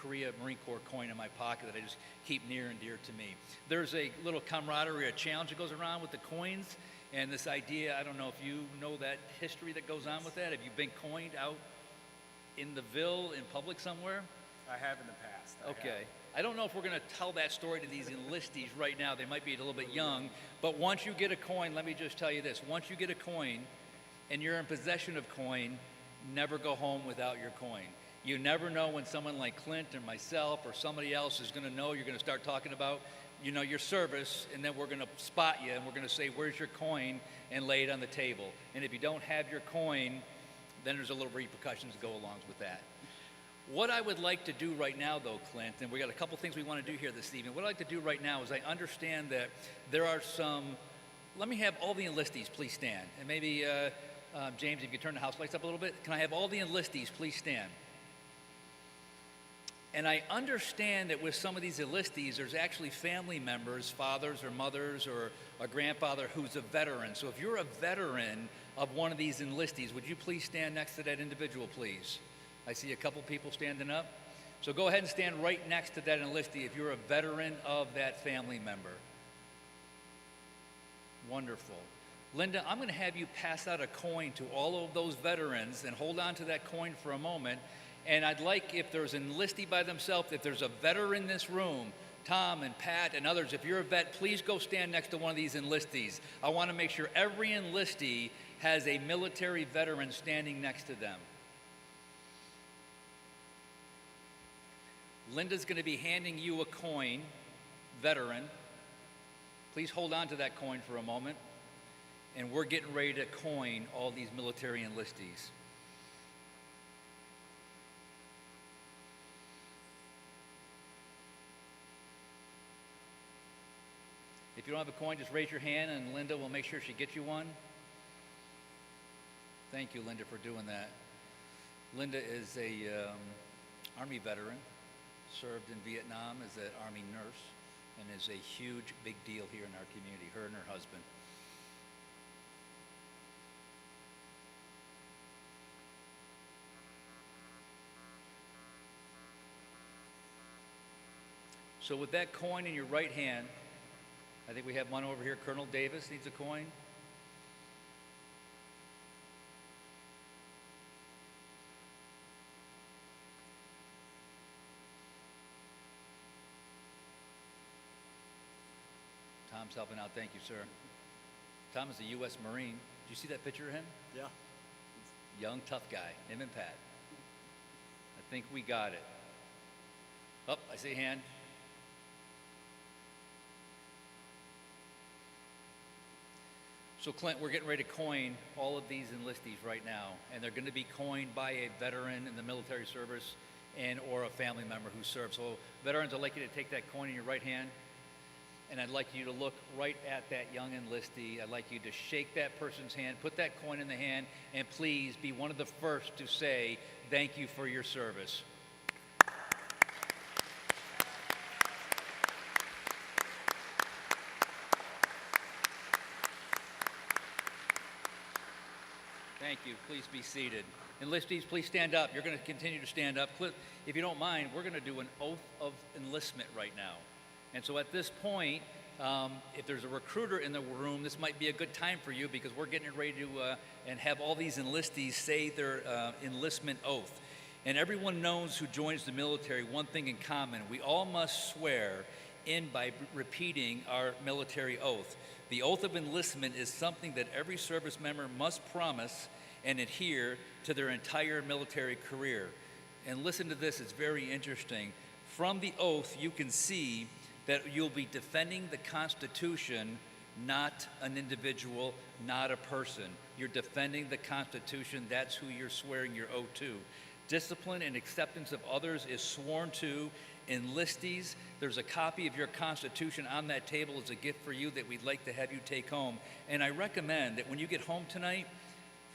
Korea Marine Corps coin in my pocket that I just keep near and dear to me. There's a little camaraderie, a challenge that goes around with the coins, and this idea, I don't know if you know that history that goes on with that. Have you been coined out in the Ville, in public somewhere? I have in the past. Okay. I don't know if we're going to tell that story to these enlistees right now. They might be a little bit young, but once you get a coin, let me just tell you this. Once you get a coin and you're in possession of coin, never go home without your coin. You never know when someone like Clint or myself or somebody else is going to know. You're going to start talking about, your service, and then we're going to spot you and we're going to say, where's your coin, and lay it on the table. And if you don't have your coin, then there's a little repercussions that go along with that. What I would like to do right now, though, Clint, and we got a couple things we want to do here this evening. What I'd like to do right now is I understand that there are some, let me have all the enlistees please stand. And maybe, James, if you turn the house lights up a little bit, can I have all the enlistees please stand? And I understand that with some of these enlistees, there's actually family members, fathers or mothers or a grandfather who's a veteran. So if you're a veteran of one of these enlistees, would you please stand next to that individual, please? I see a couple people standing up. So go ahead and stand right next to that enlistee if you're a veteran of that family member. Wonderful. Linda, I'm going to have you pass out a coin to all of those veterans, and hold on to that coin for a moment. And I'd like, if there's an enlistee by themselves, if there's a veteran in this room, Tom and Pat and others, if you're a vet, please go stand next to one of these enlistees. I want to make sure every enlistee has a military veteran standing next to them. Linda's going to be handing you a coin, veteran. Please hold on to that coin for a moment. And we're getting ready to coin all these military enlistees. If you don't have a coin, just raise your hand and Linda will make sure she gets you one. Thank you, Linda, for doing that. Linda is a Army veteran, served in Vietnam as an Army nurse, and is a huge, big deal here in our community, her and her husband. So with that coin in your right hand, I think we have one over here. Colonel Davis needs a coin. Tom's helping out. Thank you, sir. Tom is a U.S. Marine. Did you see that picture of him? Yeah. Young, tough guy, him and Pat. I think we got it. Oh, I see a hand. So Clint, we're getting ready to coin all of these enlistees right now, and they're going to be coined by a veteran in the military service and or a family member who served. So veterans, I'd like you to take that coin in your right hand, and I'd like you to look right at that young enlistee. I'd like you to shake that person's hand, put that coin in the hand, and please be one of the first to say, thank you for your service. Thank you. Please be seated. Enlistees, please stand up. You're going to continue to stand up. If you don't mind, we're going to do an oath of enlistment right now. And so at this point, if there's a recruiter in the room, this might be a good time for you because we're getting ready to and have all these enlistees say their enlistment oath. And everyone knows who joins the military one thing in common. We all must swear in by repeating our military oath. The oath of enlistment is something that every service member must promise and adhere to their entire military career. And listen to this, it's very interesting. From the oath, you can see that you'll be defending the Constitution, not an individual, not a person. You're defending the Constitution, that's who you're swearing your oath to. Discipline and acceptance of others is sworn to. Enlistees, there's a copy of your Constitution on that table as a gift for you that we'd like to have you take home. And I recommend that when you get home tonight,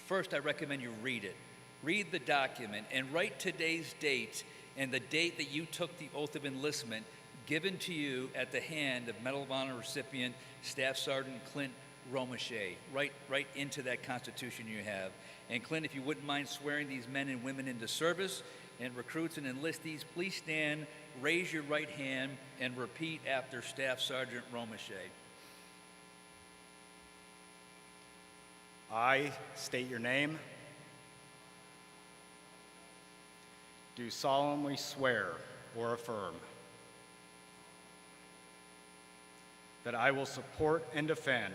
first I recommend you read it. Read the document and write today's date and the date that you took the oath of enlistment given to you at the hand of Medal of Honor recipient Staff Sergeant Clint Romachet. Right into that Constitution you have. And Clint, if you wouldn't mind swearing these men and women into service, and recruits and enlistees, please stand, raise your right hand, and repeat after Staff Sergeant Romachet. I state your name. Do solemnly swear or affirm that I will support and defend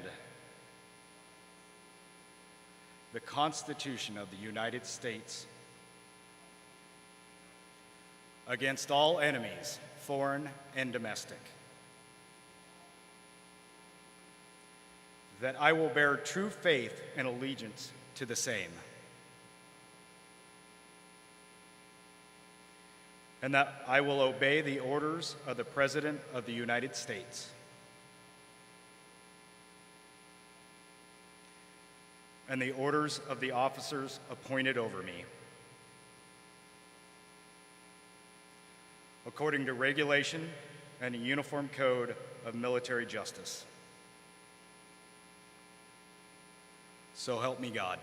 the Constitution of the United States against all enemies, foreign and domestic. That I will bear true faith and allegiance to the same. And that I will obey the orders of the President of the United States. And the orders of the officers appointed over me. According to regulation and the Uniform Code of Military Justice. So help me God.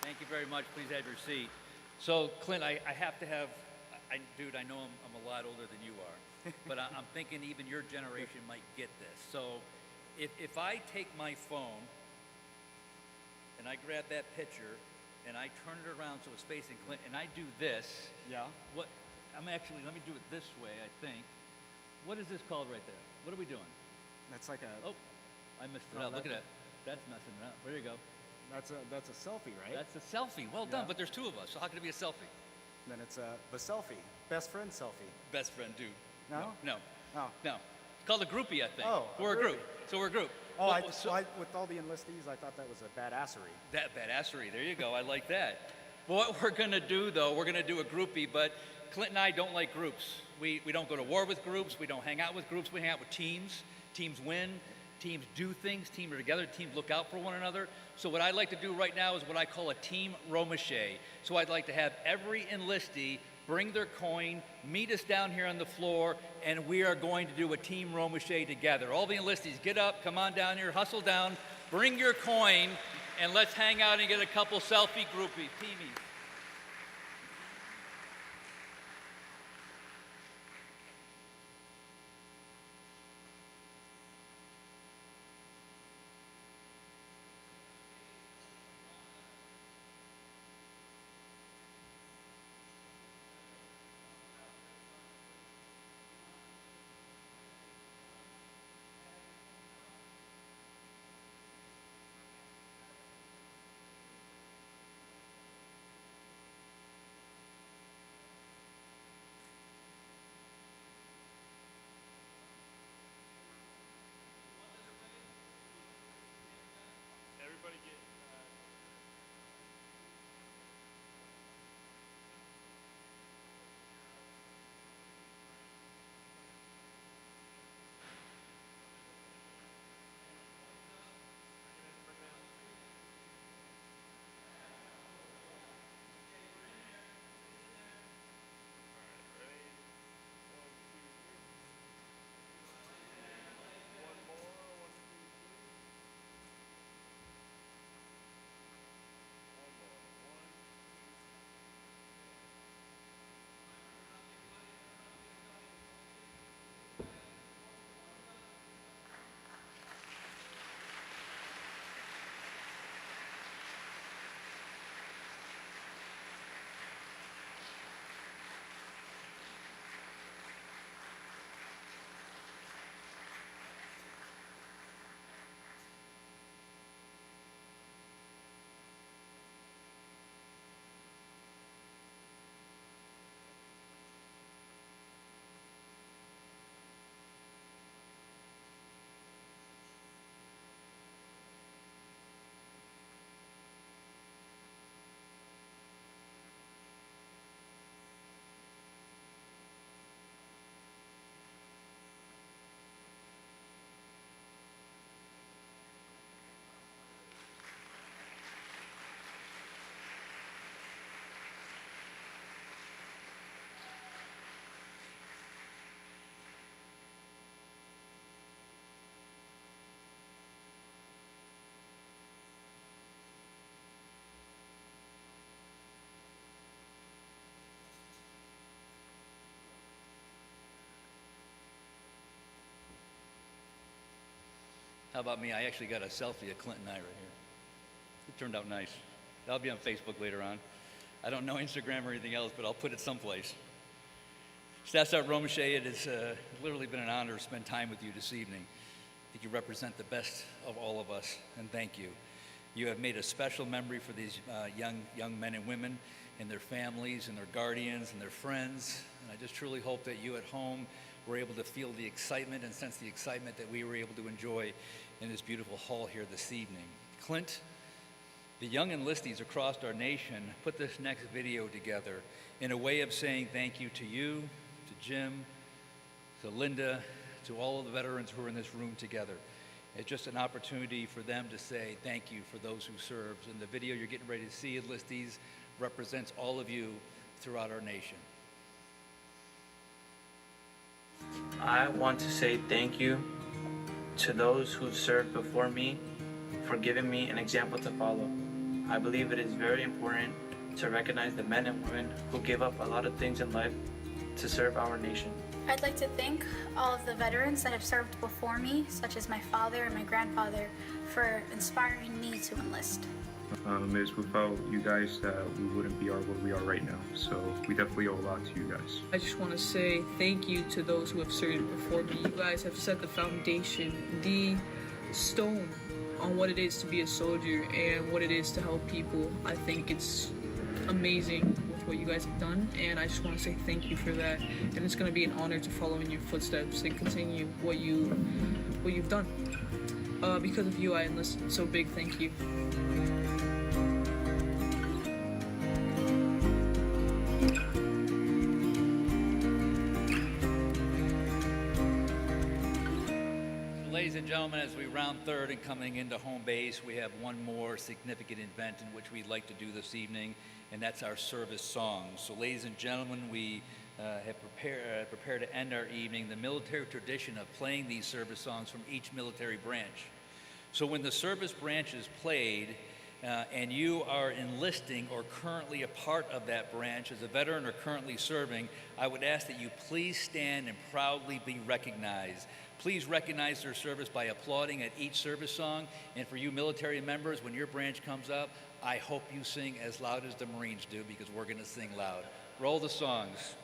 Thank you very much. Please have your seat. So, Clint, I have to have, dude, I know I'm a lot older than you are, but I'm thinking even your generation might get this. So, if I take my phone and I grab that picture, and I turn it around so it's facing Clint, and I do this. Yeah. What? Let me do it this way, I think. What is this called right there? What are we doing? That's like a. Oh, I missed it No, out. Look at that. That's messing it up. There you go. That's a selfie, right? That's a selfie. Well done, but there's two of us, so how can it be a selfie? Then it's the selfie. Best friend selfie. Best friend, dude. No? No. Oh. No. It's called a groupie, I think. Oh, We're a group. So we're a group. Oh, Well, so- with all the enlistees, I thought that was a badassery. That badassery. There you go. I like that. What we're going to do, though, we're going to do a groupie, but Clint and I don't like groups. We don't go to war with groups. We don't hang out with groups. We hang out with teams. Teams win. Teams do things. Teams are together. Teams look out for one another. So what I'd like to do right now is what I call a team Romache. So I'd like to have every enlistee bring their coin, meet us down here on the floor, and we are going to do a team Romache together. All the enlistees, get up, come on down here, hustle down, bring your coin, and let's hang out and get a couple selfie groupies, teamies. Everybody get. How about me? I actually got a selfie of Clint and I right here. It turned out nice. That'll be on Facebook later on. I don't know Instagram or anything else, but I'll put it someplace. Staff Sergeant Romache, it has literally been an honor to spend time with you this evening. I think you represent the best of all of us, and thank you. You have made a special memory for these young men and women and their families and their guardians and their friends. And I just truly hope that you at home were able to feel the excitement and sense the excitement that we were able to enjoy in this beautiful hall here this evening. Clint, the young enlistees across our nation put this next video together in a way of saying thank you to you, to Jim, to Linda, to all of the veterans who are in this room together. It's just an opportunity for them to say thank you for those who served. And the video you're getting ready to see, enlistees, represents all of you throughout our nation. I want to say thank you to those who served before me for giving me an example to follow. I believe it is very important to recognize the men and women who give up a lot of things in life to serve our nation. I'd like to thank all of the veterans that have served before me, such as my father and my grandfather, for inspiring me to enlist. It's without you guys that we wouldn't be where we are right now. So we definitely owe a lot to you guys. I just want to say thank you to those who have served before me. You guys have set the foundation, the stone on what it is to be a soldier and what it is to help people. I think it's amazing with what you guys have done, and I just want to say thank you for that. And it's going to be an honor to follow in your footsteps and continue what you've done. Because of you, I enlisted. So big thank you. Ladies and gentlemen, as we round third and coming into home base, we have one more significant event in which we'd like to do this evening, and that's our service songs. So ladies and gentlemen, we have prepared to end our evening the military tradition of playing these service songs from each military branch. So when the service branch is played, and you are enlisting or currently a part of that branch as a veteran or currently serving, I would ask that you please stand and proudly be recognized. Please recognize their service by applauding at each service song. And for you military members, when your branch comes up, I hope you sing as loud as the Marines do, because we're going to sing loud. Roll the songs.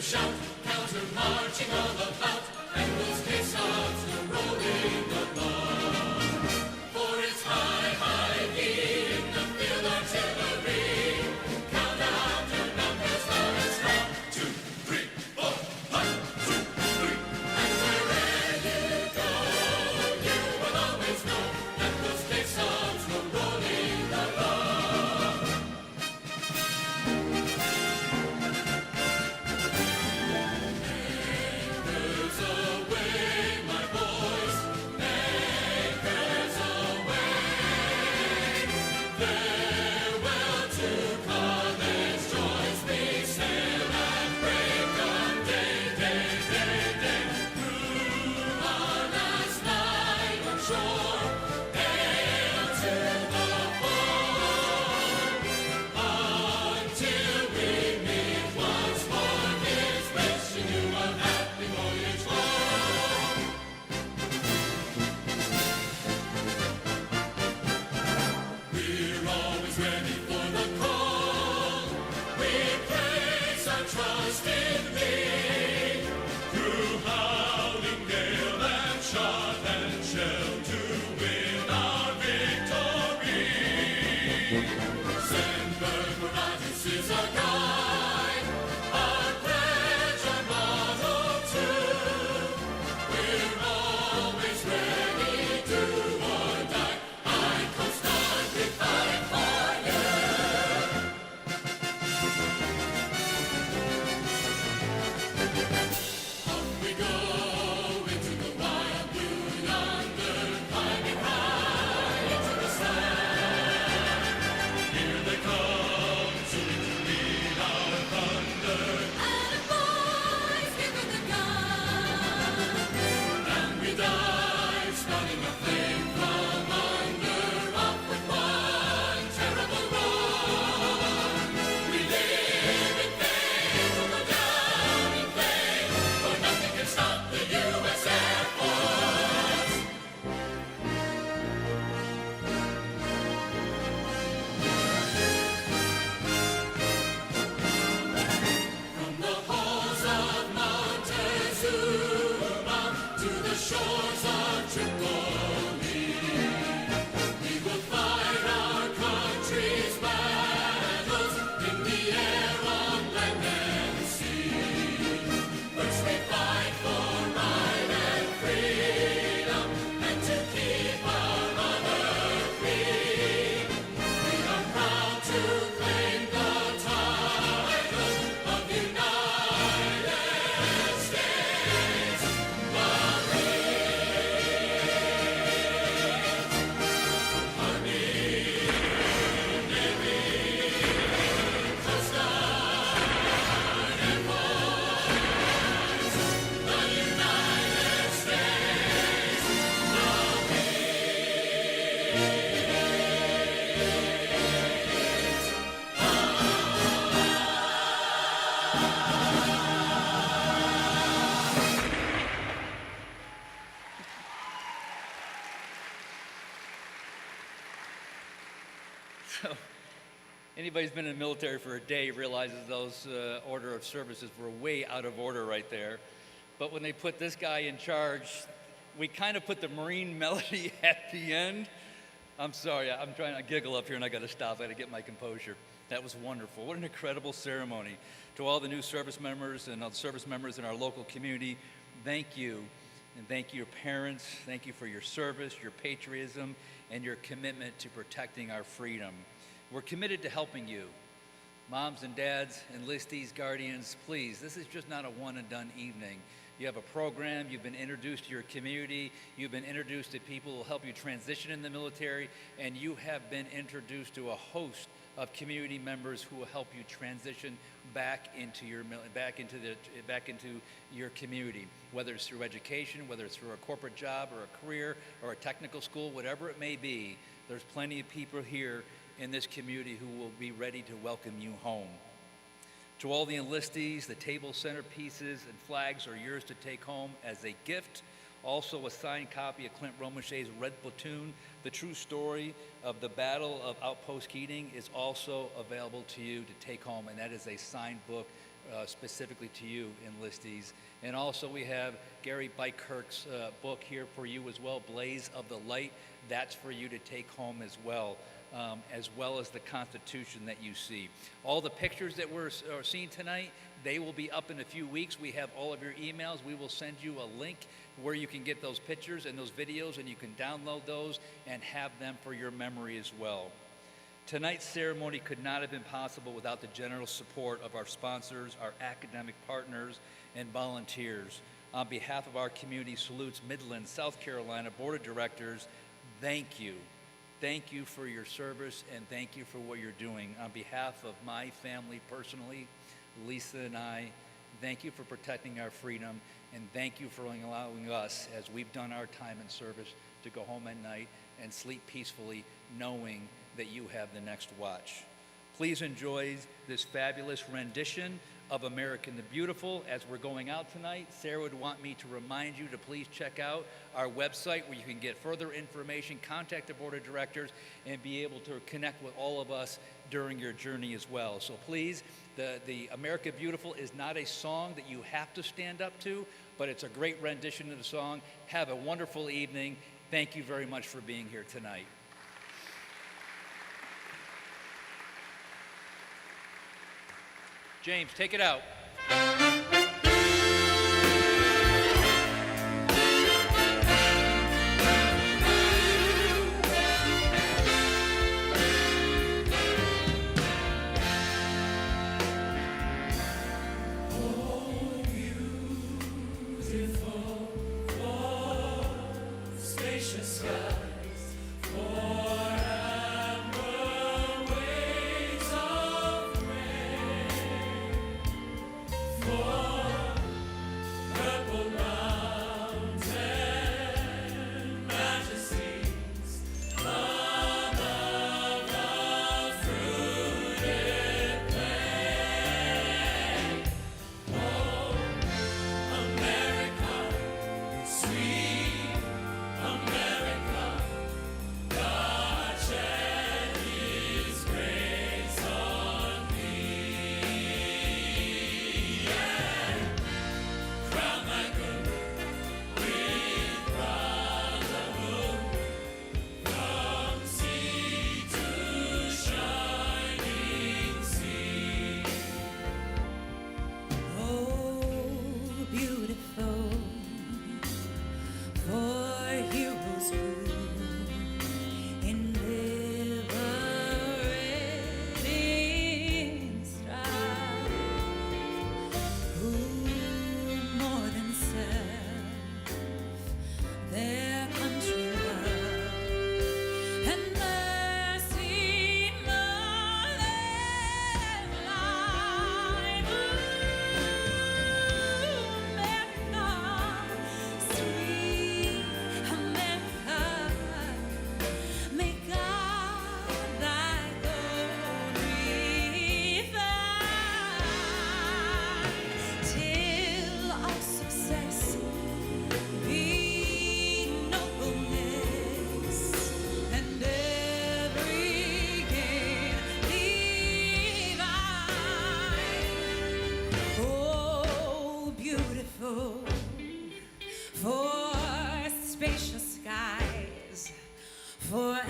Shout, counter marching all about, and those caissons go rolling along. For it's high, high in the field artillery. Count out your numbers loud and strong. 2, 3, 4, 1, 2, 3. And wherever you go, you will always know that those caissons go rolling along. Trust in me, through howling gale and shot and shell to So anybody who's been in the military for a day realizes those order of services were way out of order right there. But when they put this guy in charge, we kind of put the Marine melody at the end. I'm sorry, I'm trying to giggle up here and I got to stop. I got to get my composure. That was wonderful. What an incredible ceremony. To all the new service members and all the service members in our local community, thank you. And thank you, your parents. Thank you for your service, your patriotism, and your commitment to protecting our freedom. We're committed to helping you. Moms and dads, enlistees, guardians, please, this is just not a one and done evening. You have a program, you've been introduced to your community, you've been introduced to people who will help you transition in the military, and you have been introduced to a host of community members who will help you transition back into your community, whether it's through education, whether it's through a corporate job or a career or a technical school, whatever it may be. There's plenty of people here in this community who will be ready to welcome you home. To all the enlistees, the table centerpieces and flags are yours to take home as a gift. Also, a signed copy of Clint Romaché's Red Platoon, the true story of the Battle of Outpost Keating, is also available to you to take home, and that is a signed book specifically to you, enlistees. And also, we have Gary Bykirk's book here for you as well, Blaze of the Light. That's for you to take home as well as the Constitution that you see. All the pictures that we're seeing tonight, they will be up in a few weeks. We have all of your emails. We will send you a link where you can get those pictures and those videos, and you can download those and have them for your memory as well. Tonight's ceremony could not have been possible without the generous support of our sponsors, our academic partners, and volunteers. On behalf of our community salutes Midland, South Carolina Board of Directors, thank you. Thank you for your service, and thank you for what you're doing. On behalf of my family personally, Lisa and I, thank you for protecting our freedom, and thank you for allowing us, as we've done our time in service, to go home at night and sleep peacefully knowing that you have the next watch. Please enjoy this fabulous rendition of American the Beautiful. As we're going out tonight, Sarah would want me to remind you to please check out our website where you can get further information, contact the Board of Directors, and be able to connect with all of us during your journey as well. So please, the America Beautiful is not a song that you have to stand up to, but it's a great rendition of the song. Have a wonderful evening. Thank you very much for being here tonight. James, take it out. Spacious skies, forever waves of rain. skies for